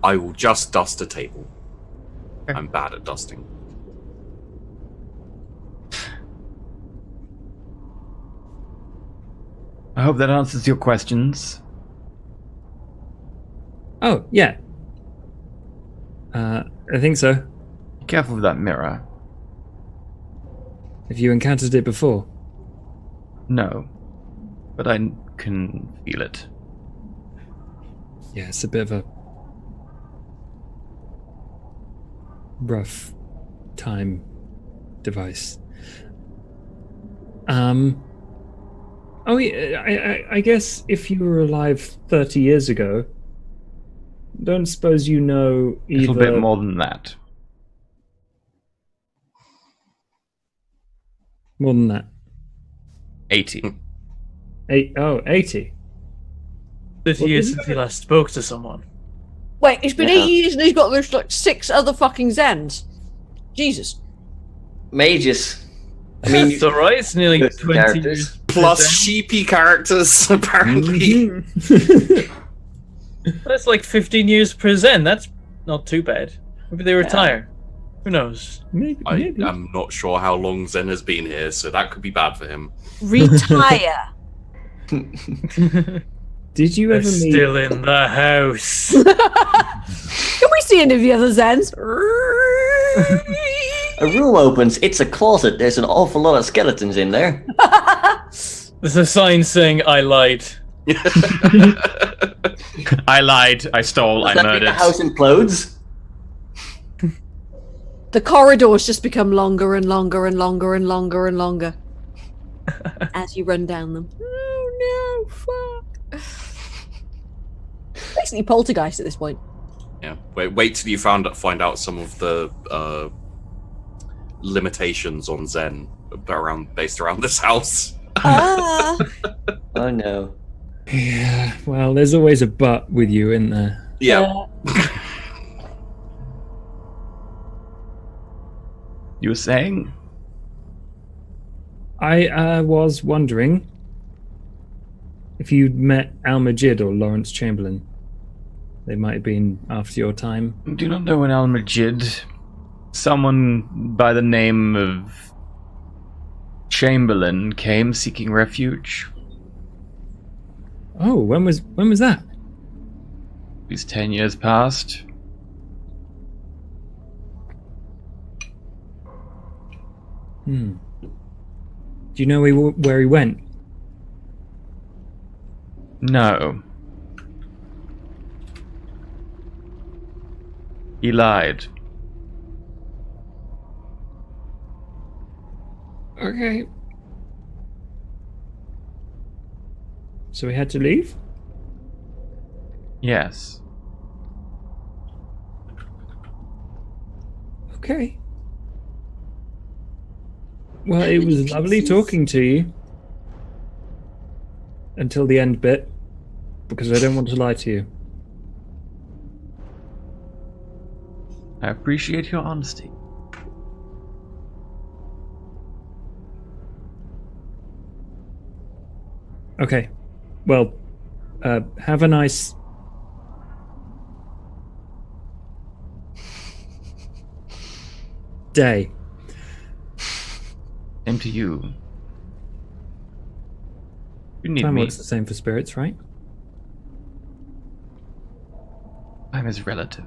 I will just dust a table. Okay. I'm bad at dusting. I hope that answers your questions. Oh, yeah. I think so. Be careful with that mirror. Have you encountered it before? No. But I can feel it. Yeah, it's a bit of a rough time device. Oh, yeah, I guess if you were alive 30 years ago, don't suppose you know either... A little bit more than that. More than that? 80. 80? 30 years since he last spoke to someone. Wait, it's been 80 years and he's got those like 6 other fucking Zens. Jesus. Mages. I mean, it's alright, it's nearly 20 years. Plus sheepy characters, apparently. That's like 15 years per Zen. That's not too bad. Maybe they retire. Who knows? Maybe. I'm not sure how long Zen has been here, so that could be bad for him. Retire. Did you ever meet... Still in the house. Can we see any of the other Zens? A room opens. It's a closet. There's an awful lot of skeletons in there. There's a sign saying, I lied. I lied, I stole, Does I that mean murdered. the house implodes? The corridors just become longer and longer and longer and longer and longer as you run down them. Oh no, fuck. Basically poltergeist at this point. Yeah. Wait till you find out some of the limitations on Zen based around this house. Ah. Oh no. Yeah, well, there's always a but with you, isn't there? Yeah. You were saying? I was wondering if you'd met Al Majid or Lawrence Chamberlain. They might have been after your time. Do you not know an Al Majid? Someone by the name of Chamberlain came seeking refuge. Oh, when was that? These 10 years past. Do you know where he went? No. He lied. Okay. So we had to leave? Yes. Okay. Well, it was lovely talking to you. Until the end bit. Because I don't want to lie to you. I appreciate your honesty. Okay. Well, have a nice... day. Same to you. You need Time me. works the same for spirits, right? Time is relative.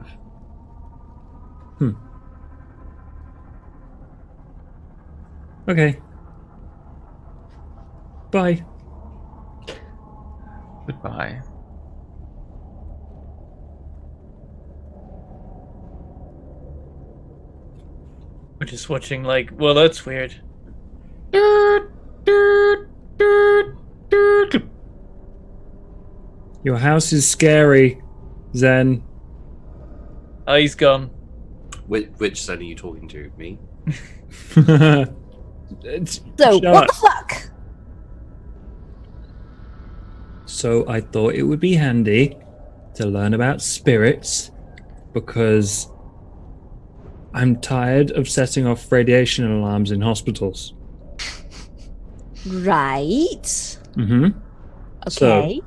Okay. Bye. Goodbye. We're just watching like, well, that's weird. Your house is scary, Zen. Oh, he's gone. Which Zen are you talking to? Me? So, what the fuck? So I thought it would be handy to learn about spirits because I'm tired of setting off radiation alarms in hospitals. Right. Mm-hmm. Okay. So,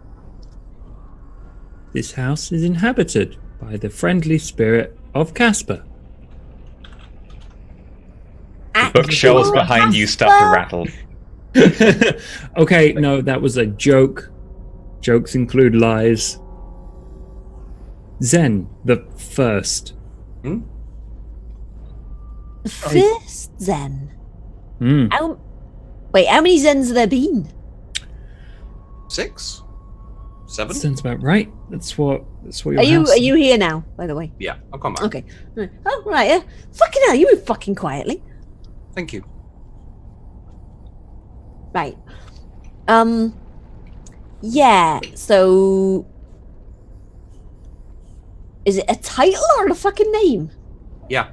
this house is inhabited by the friendly spirit of Casper. Bookshelves behind you start to rattle. Okay, no, that was a joke. Jokes include lies. Zen, the first. The first Zen. How many Zens have there been? 6? 7? Sounds about right. That's what your Are house you here now, by the way? Yeah, I'll come back. Okay. Right. Oh, right, yeah. Fucking hell, you move fucking quietly. Thank you. Right. Yeah, so... Is it a title or a fucking name? Yeah.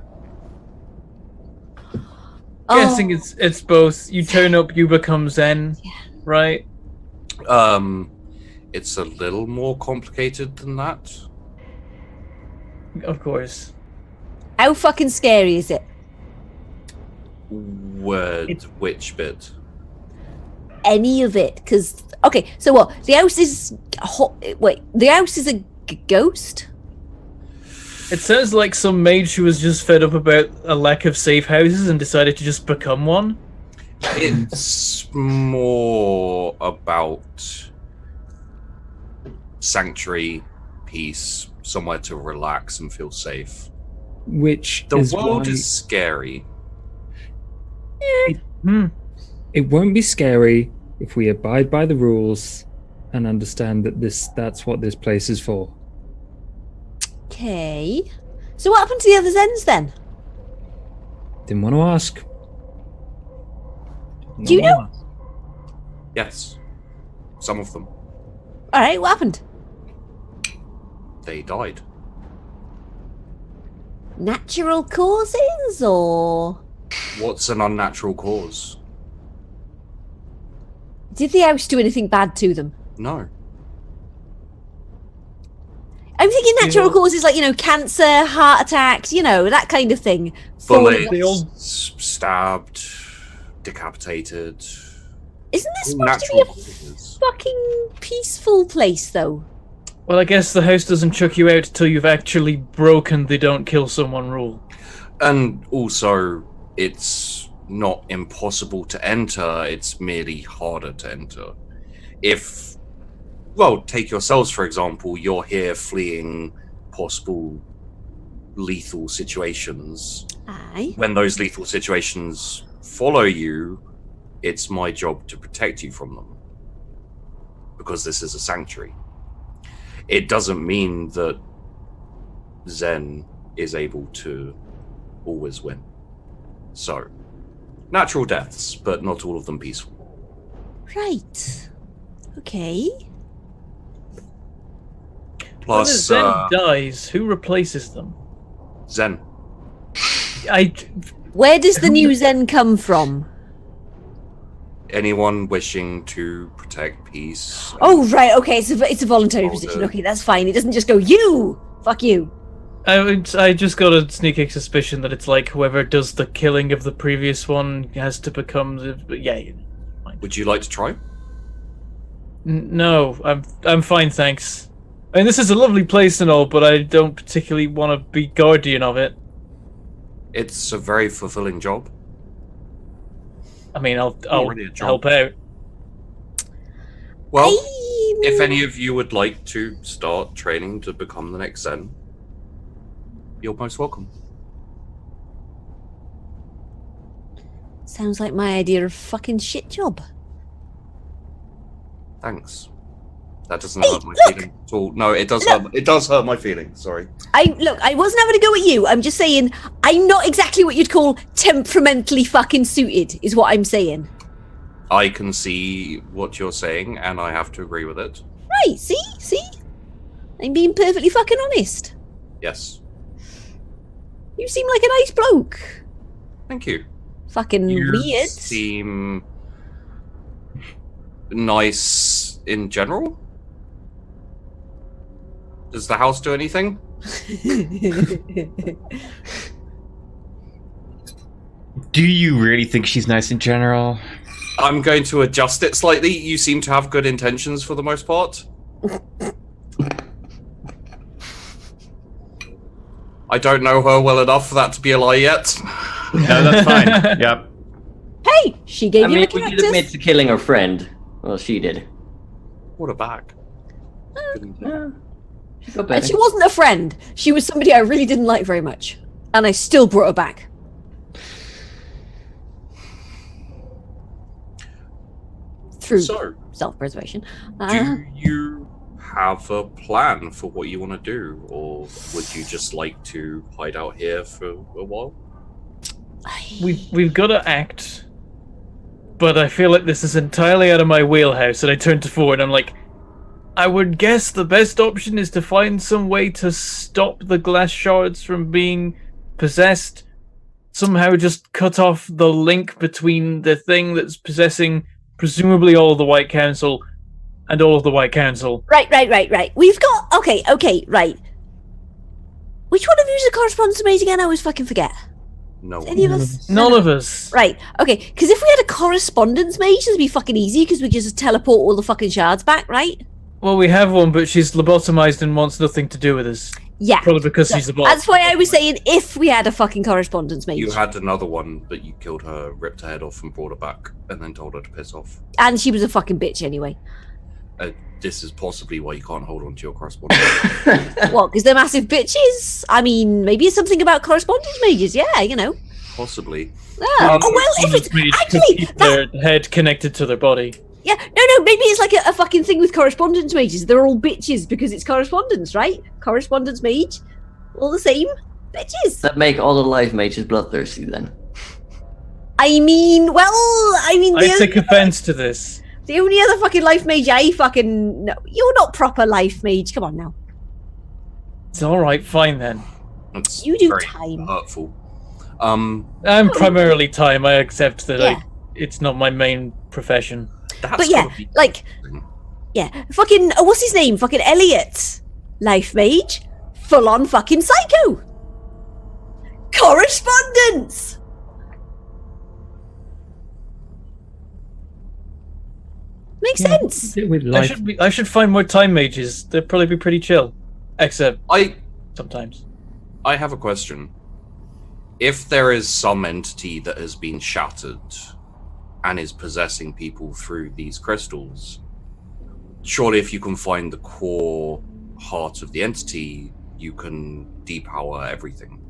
Guessing it's both. You turn up, you become Zen, right? It's a little more complicated than that. Of course. How fucking scary is it? Which bit? Any of it? Because okay, so what? The house is the house is a ghost. It sounds like some mage who was just fed up about a lack of safe houses and decided to just become one. It's more about sanctuary, peace, somewhere to relax and feel safe. which The is world why is scary. it won't be scary if we abide by the rules and understand that that's what this place is for. Okay. So what happened to the other Zens then? Didn't want to ask. Do you know? Yes. Some of them. All right, what happened? They died. Natural causes or What's an unnatural cause? did the house do anything bad to them? No. I'm thinking natural causes like, cancer, heart attacks, that kind of thing. Bullet, the old- stabbed, decapitated. Isn't this All supposed to be natural a causes. fucking peaceful place, though? Well, I guess the house doesn't chuck you out till you've actually broken the don't kill someone rule. And also, it's not impossible to enter, it's merely harder to enter. Take yourselves, for example, you're here fleeing possible lethal situations. Aye. When those lethal situations follow you, it's my job to protect you from them. Because this is a sanctuary. It doesn't mean that Zen is able to always win. So, natural deaths, but not all of them peaceful. Right. Okay. When a Plus, Zen dies, who replaces them? Zen. Where does the new Zen come from? Anyone wishing to protect peace. Oh, right. Okay, it's a voluntary Order. position. Okay, that's fine. It doesn't just go, you! Fuck you. I just got a sneaking suspicion that it's like whoever does the killing of the previous one has to become the... Yeah. Would you like to try? No, I'm fine, thanks. I mean, this is a lovely place and all, but I don't particularly want to be guardian of it. It's a very fulfilling job. I mean, I'll Already a job. help out. Well, if any of you would like to start training to become the next Zen, you're most welcome. Sounds like my idea of fucking shit job. Thanks. That doesn't hurt my feelings at all. No, it does hurt. It does hurt my feelings. Sorry. I wasn't having a go at you. I'm just saying I'm not exactly what you'd call temperamentally fucking suited, is what I'm saying. I can see what you're saying, and I have to agree with it. Right, see? I'm being perfectly fucking honest. Yes. You seem like a nice bloke. Thank you. Fucking You weird. seem nice in general. Does the house do anything? Do you really think she's nice in general? I'm going to adjust it slightly. You seem to have good intentions for the most part. I don't know her well enough for that to be a lie yet. No, that's fine. Yep. How Hey, she gave you a we cactus. did admit to killing her friend. Well, she did. What a back. She got better. And she wasn't a friend. She was somebody I really didn't like very much. And I still brought her back. Through self-preservation. Do you have a plan for what you want to do? Or would you just like to hide out here for a while? We've got to act, but I feel like this is entirely out of my wheelhouse. And I turn to Ford. I'm like, I would guess the best option is to find some way to stop the glass shards from being possessed. Somehow, just cut off the link between the thing that's possessing presumably all of the White Council and all of the White Council. Right. We've got... Okay, right. Which one of you is a correspondence mage again? I always fucking forget. No. Any of us? None of us. Right, okay. Because if we had a correspondence mage, it'd be fucking easy because we could just teleport all the fucking shards back, right? Well, we have one, but she's lobotomized and wants nothing to do with us. Yeah. Probably because she's a bot. That's why I was saying if we had a fucking correspondence mage. You had another one, but you killed her, ripped her head off and brought her back, and then told her to piss off. And she was a fucking bitch anyway. This is possibly why you can't hold on to your correspondence. What, because they're massive bitches? I mean, maybe it's something about correspondence mages, yeah, you know. Possibly. Oh, well, if it's... Actually, keep their head connected to their body. Yeah, no, maybe it's like a fucking thing with correspondence mages. They're all bitches because it's correspondence, right? Correspondence mage, all the same, bitches. That make all the life mages bloodthirsty then. I mean, I take offense to this. The only other fucking life mage I fucking... No, you're not proper life mage, come on now. It's alright, fine then. That's You do very time. hurtful. I'm primarily time. I accept that it's not my main profession. But yeah, like... Yeah, fucking... what's his name? Fucking Elliot. Life mage. Full-on fucking psycho. Correspondence! Makes sense. I should find more time mages. They'd probably be pretty chill. Except sometimes. I have a question. If there is some entity that has been shattered and is possessing people through these crystals, surely if you can find the core heart of the entity, you can depower everything.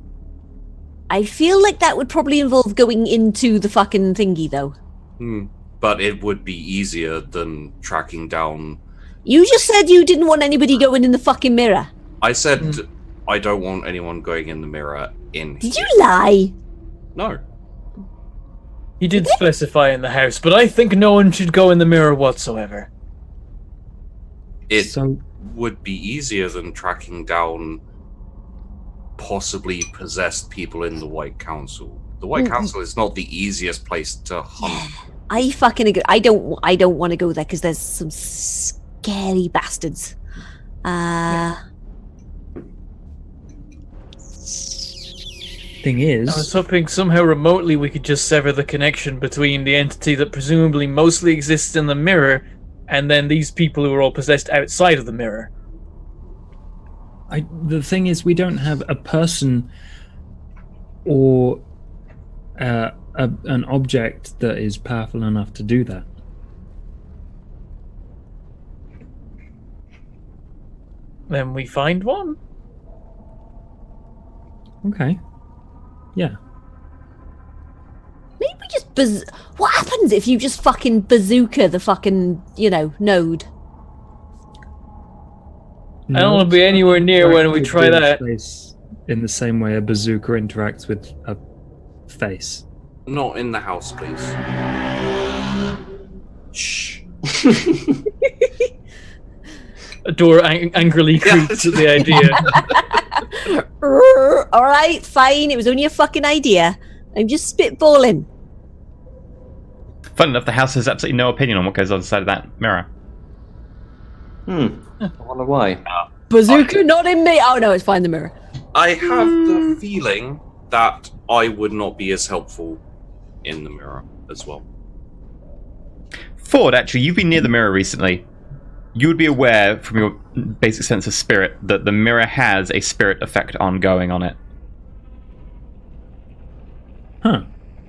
I feel like that would probably involve going into the fucking thingy, though. But it would be easier than tracking down... You just said you didn't want anybody going in the fucking mirror. I said I don't want anyone going in the mirror in Did here. you lie? No. He did specify in the house, but I think no one should go in the mirror whatsoever. It would be easier than tracking down possibly possessed people in the White Council. The White Council is not the easiest place to hunt. I fucking agree. I don't want to go there because there's some scary bastards. Thing is, I was hoping somehow remotely we could just sever the connection between the entity that presumably mostly exists in the mirror and then these people who are all possessed outside of the mirror. The thing is, we don't have a person or an object that is powerful enough to do that. Then we find one. Okay. Yeah. Maybe we just what happens if you just fucking bazooka the fucking, node? I don't want to be anywhere near when we try that. In the same way a bazooka interacts with a face. Not in the house, please. Shh. A door angrily creaks at the idea. Alright, fine. It was only a fucking idea. I'm just spitballing. Fun enough, the house has absolutely no opinion on what goes on the side of that mirror. I wonder why. Bazooka, not in me. Oh no, it's fine. The mirror. I have the feeling that I would not be as helpful in the mirror as well. Ford, actually, you've been near the mirror recently. You would be aware from your basic sense of spirit that the mirror has a spirit effect ongoing on it. Huh.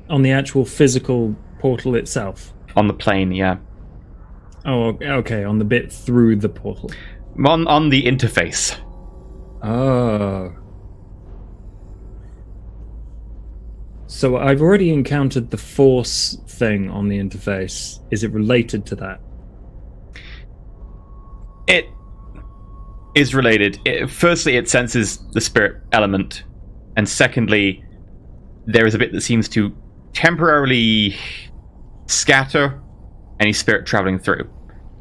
On the actual physical portal itself? On the plane, yeah. Oh, okay, on the bit through the portal. On the interface. Oh. So I've already encountered the force thing on the interface. Is it related to that? It is related. Firstly, it senses the spirit element. And secondly, there is a bit that seems to temporarily scatter any spirit traveling through,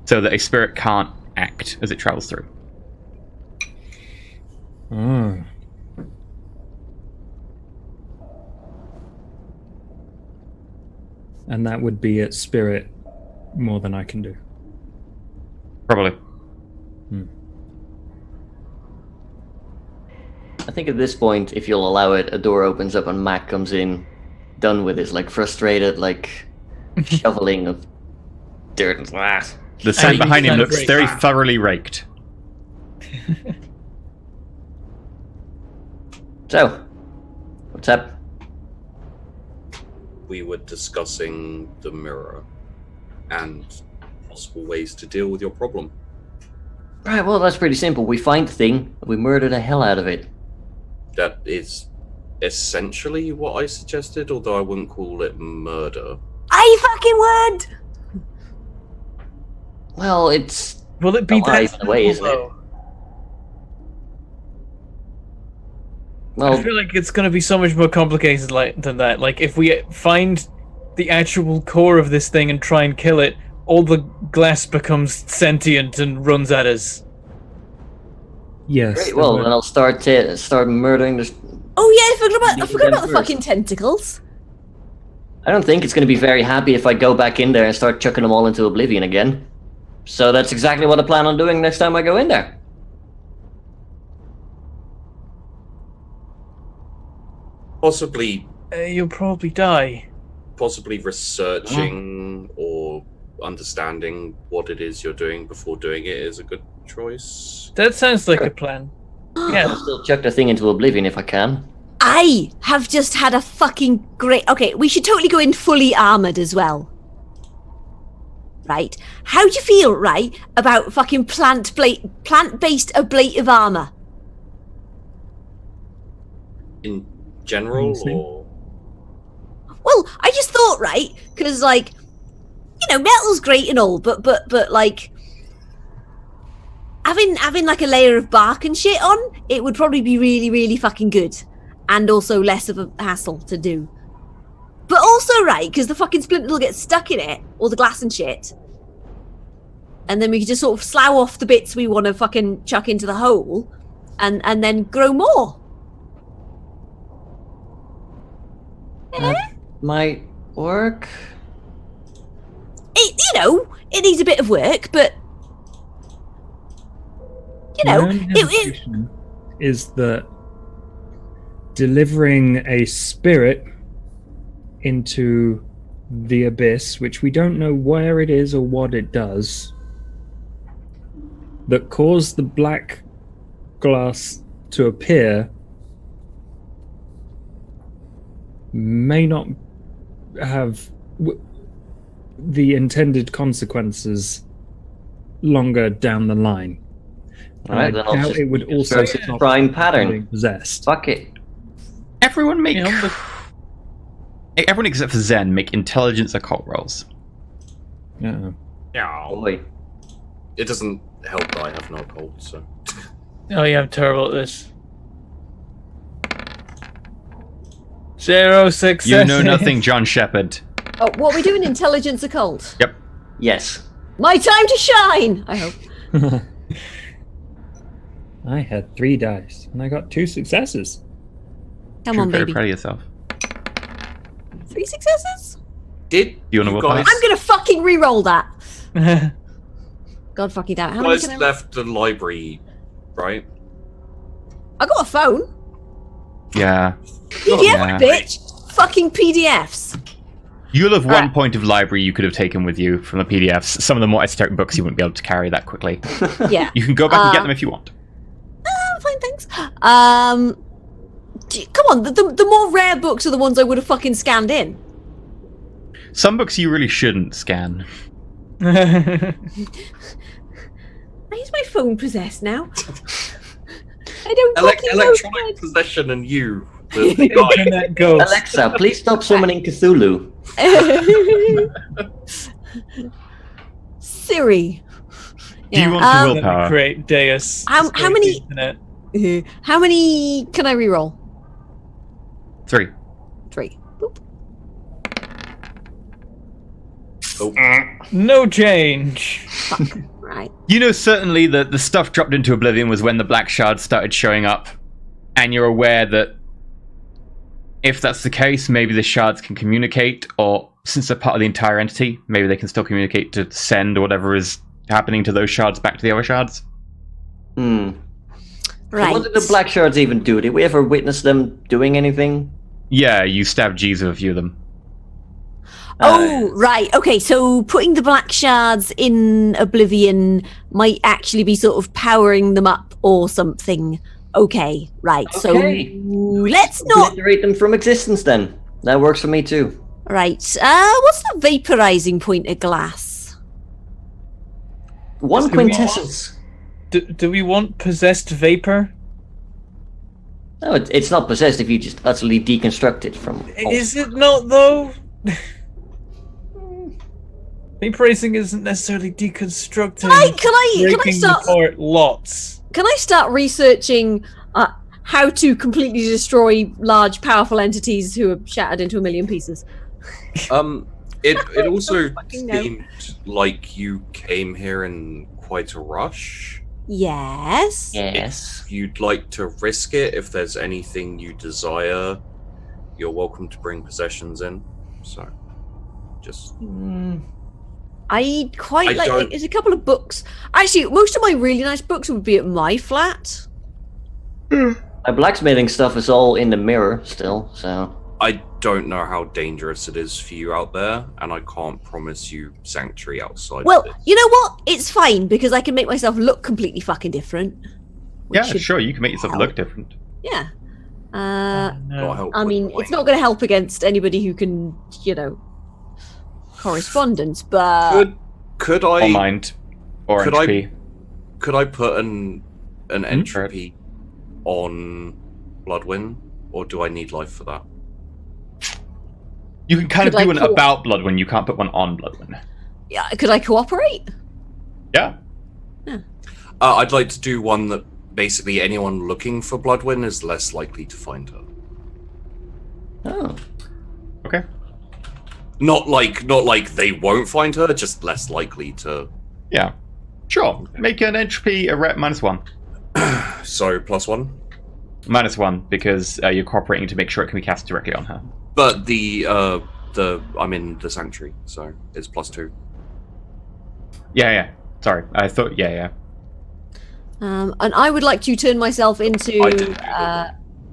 so that a spirit can't act as it travels through. Oh. And that would be at spirit more than I can do. Probably. I think at this point, if you'll allow it, a door opens up and Mac comes in, done with his frustrated shoveling of dirt and glass. The sand behind him looks very thoroughly raked. So, what's up? We were discussing the mirror and possible ways to deal with your problem. Right, well, that's pretty simple. We find the thing, and we murder the hell out of it. That is essentially what I suggested, although I wouldn't call it murder. I fucking would! Well, it's... Will it be alive that in a way, isn't simple, it? though? Well, I feel like it's going to be so much more complicated than that. Like, if we find the actual core of this thing and try and kill it, all the glass becomes sentient and runs at us. Yes. great, well, then I'll start murdering this... Oh yeah, I forgot about the fucking tentacles. I don't think it's going to be very happy if I go back in there and start chucking them all into oblivion again. So that's exactly what I plan on doing next time I go in there. Possibly You'll probably die. researching or understanding what it is you're doing before doing it is a good choice. That sounds like a plan. I'll Yeah. still chuck the thing into oblivion if I can. I have just had a fucking great... Okay, we should totally go in fully armoured as well. Right? How do you feel, right, about fucking plant-based ablative armour? In general, or Well, I just thought, right, because, metal's great and all, but having like a layer of bark and shit on, it would probably be really, really fucking good. And also less of a hassle to do. But also, right, because the fucking splinter will get stuck in it, all the glass and shit. And then we could just sort of slough off the bits we want to fucking chuck into the hole, and then grow more. That might work. It needs a bit of work, but My only hesitation is that delivering a spirit into the abyss, which we don't know where it is or what it does, that caused the black glass to appear, may not have the intended consequences longer down the line. Alright, then I'll doubt just it would also stop prime pattern. being possessed. Fuck it. Everyone make... You know, Everyone except for Zen make intelligence occult rolls. Yeah. yeah, Boy. it doesn't help that I have no occult. So oh, yeah, I'm terrible at this. 0 success. You know nothing, John Shepard. Oh, what are we doing? Intelligence occult. Yep. Yes. My time to shine, I hope. I had 3 dice, and I got 2 successes. Come You're on, very baby. proud of yourself. 3 successes? did You wanna whip guys, I'm gonna fucking re-roll that. God fucking damn it. How you many guys can I... left the library, right? I got a phone. Yeah. PDF, yeah. bitch. Fucking PDFs. You'll have one Alright. point of library you could have taken with you from the PDFs. Some of the more esoteric books you wouldn't be able to carry that quickly. Yeah. You can go back and get them if you want. Fine, thanks. Come on, the more rare books are the ones I would have fucking scanned in. Some books you really shouldn't scan. Why is my phone possessed now? I don't fucking know. Electronic possession and you. The Internet ghost. Alexa, please stop summoning Cthulhu. Siri. Do you want to Let me willpower? create Deus. How Destroy many- the internet. How many can I reroll? 3. 3. Boop. No change. Fuck. Right. You know certainly that the stuff dropped into Oblivion was when the black shards started showing up, and you're aware that if that's the case, maybe the shards can communicate, or since they're part of the entire entity, maybe they can still communicate to send whatever is happening to those shards back to the other shards. So Right. what did the black shards even do? Did we ever witness them doing anything? Yeah, you stabbed G's with a few of them. Oh, right. Okay, so putting the black shards in Oblivion might actually be sort of powering them up or something. Okay, right. Okay. So let's not. Obliterate them from existence then. That works for me too. Right. What's the vaporizing point of glass? 1 quintessence. Do we want possessed vapor? No, it's not possessed if you just utterly deconstruct it from. Is it not though? Vaporizing isn't necessarily deconstructing. Can I breaking start? apart lots. Can I start researching how to completely destroy large, powerful entities who are shattered into a million pieces? It also fucking know. seemed like you came here in quite a rush. Yes. Yes. If you'd like to risk it, if there's anything you desire, you're welcome to bring possessions in. So, just I'd quite I like. don't- There's a couple of books. Actually, most of my really nice books would be at my flat. My blacksmithing stuff is all in the mirror still, so. I don't know how dangerous it is for you out there, and I can't promise you sanctuary outside. Well, of this. you know what? It's fine because I can make myself look completely fucking different. which Yeah, should sure, you can make yourself help. look different. Yeah. Not help I with mean, the it's not going to help against anybody who can, correspondence, but Could Or I mind. Or Could entropy. could I put an entropy on Bloodwind, or do I need life for that? You can kind of Could I do an call- about Bloodwind, you can't put one on Bloodwind. yeah, could I cooperate? Yeah. I'd like to do one that basically anyone looking for Bloodwind is less likely to find her. Oh. Okay. Not like they won't find her, just less likely to. Yeah. Sure. Make an entropy a rep -1. So +1. -1 because you're cooperating to make sure it can be cast directly on her. But the I'm in the sanctuary, so it's +2. Yeah. Sorry. I thought, yeah. And I would like to turn myself into. I didn't.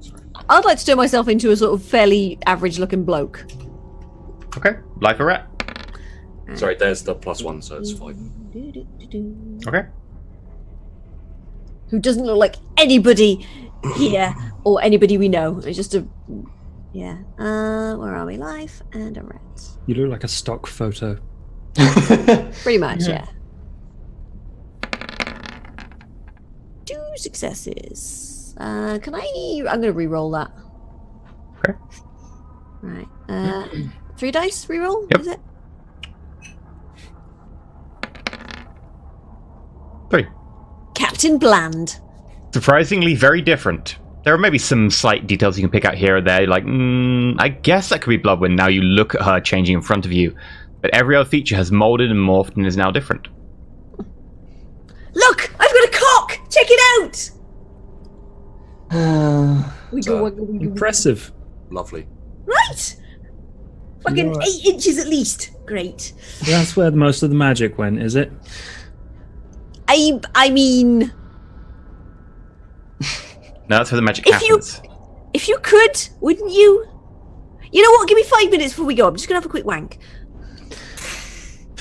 Sorry. I'd like to turn myself into a sort of fairly average-looking bloke. Okay. Life a rep. Sorry, there's the +1, so it's 5. Okay. Who doesn't look like anybody here or anybody we know. It's just a. Yeah. Where are we? Life and a rat. You look like a stock photo. Pretty much, yeah. 2 successes. Can I? I'm going to re-roll that. Okay. Right. 3 dice re-roll. Yep. Is it? 3. Captain Bland. Surprisingly very different. There are maybe some slight details you can pick out here or there, like, I guess that could be Bloodwind now you look at her changing in front of you. But every other feature has molded and morphed and is now different. Look! I've got a cock! Check it out! Wiggle, wiggle, wiggle. Impressive. Lovely. Right! Fucking You're- 8 inches at least. Great. That's where most of the magic went, is it? I mean, No, that's where the magic If you- happens. if you could, wouldn't you? You know what? Give me 5 minutes before we go. I'm just gonna have a quick wank.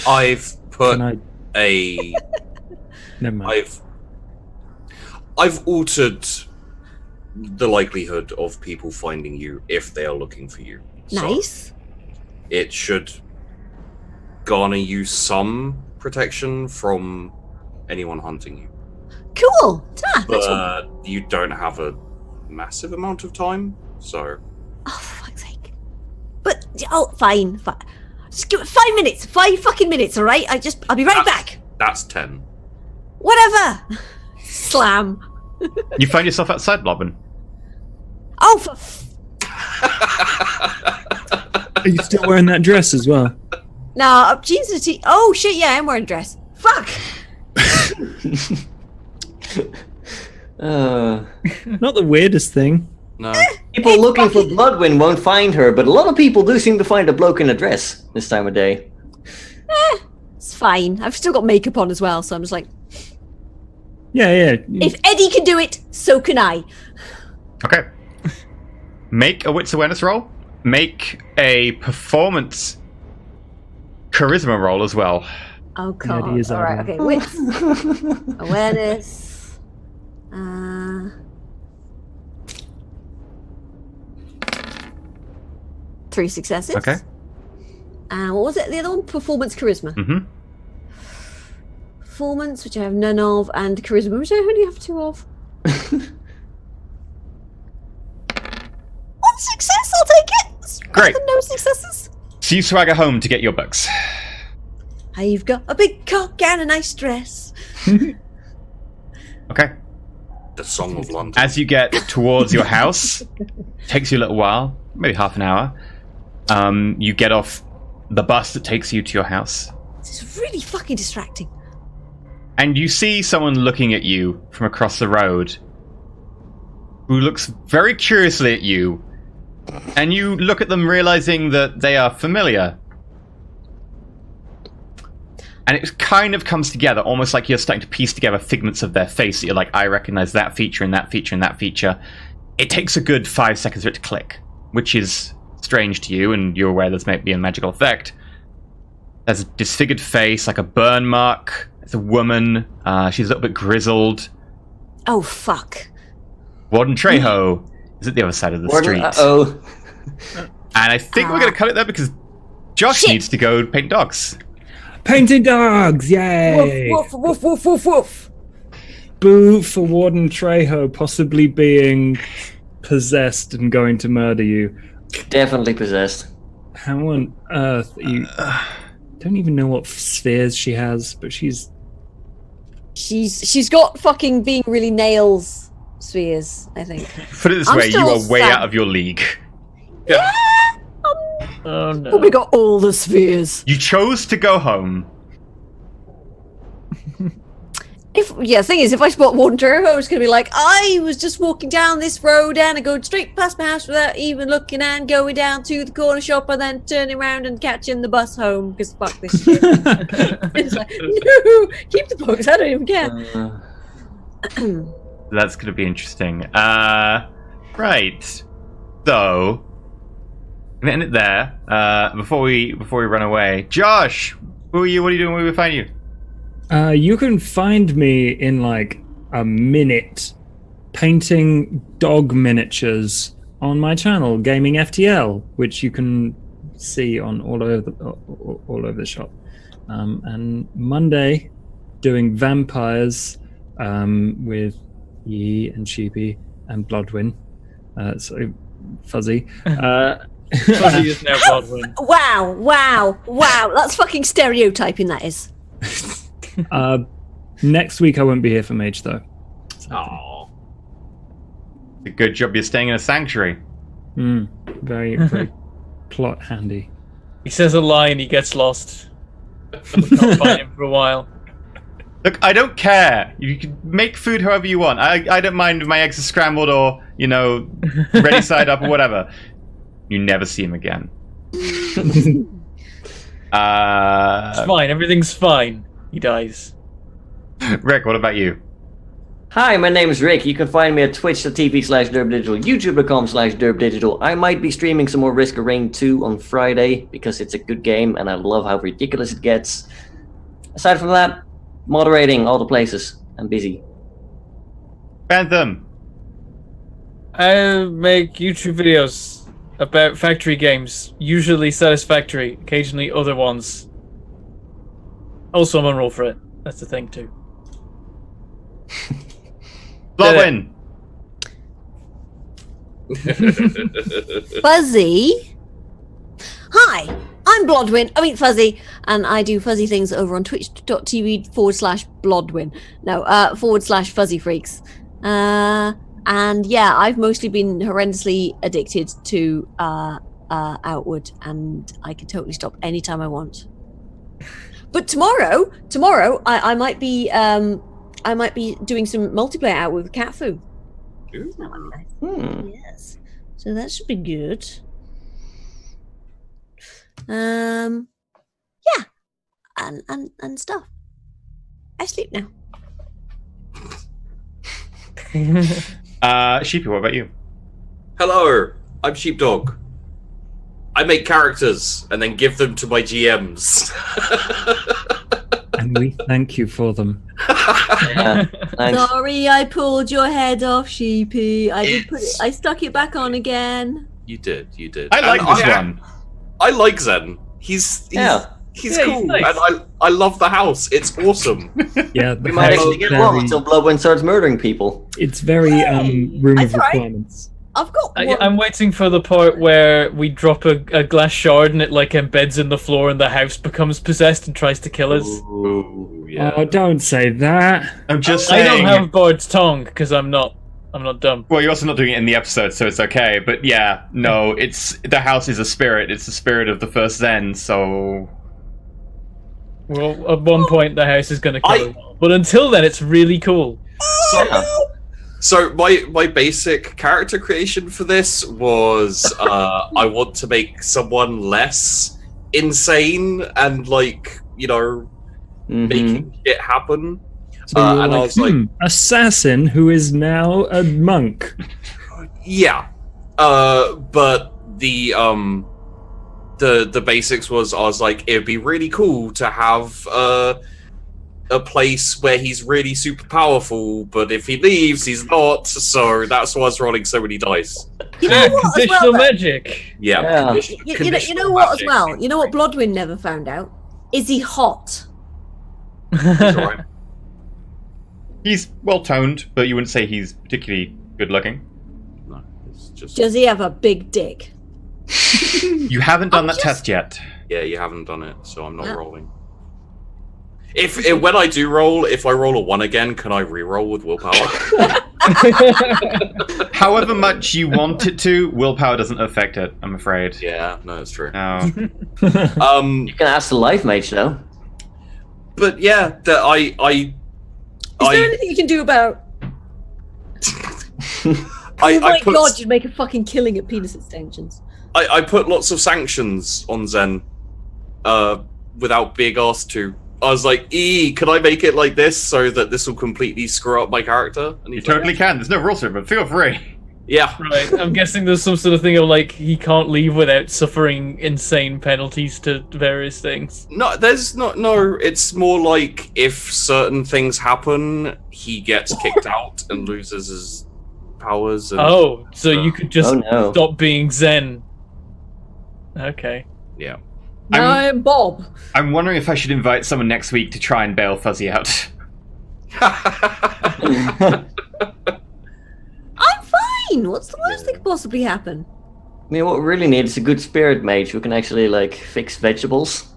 I've put Can I? a. Never mind. I've altered the likelihood of people finding you if they are looking for you. So Nice. it should garner you some protection from anyone hunting you. Cool. But you don't have a massive amount of time, so... Oh, for fuck's sake. But, fine. Just give it 5 minutes. 5 fucking minutes, alright? I'll be right back. That's 10. Whatever. Slam. You find yourself outside, Blobbin. Oh, for Are you still wearing that dress as well? No, jeans and tee. Oh, shit, yeah, I'm wearing a dress. Fuck. Not the weirdest thing. No. People looking for Bloodwind won't find her, but a lot of people do seem to find a bloke in a dress this time of day. It's fine. I've still got makeup on as well, so I'm just like... Yeah. If Eddie can do it, so can I. Okay. Make a wits awareness roll. Make a performance charisma roll as well. Oh, God. Eddie is all right, on. okay. Wits. Awareness. 3 successes. Okay. And what was it? The other one? Performance charisma. Mm-hmm. Performance, which I have none of, and charisma, which I only have 2 of. 1 success, I'll take it. It's Great. better than no successes. So you swagger home to get your books. I've got a big cock and a nice dress. Okay. The Song of London. As you get towards your house, takes you a little while, maybe half an hour. You get off the bus that takes you to your house. This is really fucking distracting. And you see someone looking at you from across the road who looks very curiously at you. And you look at them realizing that they are familiar. And it kind of comes together, almost like you're starting to piece together figments of their face. You're like, I recognize that feature and that feature and that feature. It takes a good 5 seconds for it to click, which is strange to you, and you're aware this might be a magical effect. There's a disfigured face, like a burn mark. It's a woman. She's a little bit grizzled. Oh, fuck. Warden Trejo is at the other side of the street. Uh-oh. And I think we're going to cut it there because Josh needs to go paint dogs. Painting dogs, yay! Woof, woof, woof, woof, woof. Boo for Warden Trejo possibly being possessed and going to murder you. Definitely possessed. How on earth are you... don't even know what spheres she has, but she's got fucking being really nails spheres, I think. Put it this I'm way, you still are way sad. out of your league. Yeah. Oh no. Probably got all the spheres. You chose to go home. The thing is, if I spot Warden Trejo, it's going to be like, I was just walking down this road and I go straight past my house without even looking and going down to the corner shop and then turning around and catching the bus home because fuck this shit. It's like, no, keep the books, I don't even care. That's going to be interesting. Right. So, I'm going to end it there. Before we run away, Josh, who are you? What are you doing? Where do we find you? You can find me in like a minute painting dog miniatures on my channel, Gaming FTL, which you can see on all over the shop. And Monday, doing vampires with Yee and Sheepy and Bloodwin. So Fuzzy. Fuzzy is now Warden. Wow. That's fucking stereotyping, that is. Next week I won't be here for Mage though. Oh, a good job you're staying in a sanctuary. Very, very plot handy. He says a lie and he gets lost. We can't find him for a while. Look, I don't care. You can make food however you want. I don't mind if my eggs are scrambled or, ready side up or whatever. You never see him again. It's fine. Everything's fine. He dies. Rick, what about you? Hi, my name is Rick. You can find me at twitch.tv/derbdigital, youtube.com/derbdigital. I might be streaming some more Risk of Rain 2 on Friday because it's a good game and I love how ridiculous it gets. Aside from that, moderating all the places. I'm busy. Phantom. I make YouTube videos about factory games, usually Satisfactory, occasionally other ones. Also, I'm on roll for it. That's the thing too. Blodwin. Fuzzy. Hi, I'm Fuzzy, and I do fuzzy things over on twitch.tv/Blodwin. No, /Fuzzy Freaks. And yeah, I've mostly been horrendously addicted to Outward, and I can totally stop anytime I want. But tomorrow, I might be doing some multiplayer Outward with Cat Fu. Yes, so that should be good. Yeah, and stuff. I sleep now. Sheepy, what about you? Hello, I'm Sheepdog. I make characters and then give them to my GMs. And we thank you for them. Yeah, thanks. Sorry, I pulled your head off, Sheepy. I stuck it back on again. You did. I like this one. I like Zen. He's cool, he's nice. and I love the house. It's awesome. Yeah, We might actually get along until Bloodwind starts murdering people. It's very room of That's right. requirements. I've got one. I'm waiting for the part where we drop a glass shard and it like embeds in the floor and the house becomes possessed and tries to kill us. Ooh, yeah. Oh, don't say that. I'm just I saying. don't have Bard's tongue because I'm not dumb. Well, you're also not doing it in the episode, so it's okay. But yeah, no, the house is a spirit. It's the spirit of the first Zen, so... Well, at one point the house is going to kill us. But until then, it's really cool. So my basic character creation for this was I want to make someone less insane and making it happen. So and I was like, assassin who is now a monk. yeah. But the basics was I was like, it'd be really cool to have a place where he's really super powerful, but if he leaves, he's not. So that's why I was rolling so many dice. You know what? As Conditional well, magic. Yeah. you know what? As well, you know what? Blodwin never found out. Is he hot? He's alright. He's well-toned, but you wouldn't say he's particularly good-looking. No, it's just... Does he have a big dick? You haven't done that test yet. Yeah, you haven't done it, so I'm not rolling. If when I do roll, if I roll a 1 again, can I re-roll with willpower? However much you want it to, willpower doesn't affect it, I'm afraid. Yeah, no, it's true. No. You can ask the life mage though. But yeah, Is there anything you can do about? Oh my god, you'd make a fucking killing at penis extensions. I put lots of sanctions on Zen, without being asked to. I was like, can I make it like this so that this will completely screw up my character? And You totally can. There's no rules here, but feel free. Yeah. Right, I'm guessing there's some sort of thing of like he can't leave without suffering insane penalties to various things. No, there's not. No, it's more like if certain things happen, he gets kicked out and loses his powers. And, so you could just stop being Zen. Okay. Yeah. I'm Bob. I'm wondering if I should invite someone next week to try and bail Fuzzy out. I'm fine. What's the worst that could possibly happen? I mean, what we really need is a good spirit mage who can actually fix vegetables.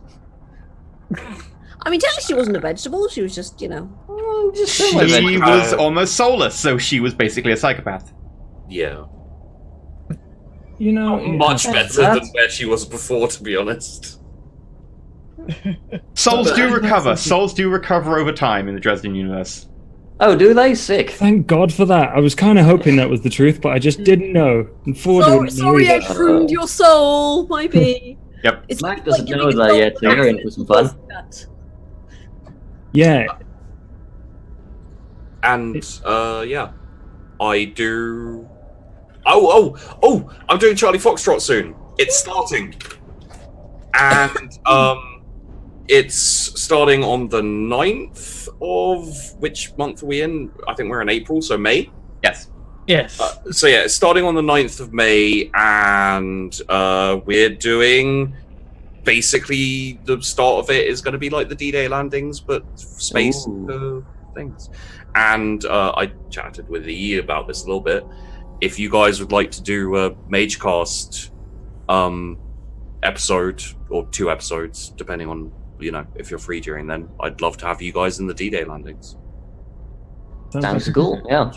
I mean, technically she wasn't a vegetable. She was just, She was almost soulless, so she was basically a psychopath. Yeah. You know, Much better than where she was before, to be honest. Souls do recover. Souls do recover over time in the Dresden universe. Oh, do they? Sick. Thank God for that. I was kind of hoping that was the truth, but I just didn't know. And Ford wouldn't know Sorry, I either. pruned your soul, maybe. Yep. It's Mac doesn't know that yet, so you're in for some fun. Yeah. And yeah, I do. Oh! I'm doing Charlie Foxtrot soon. It's starting, and it's starting on the 9th of which month are we in? I think we're in April, so May. Yes. Yes. So yeah, it's starting on the 9th of May, and we're doing basically the start of it is going to be like the D-Day landings, but space things. And I chatted with E about this a little bit. If you guys would like to do a Magecast episode or 2 episodes, depending on if you're free during then, I'd love to have you guys in the D-Day landings. Sounds cool. Yeah.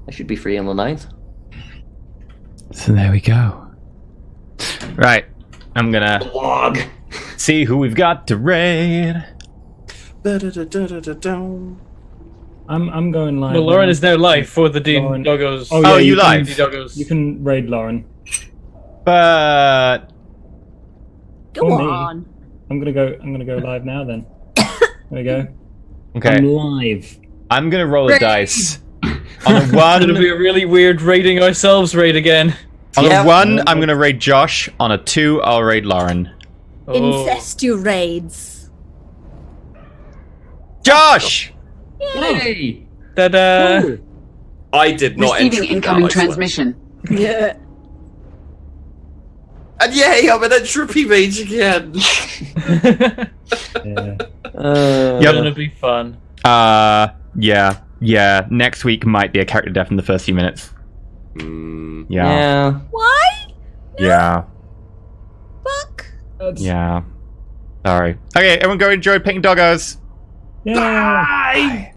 I should be free on the 9th. So there we go. Right, I'm gonna Log. see who we've got to raid. I'm going live. Well, Lauren is now live for the Dean Lauren. Doggos. Oh, yeah, Oh, you you live? Doggos. You can raid Lauren. But Go For me. on. I'm gonna go live now then. There we go. okay, I'm live. I'm gonna roll a dice. On a It'll one, be a really weird raiding ourselves raid again. on Yeah. a 1, I'm gonna raid Josh. On a 2, I'll raid Lauren. Oh. Incestu raids. Josh! Yay! Ta-da! Cool. I did not Receiving entropy incoming that, I swear. transmission. Yeah. And yay, I'm an entropy mage again. Yeah. It's Yep. gonna be fun. Yeah. Next week might be a character death in the first few minutes. Mm, Yeah. Why? Yeah. Fuck. Yeah. Sorry. Okay, everyone go enjoy picking doggos. Yeah.